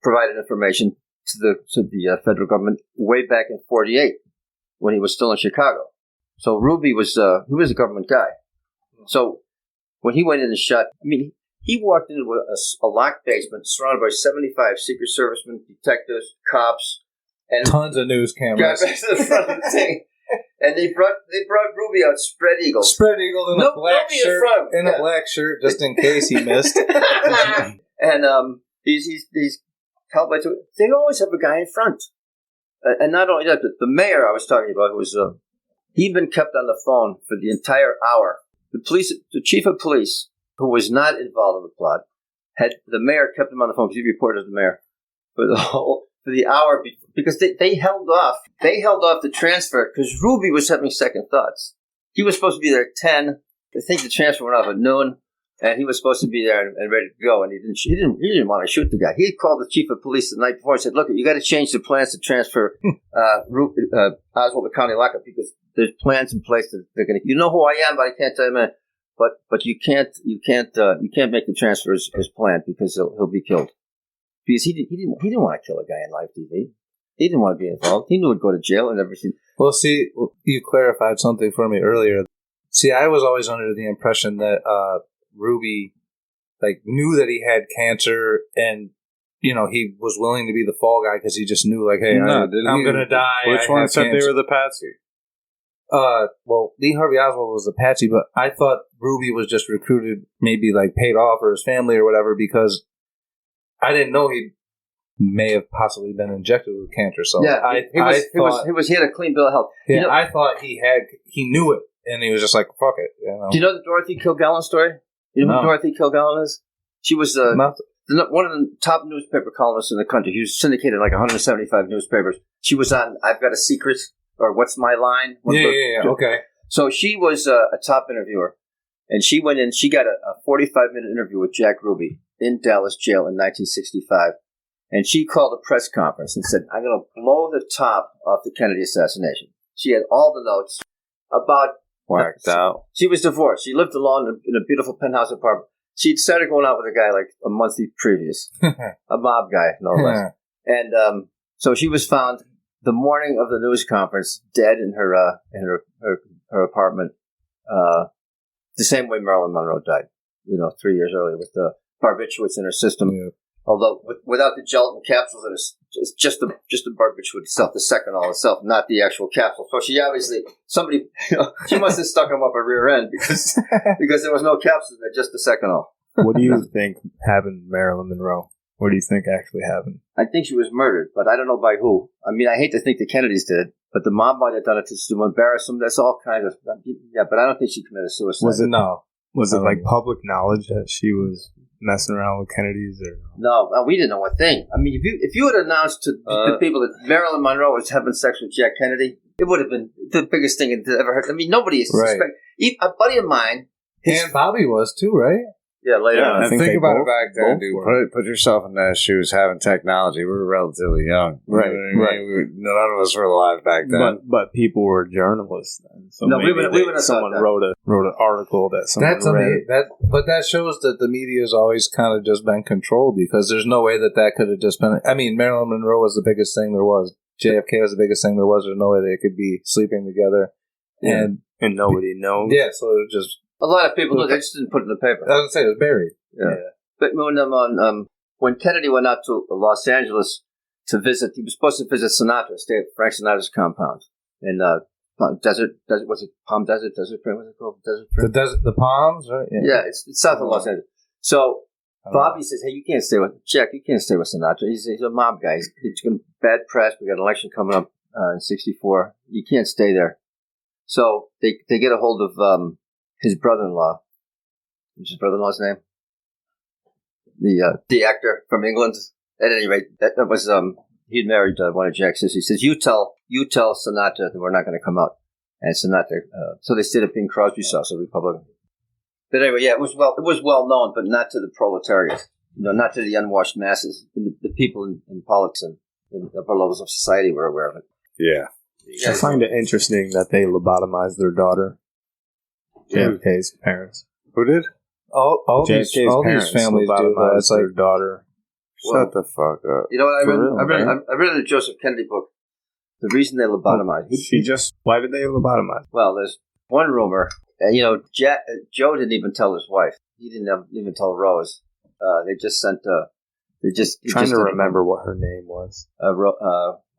provided information to the federal government way back in 48 when he was still in Chicago. So Ruby was he was a government guy. So when he went in and shot, I mean, he walked into a locked basement surrounded by 75 Secret Servicemen, detectives, cops, and tons of news cameras. Got back to the front of the thing. And they brought Ruby out spread eagle. Spread eagle in a black shirt. A black shirt, just in case he missed. And he's held by two. They always have a guy in front. And not only that, the mayor I was talking about, who was he'd been kept on the phone for the entire hour. The chief of police, who was not involved in the plot, the mayor kept him on the phone because he reported to the mayor for the hour because they held off the transfer because Ruby was having second thoughts. He was supposed to be there at 10. I think the transfer went off at noon, and he was supposed to be there and ready to go. And he didn't want to shoot the guy. He called the chief of police the night before and said, "Look, you got to change the plans to transfer Oswald to county lockup because there's plans in place that they're going to. You know who I am, but I can't tell you, man. But you can't make the transfer as planned because he'll be killed." Because he didn't want to kill a guy in live TV. He didn't want to be involved. He knew he'd go to jail and everything. Well, see, you clarified something for me earlier. See, I was always under the impression that Ruby knew that he had cancer, and he was willing to be the fall guy because he just knew, hey, I'm gonna die. Which one said they were the patsy? Well, Lee Harvey Oswald was the patsy, but I thought Ruby was just recruited, maybe paid off for his family or whatever, because I didn't know he may have possibly been injected with cancer. So yeah, he had a clean bill of health. Yeah, I thought he knew it, and he was just like, fuck it. Do you know the Dorothy Kilgallen story? You know who Dorothy Kilgallen is? She was one of the top newspaper columnists in the country. He was syndicated 175 newspapers. She was on I've Got a Secret or What's My Line? Okay. So she was a top interviewer, and she went in. She got a 45-minute interview with Jack Ruby in Dallas jail in 1965. And she called a press conference and said, "I'm going to blow the top off the Kennedy assassination." She had all the notes about... Whacked out. She was divorced. She lived alone in a beautiful penthouse apartment. She'd started going out with a guy a month previous. A mob guy, no less. And so she was found the morning of the news conference, dead in her apartment, the same way Marilyn Monroe died, 3 years earlier, with the barbiturates in her system. Yeah. Although without the gelatin capsules, it's just the barbiturate itself, the seconal itself, not the actual capsule. So she obviously she must have stuck him up her rear end because there was no capsules there, just the seconal. What do you think happened to Marilyn Monroe? What do you think actually happened? I think she was murdered, but I don't know by who. I mean, I hate to think the Kennedys did, but the mob might have done it to embarrass them. That's all kind of but I don't think she committed suicide. Was it public knowledge that she was messing around with Kennedys? Or no, we didn't know a thing. I mean, if you had announced to the people that Marilyn Monroe was having sex with Jack Kennedy, it would have been the biggest thing you'd ever heard. I mean, nobody suspected. A buddy of mine, and Bobby was too, right? Yeah, later on. And think about it back then, dude. Put yourself in their shoes having technology. We were relatively young. Right. None of us were alive back then. But people were journalists then. So we would have someone wrote an article that someone read. But that shows that the media has always kind of just been controlled, because there's no way that could have just been... I mean, Marilyn Monroe was the biggest thing there was. JFK was the biggest thing there was. There's no way they could be sleeping together. Yeah. And nobody knows. Yeah, so it was just... A lot of people knew. They just didn't put it in the paper. I was going to say, it was buried. Yeah. But when Kennedy went out to Los Angeles to visit, he was supposed to visit Sinatra, stay at Frank Sinatra's compound in Desert, was it Palm Desert? Desert Print, what's it called? Desert Print? The Palms, right? Yeah, it's south of Los Angeles. So Bobby says, "Hey, you can't stay with Jack. You can't stay with Sinatra. He's a mob guy. He's going to bad press. We got an election coming up in '64. You can't stay there." So they get a hold of his brother-in-law, What's his brother-in-law's name? The actor from England. At any rate, that was he'd married one of Jack's sisters. He says, "You tell Sinatra that we're not going to come out." And Sinatra, so they stayed at Bing Crosby sauce, a Republican. But anyway, yeah, it was well known, but not to the proletariat. Not to the unwashed masses. The people in politics and in upper levels of society were aware of it. Yeah. I find it interesting that they lobotomized their daughter. JFK's parents. Who did? All these families do that. It's like their daughter. Shut the fuck up. You know what I read in the Joseph Kennedy book. The reason they lobotomized. Why did they lobotomize? Well, there's one rumor. Joe didn't even tell his wife. He didn't even tell Rose. They just sent. Trying to remember what her name was.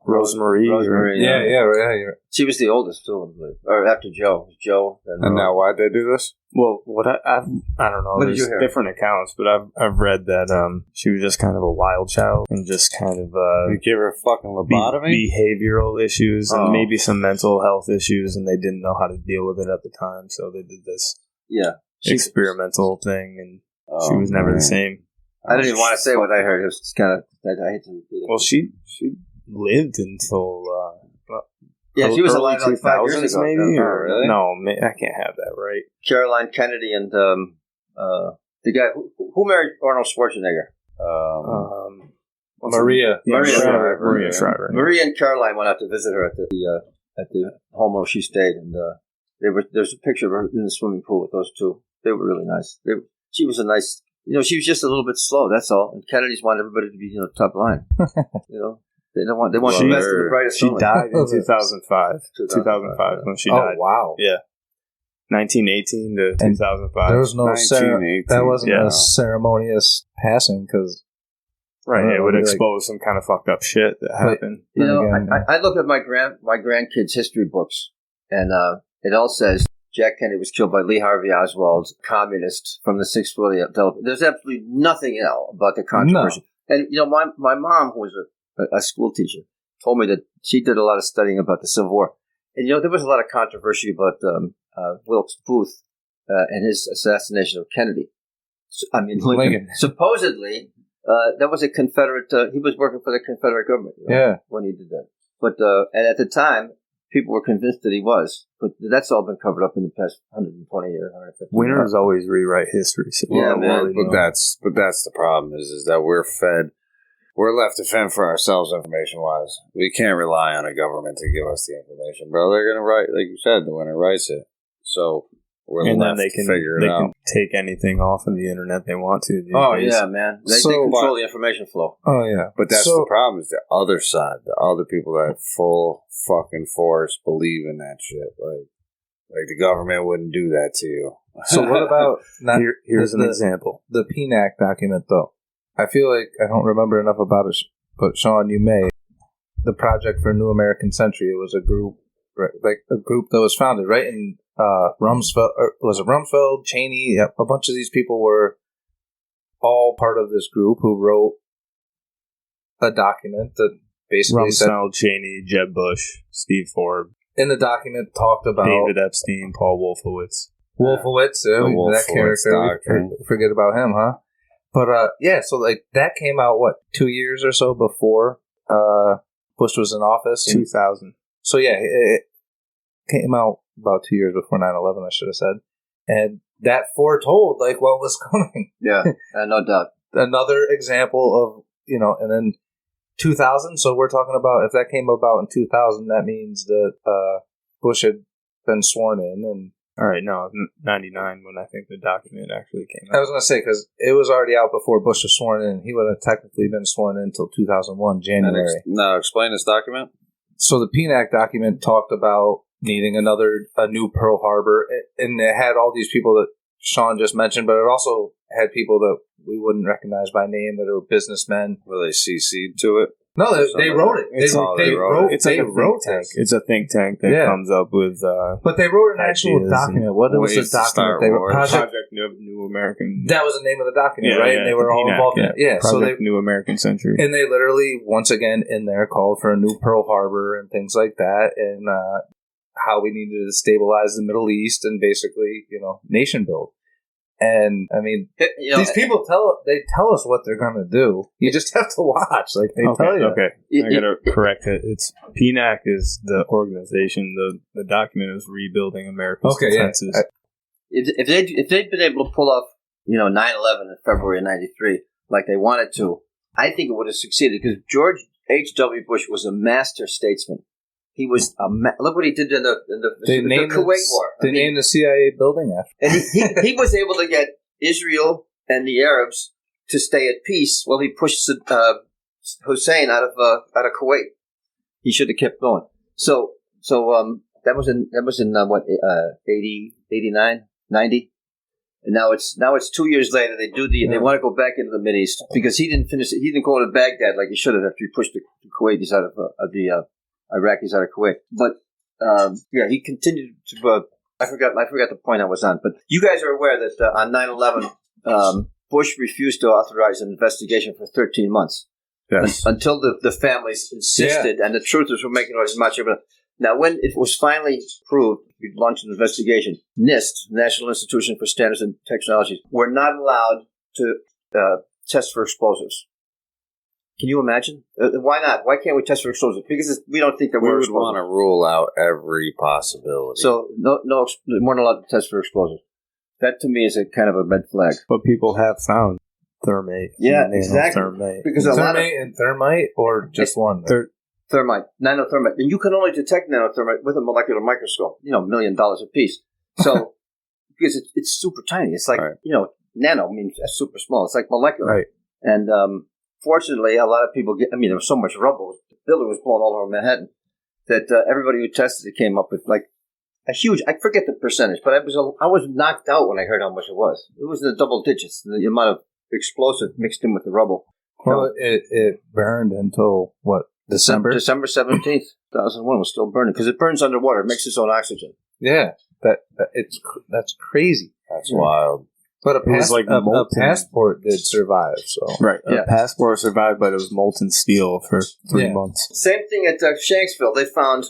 Rosemarie. Yeah. She was the oldest too, I believe. Or after Joe. And now why'd they do this? Well, what I don't know. What did you hear? Different accounts, but I've read that she was just kind of a wild child and just kind of you give her a fucking lobotomy, behavioral issues, and maybe some mental health issues, and they didn't know how to deal with it at the time, so they did this experimental thing, and she was never the same. I didn't even want to say what I heard. It was just kind of I hate to repeat it. Well, she lived until she was alive like 5 years ago. Maybe? Really? No, I can't have that right. Caroline Kennedy and the guy who married Arnold Schwarzenegger. Maria Shriver. Maria and Caroline went out to visit her at the home where she stayed, and there's a picture of her in the swimming pool with those two. They were really nice. She was a nice. She was just a little bit slow. That's all. And Kennedy's wanted everybody to be top line. They don't want. They want the best of the brightest. She died in 2005. 2005 when she died. Oh wow! Yeah, 1918 to 2005. There was no that wasn't a ceremonious passing because it would expose some kind of fucked up shit that happened. I look at my grandkids' history books, and it all says Jack Kennedy was killed by Lee Harvey Oswald, communist from the 6th floor of the elevator. There's absolutely nothing else about the controversy. No. And my mom, who was a school teacher, told me that she did a lot of studying about the Civil War. And, there was a lot of controversy about Wilkes Booth and his assassination of Kennedy. Lincoln. Supposedly, that was a Confederate... he was working for the Confederate government when he did that. But and at the time, people were convinced that he was. But that's all been covered up in the past 120 years. Winners always rewrite history. So man. But that's the problem is that we're left to fend for ourselves information-wise. We can't rely on a government to give us the information, bro. They're going to write, like you said, the winner writes it. So we're left to figure it out. They can take anything off of the internet they want to. Yeah, man. They control the information flow. Oh, yeah. But that's the problem is the other side, the other people that full fucking force believe in that shit. Like the government wouldn't do that to you. So what about... Here's an example. The PNAC document, though. I feel like I don't remember enough about it, but Sean, you may. The Project for a New American Century. It was a group, that was founded right in Rumsfeld. Was it Rumsfeld, Cheney? Yep, a bunch of these people were all part of this group who wrote a document that basically Rumsfeld, Cheney, Jeb Bush, Steve Forbes. In the document, talked about David Epstein, Paul Wolfowitz. That character. Forget about him, huh? But, so, that came out, 2 years or so before Bush was in office? 2000. So, it came out about 2 years before 9/11, I should have said. And that foretold, what was coming. Yeah, no doubt. Another example of, and then 2000, so we're talking about, if that came about in 2000, that means that Bush had been sworn in, and... All right, no, 99 when I think the document actually came out. I was going to say, because it was already out before Bush was sworn in. He would have technically been sworn in until 2001, January. Explain this document. So the PNAC document talked about needing a new Pearl Harbor, and it had all these people that Sean just mentioned, but it also had people that we wouldn't recognize by name that are businessmen. Were they CC'd to it? No, they wrote it. They wrote it. It's a think tank that comes up with. But they wrote an actual document. What was the document? They were Project New American. That was the name of the document, right? And they were all involved in it. Yeah, Project New American Century. And they literally, once again, in there called for a new Pearl Harbor and things like that, and how we needed to stabilize the Middle East and basically, nation build. And I mean, these people tell us what they're going to do. You just have to watch. Like they tell you. Okay, I got to correct it. It's PNAC is the organization. The document is Rebuilding America's Defenses. Yeah. If they'd been able to pull off 9/11 in February of '93 like they wanted to, I think it would have succeeded because George H.W. Bush was a master statesman. He was look what he did in the Kuwait War. They named the CIA building after. And he was able to get Israel and the Arabs to stay at peace while he pushed Hussein out of Kuwait. He should have kept going. So that was in what 80, 89, 90, and now it's 2 years later. They want to go back into the Mideast because he didn't finish it. He didn't go to Baghdad like he should have after he pushed the Kuwaitis out of the Iraqis out of Kuwait. But he continued to. I forgot the point I was on. But you guys are aware that on 9/11, Bush refused to authorize an investigation for 13 months. Yes. Until the families insisted, and the truthers were making all this much of it. Now, when it was finally proved, we launched an investigation. NIST, National Institution for Standards and Technologies, were not allowed to test for explosives. Can you imagine? Why not? Why can't we test for explosives? Because we don't think that we would want to rule out every possibility. So, no, we weren't allowed to test for explosives. That, to me, is a kind of a red flag. But people have found thermate. Yeah, exactly. Thermate. Because thermate and thermite, or just one? Thermite, nanothermite. And you can only detect nanothermite with a molecular microscope, $1 million a piece. So, because it's super tiny. It's like, nano means super small. It's like molecular. Right. And fortunately, a lot of people there was so much rubble. The building was blown all over Manhattan that everybody who tested it came up with like a huge, I forget the percentage, but I was knocked out when I heard how much it was. It was in the double digits, the amount of explosive mixed in with the rubble. Well, it burned until what? December 17th, 2001 was still burning because it burns underwater. It makes its own oxygen. Yeah, that's crazy. That's wild. But a passport did survive. So right, a passport survived, but it was molten steel for 3 months. Same thing at Shanksville. They found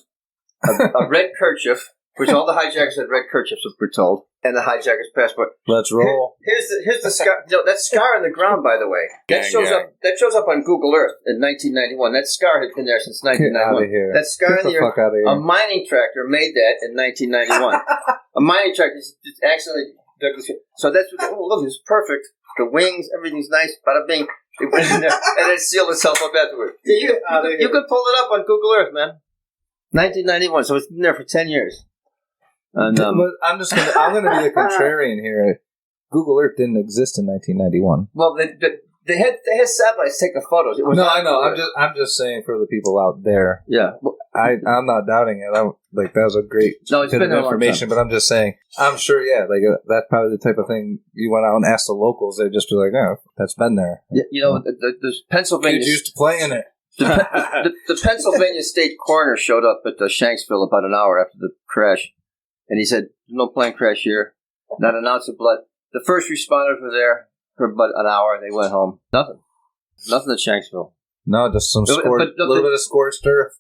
a red kerchief, which all the hijackers had red kerchiefs, we're told, and the hijacker's passport. Let's roll. Here's the scar. That scar on the ground, by the way, that shows up on Google Earth in 1991. That scar had been there since 1991. That scar in the earth. A mining tractor made that in 1991. A mining tractor just accidentally. So that's look, it's perfect. The wings, everything's nice. Bada bing. They put it in there, and it sealed itself up afterwards. You can pull it up on Google Earth, man. 1991. So it's been there for 10 years. And, but I'm gonna be the contrarian here. Google Earth didn't exist in 1991. Well, they had satellites take the photos. It was I know. I'm just saying for the people out there. Yeah, I'm not doubting it. That was a great bit of information. But I'm just saying. I'm sure. Yeah, that's probably the type of thing you went out and asked the locals. They'd just be like, "No, that's been there." Yeah, the Pennsylvania kids used to play in it. The Pennsylvania State Coroner showed up at Shanksville about an hour after the crash. And he said, no plane crash here, not an ounce of blood. The first responders were there for about an hour. They went home. Nothing at Shanksville. No, just some little bit of scorched earth.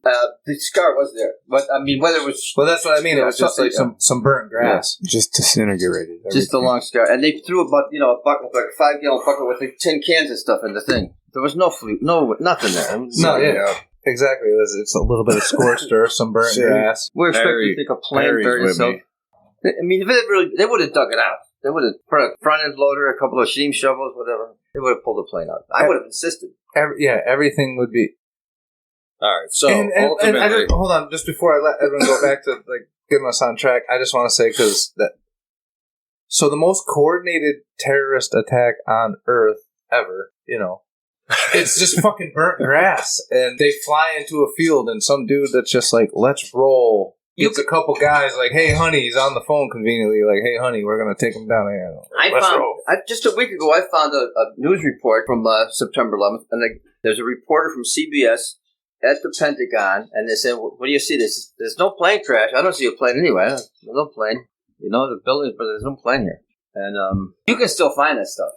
The scar was there. But, I mean, whether it was... Well, that's what I mean. It was just like some burnt grass. Yeah. Just disintegrated. Just a long scar. And they threw about, a bucket, like a 5-gallon bucket with like 10 cans and stuff in the thing. There was nothing there. Exactly. It's a little bit of scorched earth, some burnt grass. We're expecting to think a plane buried itself. I mean, they would have dug it out. They would have put a front end loader, a couple of steam shovels, whatever. They would have pulled the plane out. I would have insisted. Everything would be. All right. So ultimately, hold on, just before I let everyone go back to getting us on track, I just want to say so the most coordinated terrorist attack on Earth ever, it's just fucking burnt grass, and they fly into a field, and some dude that's just like, let's roll. It's a couple guys like, hey, honey, he's on the phone conveniently, like, hey, honey, we're going to take him down. Just a week ago, I found a news report from September 11th, and there's a reporter from CBS at the Pentagon, and they said, what do you see? There's no plane crash. I don't see a plane anyway. There's no plane. The buildings, but there's no plane here. And you can still find that stuff,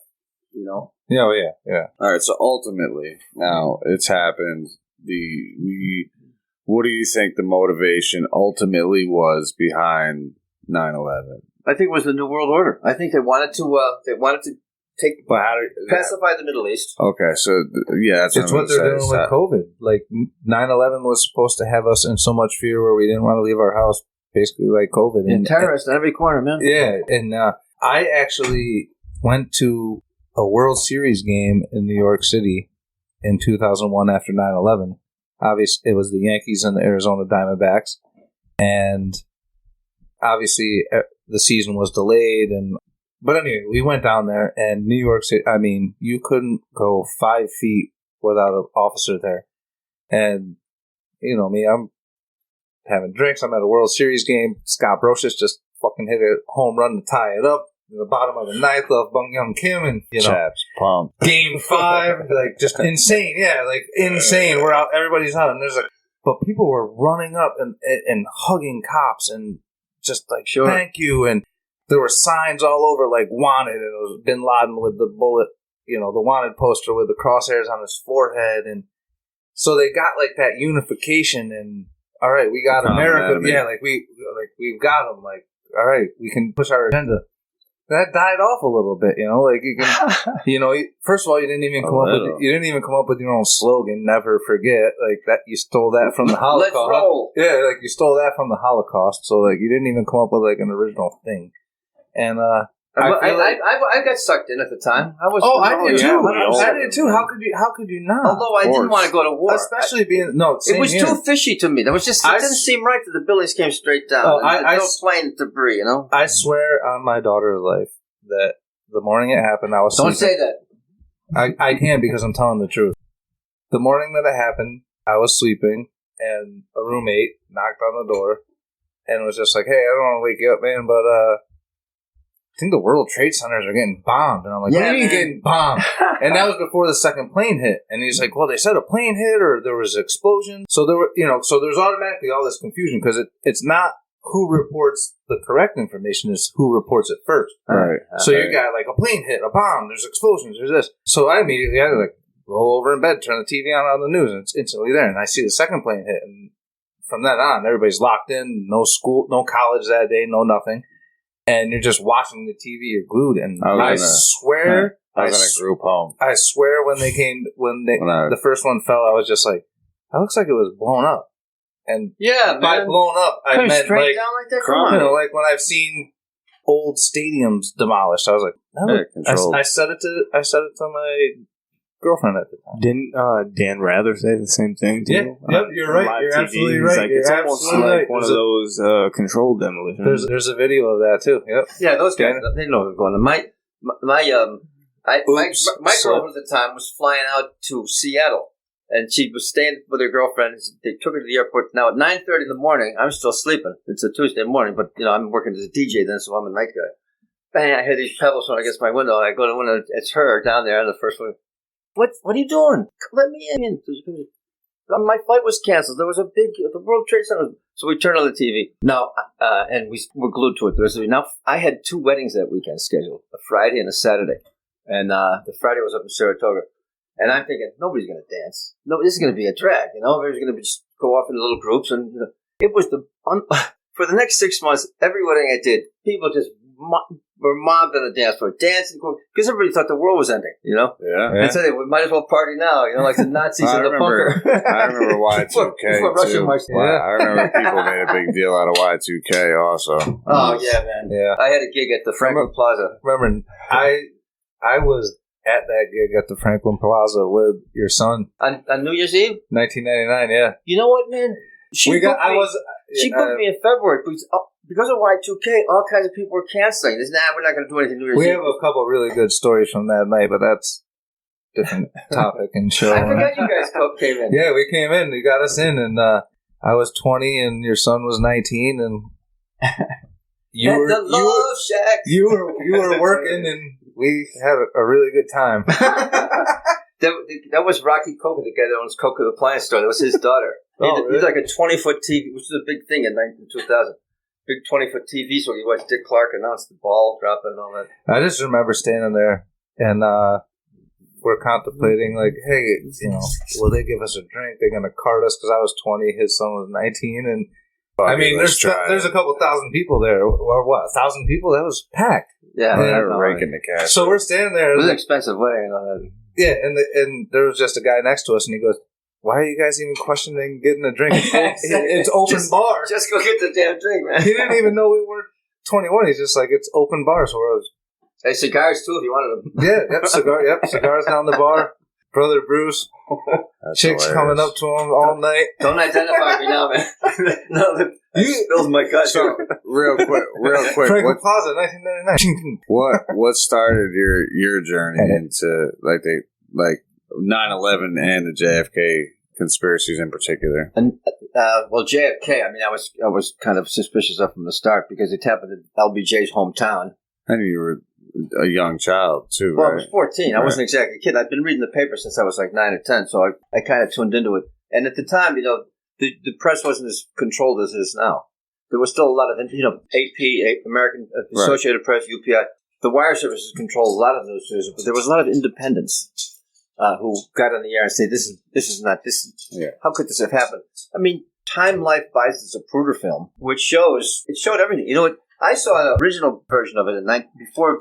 Yeah, yeah. All right, so ultimately, now it's happened. What do you think the motivation ultimately was behind 9/11? I think it was the New World Order. I think they wanted to pacify the Middle East. Okay, so that's what they're doing with COVID. Like 9/11 was supposed to have us in so much fear where we didn't want to leave our house, basically like COVID. And terrorists in every corner, man. Yeah, and I actually went to a World Series game in New York City in 2001 after 9/11. Obviously, it was the Yankees and the Arizona Diamondbacks, and obviously the season was delayed. But anyway, we went down there, and New York City, I mean, you couldn't go 5 feet without an officer there. And, you know me, I'm having drinks. I'm at a World Series game. Scott Brocious just fucking hit a home run to tie it up in the bottom of the ninth off Bung Young Kim. And, you know, Chaps, pumped. Game 5, like, just insane. Yeah, like, insane. We're out, everybody's out, and there's like, but people were running up and hugging cops and just like, thank you. And there were signs all over, like, wanted, and it was Bin Laden with the bullet, you know, the wanted poster with the crosshairs on his forehead. And so they got, like, that unification, and, all right, we got America. Yeah, we've got them. Like, all right, we can push our agenda. That died off a little bit, you know, like, you can, you know, first of all, you didn't even come up with your own slogan, never forget, like, that you stole that from the Holocaust. Let's roll. Yeah, like, you stole that from the Holocaust, so, like, you didn't even come up with, like, an original thing. And I got sucked in at the time. I did too. I did too. How could you not? Although I didn't want to go to war, especially being it was too fishy to me. It didn't seem right that the buildings came straight down. No plane debris, you know. I swear on my daughter's life that the morning it happened, I was Don't sleeping. say that. I can, because I'm telling the truth. The morning that it happened, I was sleeping, and a roommate knocked on the door and was just like, "Hey, I don't want to wake you up, man, but I think the World Trade Centers are getting bombed." And I'm like, what do you mean getting bombed? And that was before the second plane hit. And he's like, well, they said a plane hit or there was an explosion. So there were, you know, so there's automatically all this confusion, because it's not who reports the correct information, is who reports it first. Right. So you got like a plane hit, a bomb, there's explosions, there's this. So I immediately had to like roll over in bed, turn the TV on the news, and it's instantly there. And I see the second plane hit. And from then on, everybody's locked in, no school, no college that day, no nothing. And you're just watching the TV, you're glued. And I swear, I was in a group home. I swear when the first one fell, I was just like, that looks like it was blown up. And by blown up, I meant like, down like that? Come on. You know, like when I've seen old stadiums demolished, I was like, no. I said it to my girlfriend at the time. Didn't Dan Rather say the same thing too? Yeah, yep, you're right. You're absolutely right. Like, it's almost like one of those controlled demolitions. There's a video of that too. Yep. Yeah, those guys, they know what's going on. My girlfriend at the time was flying out to Seattle, and she was staying with her girlfriend. They took her to the airport. Now at 9:30 in the morning, I'm still sleeping. It's a Tuesday morning, but you know I'm working as a DJ then, so I'm a night guy. Bang! I hear these pebbles when I get to my window. I go to the window. It's her down there on the first one. What are you doing? Let me in. My flight was canceled. There was the World Trade Center. So we turned on the TV. Now, and we were glued to it. Now, I had 2 weddings that weekend scheduled, a Friday and a Saturday. And the Friday was up in Saratoga. And I'm thinking, nobody's going to dance. No, this is going to be a drag. You know, everybody's going to just go off in little groups. And you know, it was for the next 6 months, every wedding I did, people just were mobbed on the dance floor, dancing, because everybody thought the world was ending, you know? Yeah. And so we might as well party now, you know, like the Nazis in the bunker. I remember Y2K, too. I remember people made a big deal out of Y2K also. Oh, yeah, man. Yeah. I had a gig at the Franklin Plaza. Remember, I was at that gig at the Franklin Plaza with your son. On New Year's Eve? 1999, yeah. You know what, man? She booked me in February, because of Y2K, all kinds of people were canceling. We're not going to do anything New Year's Eve. We have a couple of really good stories from that night, but that's a different topic and show. I forgot you guys came in. Yeah, we came in. You got us in, and I was 20, and your son was 19, and you were working, and we had a really good time. That was Rocky Coca, the guy that owns Coca Appliance Store. That was his daughter. He's like a 20-foot TV, which was a big thing in 2000. Big 20-foot TV, so you watch Dick Clark announce the ball dropping and all that. I just remember standing there, and we're contemplating, like, hey, you know, will they give us a drink? They're going to card us, because I was 20, his son was 19, and I mean, there's a couple thousand people there. Or what? 1,000 people? That was packed. Yeah, they were raking the cash. So we're standing there. It was an expensive wedding. Yeah, and there was just a guy next to us, and he goes, "Why are you guys even questioning getting a drink? It's open bar. Just go get the damn drink, man." He didn't even know we weren't 21. He's just like, "It's open bar." So we're hey, cigars too, if you wanted them. Yeah, cigars down the bar. Brother Bruce, chicks coming up to him all night. Don't identify me now, man. No, you spills my guts. So, real quick. Franklin Plaza, 1999. What started your journey into like 9/11 and the JFK conspiracies in particular? And well, JFK. I mean, I was kind of suspicious of from the start because it happened in LBJ's hometown. I knew you were a young child too, well, right? I was 14. I wasn't exactly a kid. I'd been reading the paper since I was like 9 or 10, so I kind of tuned into it. And at the time, the press wasn't as controlled as it is now. There was still a lot of, AP, American Associated Press, UPI. The wire services controlled a lot of those news, but there was a lot of independents who got on the air and said, "This is not this. How could this have happened?" I mean, Time Life buys this Zapruder film, which showed everything. You know what? I saw an original version of it before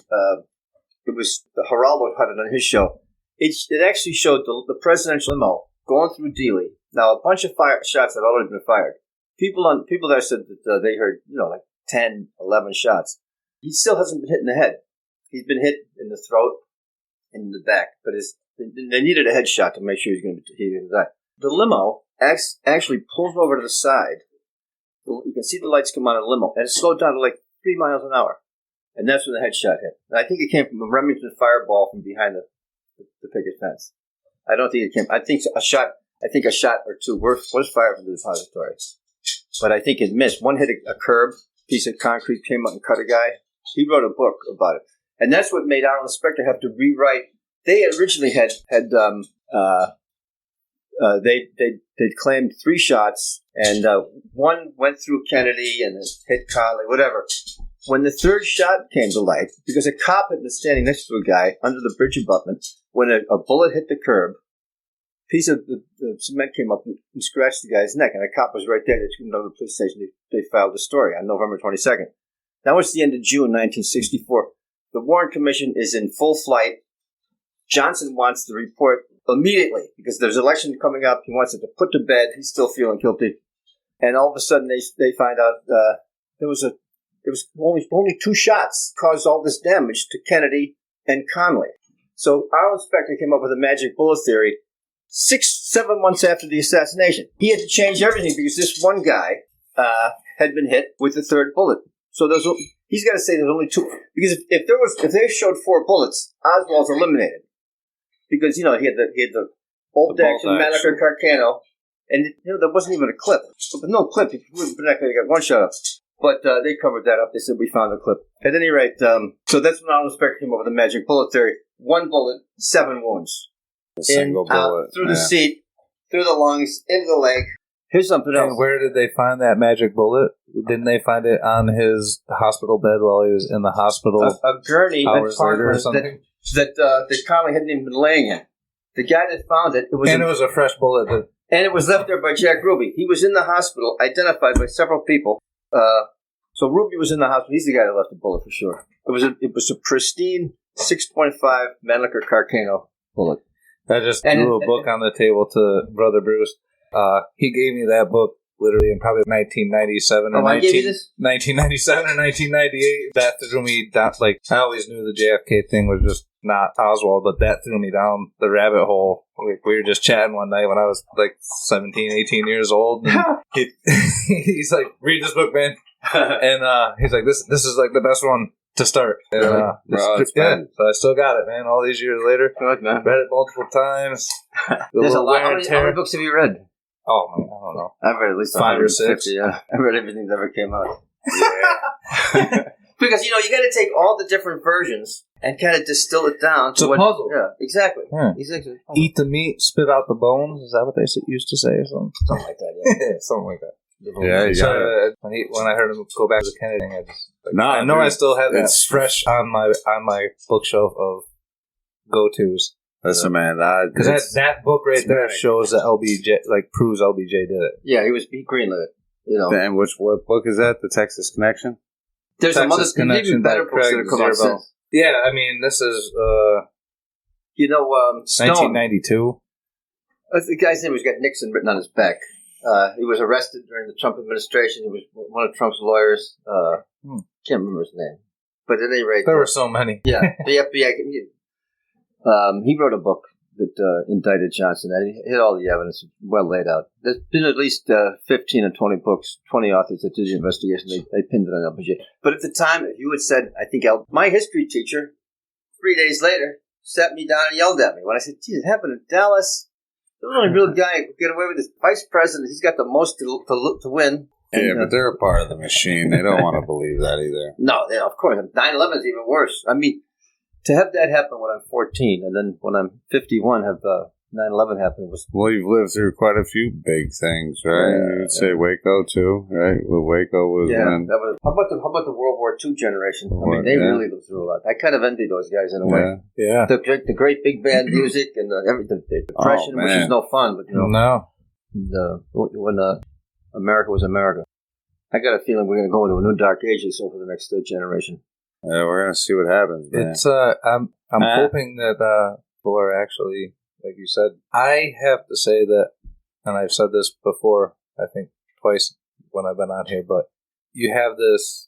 it was Geraldo had it on his show. It actually showed the presidential limo going through Dealey. Now, a bunch of shots had already been fired. People there said that they heard, like 10, 11 shots. He still hasn't been hit in the head. He's been hit in the throat and in the back, but they needed a headshot to make sure he was going to die. The limo actually pulls over to the side. You can see the lights come on in the limo, and it slowed down to like 3 miles an hour. And that's when the headshot hit. And I think it came from a Remington fireball from behind the picket fence. I don't think it came. I think a shot or two was fired from the depository. But I think it missed. One hit a curb, piece of concrete came up and cut a guy. He wrote a book about it. And that's what made Arnold Spector have to rewrite. They originally had they'd claimed 3 shots, and one went through Kennedy and hit Conley, whatever. When the third shot came to light, because a cop had been standing next to a guy under the bridge abutment, when a bullet hit the curb, a piece of the cement came up and scratched the guy's neck, and a cop was right there. They took him to the police station. They filed the story on November 22nd. That was the end of June 1964. The Warren Commission is in full flight. Johnson wants the report immediately because there's an election coming up. He wants it to put to bed. He's still feeling guilty. And all of a sudden they find out there was only 2 shots caused all this damage to Kennedy and Conley. So Arnold Spector came up with a magic bullet theory 6-7 months after the assassination. He had to change everything because this one guy had been hit with the third bullet. So he's got to say there's only 2. Because if they showed 4 bullets, Oswald's eliminated. Because, he had the bolt action, Mannlicher, Carcano, and, there wasn't even a clip. So with no clip, he wouldn't have got 1 shot up. But they covered that up. They said, we found the clip. At any rate, so that's when Arnold Spector came up with the magic bullet theory. 1 bullet, 7 wounds. A single bullet. Through the seat, through the lungs, into the leg. Here's something else. And where did they find that magic bullet? Didn't they find it on his hospital bed while he was in the hospital? A gurney hours later or something? That Conley hadn't even been laying in. The guy that found it, it was a fresh bullet. And it was left there by Jack Ruby. He was in the hospital, identified by several people. So Ruby was in the hospital. He's the guy that left the bullet for sure. It was a pristine 6.5 Mannlicher Carcano bullet. I just threw a book on the table to Brother Bruce. He gave me that book literally in probably 1997 or 1997 or 1998. That threw me down. Like, I always knew the JFK thing was just not Oswald, but that threw me down the rabbit hole. We were just chatting one night when I was like 17, 18 years old. And he's like, read this book, man. And he's like, this is like the best one to start. And, so I still got it, man. All these years later, read it multiple times. There's a lot. How many books have you read? Oh, man, I don't know. I've read at least 5 or 6. Yeah, I read everything that ever came out. Yeah. Because, you got to take all the different versions and kind of distill it down to a puzzle. Yeah, exactly. Yeah. Exactly. Eat the meat, spit out the bones. Is that what they used to say or something? Something like that, yeah. Something like that. Yeah, so, when I heard him go back to the Kennedy thing, I know I still have that fresh on my bookshelf of go-tos. Listen, man, because that book right there shows that LBJ, like, proves LBJ did it. Yeah, he greenlit it. And what book is that? The Texas Connection? There's some other even better books that have come out since. Yeah, I mean, this is... Stone. 1992. The guy's name was got Nixon written on his back. He was arrested during the Trump administration. He was one of Trump's lawyers. Can't remember his name. But at any rate... There were so many. Yeah. The FBI... he wrote a book that indicted Johnson. And he had all the evidence well laid out. There's been at least 15 or 20 books, 20 authors that did the investigation. They pinned it on LBJ. But at the time, if you had said, I think my history teacher, 3 days later, sat me down and yelled at me. When I said, geez, it happened in Dallas. The only real guy who could get away with is vice president. He's got the most to win. Yeah, but they're a part of the machine. They don't want to believe that either. No, of course. 9/11 is even worse. I mean, to have that happen when I'm 14, and then when I'm 51, have 9/11 happen was... Well, you've lived through quite a few big things, right? Yeah, you'd say Waco, too, right? Well, Waco was when... That was, how about the World War II generation? I mean, they really lived through a lot. I kind of envy those guys in a way. Yeah. The great big band music and everything. The Depression, which is no fun, but, No. When America was America. I got a feeling we're going to go into a new dark age for the next generation. Yeah, we're going to see what happens, man. It's I'm hoping that for actually, like you said, I have to say that, and I've said this before, I think twice when I've been on here, but you have this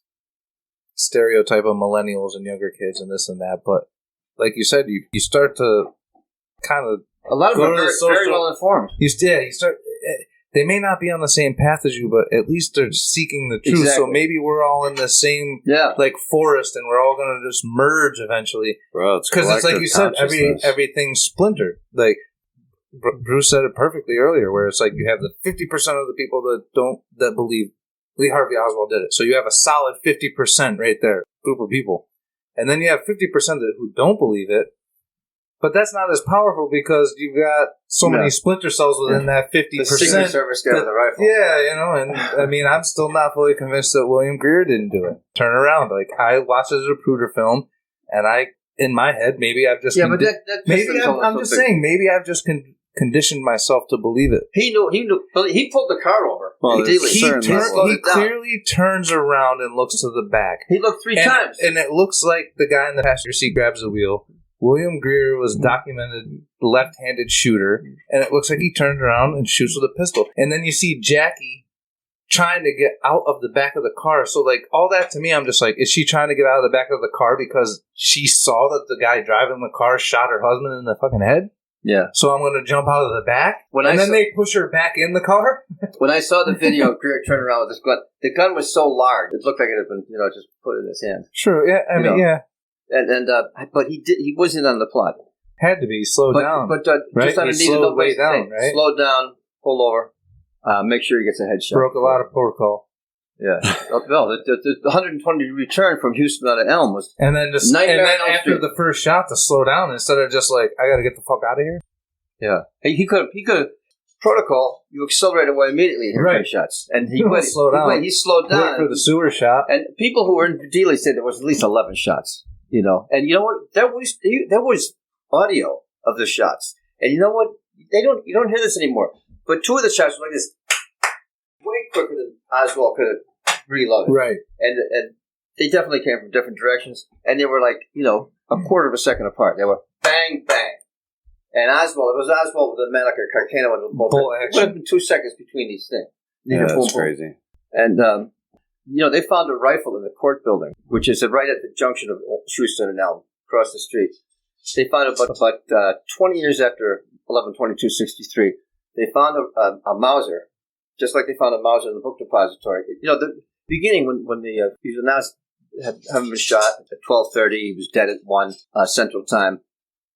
stereotype of millennials and younger kids and this and that, but like you said, you start to kind of a lot of them are very well informed. You start. They may not be on the same path as you, but at least they're seeking the truth. Exactly. So maybe we're all in the same forest, and we're all going to just merge eventually. Bro, because it's like you said, everything's splintered. Like Bruce said it perfectly earlier, where it's like you have the 50% of the people that believe Lee Harvey Oswald did it. So you have a solid 50% right there, group of people, and then you have 50% who don't believe it. But that's not as powerful because you've got so many splinter cells within that 50%. The Secret Service guy with the rifle. Yeah, and I mean, I'm still not fully convinced that William Greer didn't do it. Turn around. Like, I watched it as a Zapruder film, and in my head, maybe I've just... I'm just saying, maybe I've just conditioned myself to believe it. He knew. He pulled the car over. Well, he clearly turns around and looks to the back. He looked three times. And it looks like the guy in the passenger seat grabs the wheel. William Greer was documented left-handed shooter, and it looks like he turned around and shoots with a pistol. And then you see Jackie trying to get out of the back of the car. So, like, all that to me, I'm just like, is she trying to get out of the back of the car because she saw that the guy driving the car shot her husband in the fucking head? Yeah. So I'm going to jump out of the back? Then they push her back in the car? When I saw the video of Greer turn around with his gun, the gun was so large, it looked like it had been, just put in his hand. Sure, yeah, I mean, yeah. But he wasn't on the plot. Had to be slowed down, but right? just on a slowed way down, right? Slow down, pull over, make sure he gets a headshot. Broke a lot of protocol. Yeah, well, the 120-degree turn from Houston out of Elm was, and then after the first shot to slow down instead of just like I got to get the fuck out of here. Yeah, he could protocol. You accelerate away immediately. Right, shots, and he went slow down. He slowed down for the sewer shot. And people who were in Dealey said there was at least 11 shots. And you know what? There was audio of the shots, and you know what? You don't hear this anymore. But two of the shots were like this, way quicker than Oswald could have reloaded. Right, and they definitely came from different directions, and they were like a quarter of a second apart. They were bang bang, and Oswald. It was Oswald with the man like a Carcano with a bolt action. It would have been 2 seconds between these things. Yeah, that's crazy. And they found a rifle in the court building, which is right at the junction of Houston and Elm, across the street. They found it about 20 years after 11/22/63. They found a Mauser, just like they found a Mauser in the book depository. The beginning when he was announced having been shot at 12:30, he was dead at 1 Central Time,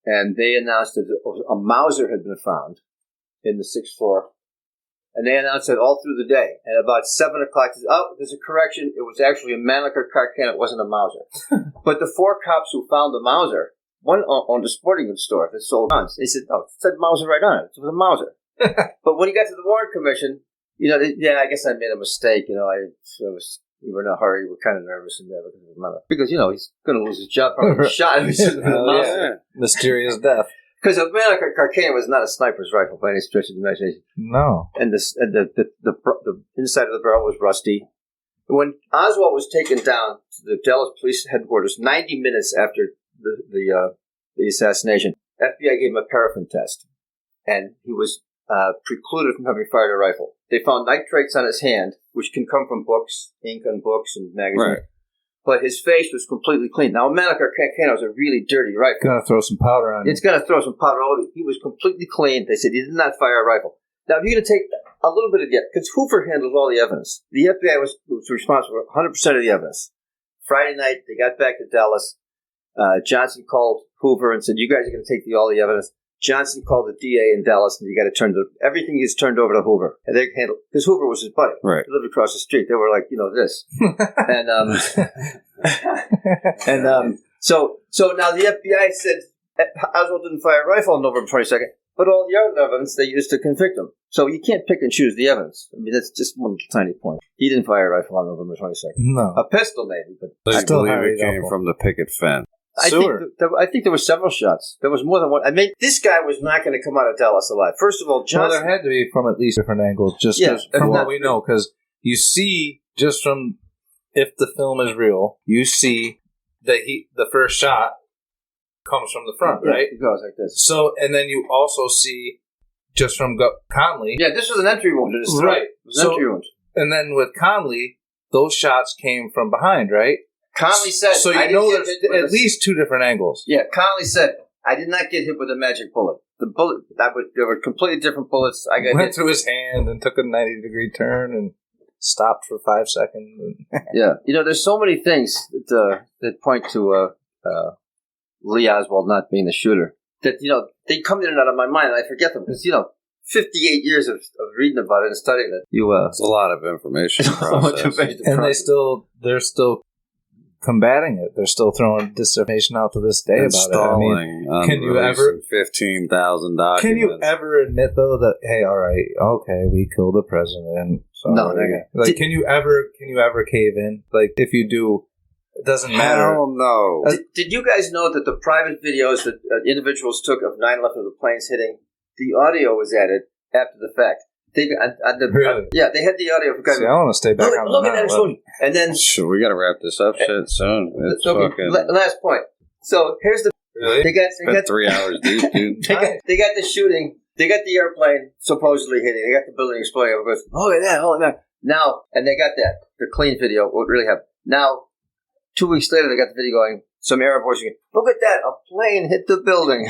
and they announced that a Mauser had been found in the 6th floor. And they announced it all through the day. And about 7 o'clock, there's a correction. It was actually a Mannlicher Carcan. It wasn't a Mauser. But the 4 cops who found the Mauser, one owned a sporting goods store that sold guns. They said, it said Mauser right on it. It was a Mauser. But when he got to the Warren Commission, I guess I made a mistake. We were in a hurry. We were kind of nervous because he's going to lose his job. Probably shot him. Mysterious death. Because a Manic Arcana was not a sniper's rifle by any stretch of the imagination. No. And the inside of the barrel was rusty. When Oswald was taken down to the Dallas Police Headquarters 90 minutes after the assassination, FBI gave him a paraffin test, and he was precluded from having fired a rifle. They found nitrates on his hand, which can come from books, ink on books and magazines. Right. But his face was completely clean. Now, a Manic Arcana was a really dirty rifle. It's going to throw some powder on it. It's going to throw some powder all over it. He was completely clean. They said he did not fire a rifle. Now, if you're going to take a little bit of the... Because Hoover handled all the evidence. The FBI was responsible for 100% of the evidence. Friday night, they got back to Dallas. Johnson called Hoover and said, you guys are going to take all the evidence. Johnson called the DA in Dallas, and you got to everything is turned over to Hoover. And they handled... Because Hoover was his buddy. Right. He lived across the street. They were like, this. So now the FBI said Oswald didn't fire a rifle on November 22nd, but all the other evidence they used to convict him. So you can't pick and choose the evidence. I mean, that's just one tiny point. He didn't fire a rifle on November 22nd. No. A pistol maybe, but I believe it came from the picket fence. I think there were several shots. There was more than one. I mean, this guy was not going to come out of Dallas alive. First of all, Johnson... Well, there had to be from at least different angles, just from what we know, because you see, just from, if the film is real, you see that the first shot comes from the front, right? It goes like this. So, and then you also see, just from Conley... Yeah, this was an entry wound in his throat. Right. It was an entry wound. And then with Conley, those shots came from behind, right? Conley said... So you know there's at least two different angles. Yeah, Conley said, I did not get hit with a magic bullet. The bullet, there were completely different bullets. I got went through his hand and took a 90-degree turn and stopped for 5 seconds. Yeah. There's so many things that point to Lee Oswald not being the shooter. That, they come in and out of my mind, and I forget them. Because, 58 years of reading about it and studying it. It's a lot of information to process. And they're still combating it. They're still throwing disinformation out to this day about it. I mean, can you ever 15,000 documents? Can you ever admit though that hey, all right, okay, we killed the president? Sorry. No. Like, can you ever cave in? Like, if you do, it doesn't matter. Hell no. Did you guys know that the private videos that individuals took of 9/11 of the planes hitting, the audio was added after the fact? Really? Yeah, they had the audio. See, I want to stay back on look at that. And then... Sure, we got to wrap this up soon. It's fucking... Last point. So, here's the... Really? They got 3 hours deep, dude. They got the shooting. They got the airplane supposedly hitting. They got the building exploding. Everyone goes, look at that. Now, and they got that. The clean video, what really happened. Now, 2 weeks later, they got the video going. Some Arab boys going, look at that. A plane hit the building.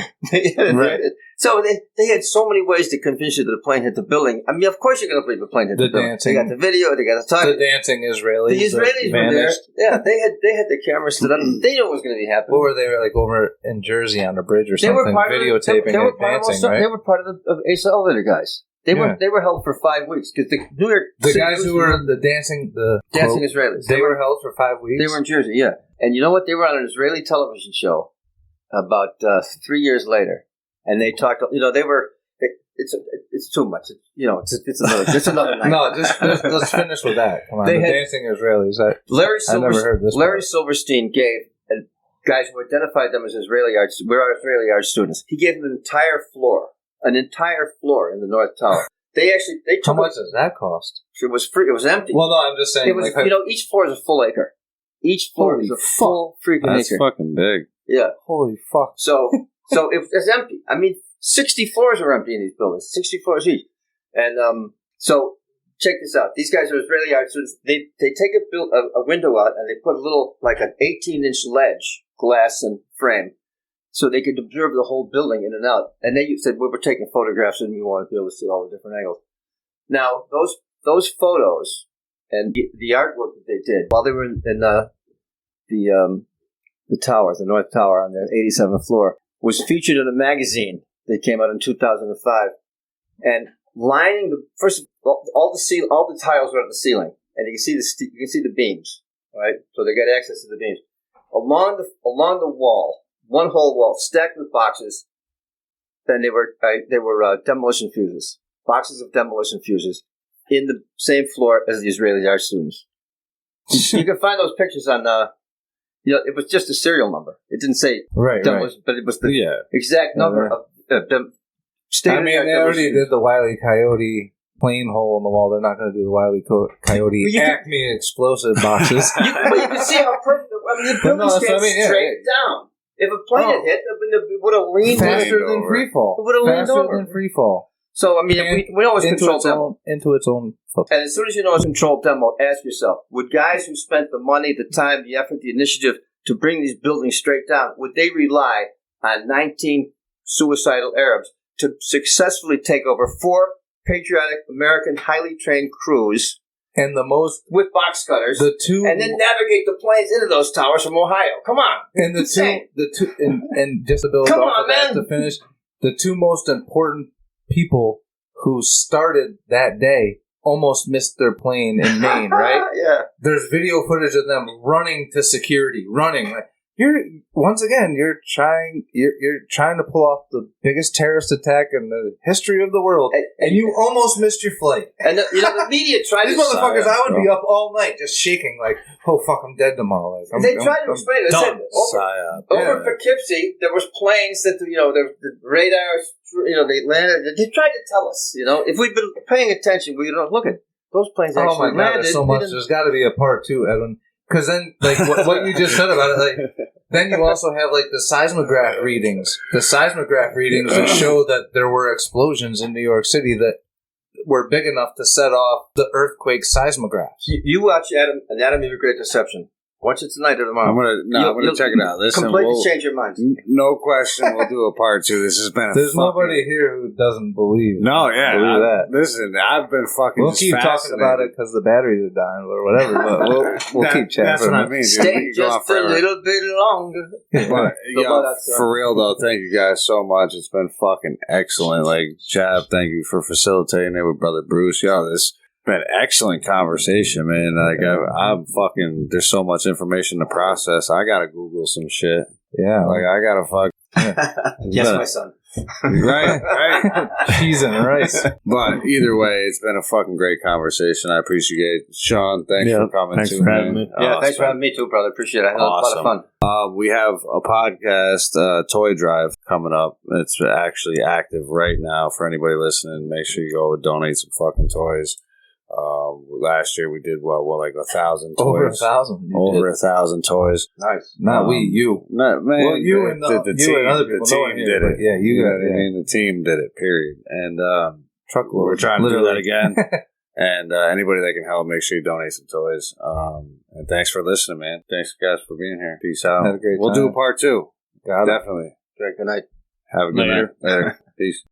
Right. So they had so many ways to convince you that a plane hit the building. I mean, of course you're going to believe a plane hit the building. Dancing. They got the video. They got the talk. The dancing Israelis. The Israelis were there. Yeah, they had the cameras stood up. They knew what was going to be happening. What were they like over in Jersey on a bridge or something, videotaping and dancing, right? They were part of the Ace Elevator guys. They were held for 5 weeks because the New York guys who were the dancing Israelis. They were held for 5 weeks. They were in Jersey, yeah. And you know what? They were on an Israeli television show about 3 years later, and they talked. They were. It's too much. It's another night. No, let's finish with that. Come on, the dancing Israelis. I never heard this. Larry Silverstein gave guys who identified them as Israeli art students. He gave them an entire floor in the North Tower. They took. How much does that cost? It was free. It was empty. Well, no, I'm just saying. It was, each floor is a full acre. Each floor is a full freaking acre. That's fucking big. Yeah. Holy fuck. So it's empty. I mean, 60 floors are empty in these buildings. 60 floors each. And so check this out. These guys are Israeli art students. They take a window out and they put a little, like an 18-inch ledge, glass and frame, so they could observe the whole building in and out. And they said, we were taking photographs and we wanted to be able to see all the different angles. Now, those photos and the artwork that they did while they were in the tower, the North Tower on the 87th floor, was featured in a magazine that came out in 2005. And lining all the tiles were at the ceiling, and you can see the beams, right? So they got access to the beams along the wall, one whole wall stacked with boxes. Then they were demolition fuses, boxes of demolition fuses, in the same floor as the Israeli art students. You can find those pictures on, it was just a serial number. It didn't say demolition, but it was the exact number They already did the Wile E. Coyote plain hole in the wall. They're not going to do the Wile E. Coyote Acme explosive boxes. You can see how perfect. The building stands straight down. If a plane had hit, it would have leaned faster than free fall. It would have leaned over. Faster than free fall. So, we always control demo. Into its own footprint. And as soon as you know it's controlled demo, ask yourself, would guys who spent the money, the time, the effort, the initiative to bring these buildings straight down, would they rely on 19 suicidal Arabs to successfully take over 4 patriotic American highly trained crews and the most with box cutters, and then navigate the planes into those towers from Ohio? Come on, and and just to build off of that to finish, the 2 most important people who started that day almost missed their plane in Maine, right? Yeah. There's video footage of them running to security, running. Like, you're trying to pull off the biggest terrorist attack in the history of the world, and you almost missed your flight. And the media tried these motherfuckers. I would be up all night just shaking, like, oh fuck, I'm dead tomorrow. They tried to explain it. They said over Poughkeepsie, there was planes that the radars, they landed. They tried to tell us, if we'd been paying attention, we don't look at those planes actually landed. Oh my God, there's so much. There's got to be a part 2, Edwin. Because then, like, what you just said about it, like, then you also have, like, the seismograph readings. The seismograph readings that show that there were explosions in New York City that were big enough to set off the earthquake seismographs. You watch Anatomy of a Great Deception. Watch it tonight or tomorrow. I'm gonna check it out. Listen, completely change your mind. No question, we'll do a part 2. This has been. There's nobody here who doesn't believe. No, yeah, believe that. Listen, I've been fucking. We'll keep talking about it because the batteries are dying or whatever. But we'll keep chatting. That's what I mean. Stay just a little bit longer. But, for real though, thank you guys so much. It's been fucking excellent. Like, Jab, thank you for facilitating it with Brother Bruce. This been excellent conversation, man. Like, I'm fucking. There's so much information to process. I gotta Google some shit. Yeah, like I gotta fuck. Yes, my son. Right. Cheese and rice. But either way, it's been a fucking great conversation. I appreciate it. Sean, thanks for coming. Thanks for having me. Yeah, thanks for having me too, brother. Appreciate it. I had a lot of fun. We have a podcast toy drive coming up. It's actually active right now for anybody listening. Make sure you go donate some fucking toys. Last year we did like 1,000 toys. Over 1,000. Over 1,000 toys. Nice. Not you. No, man. Well, you and the team, and other people. The team did it. Yeah, you got it. I mean, the team did it. Period. And truckload. We're trying to do that again. And anybody that can help, make sure you donate some toys. And thanks for listening, man. Thanks guys for being here. Peace out. Had a great time. We'll do a part 2. Got it. Definitely. Good night. Have a good night. Later. Peace.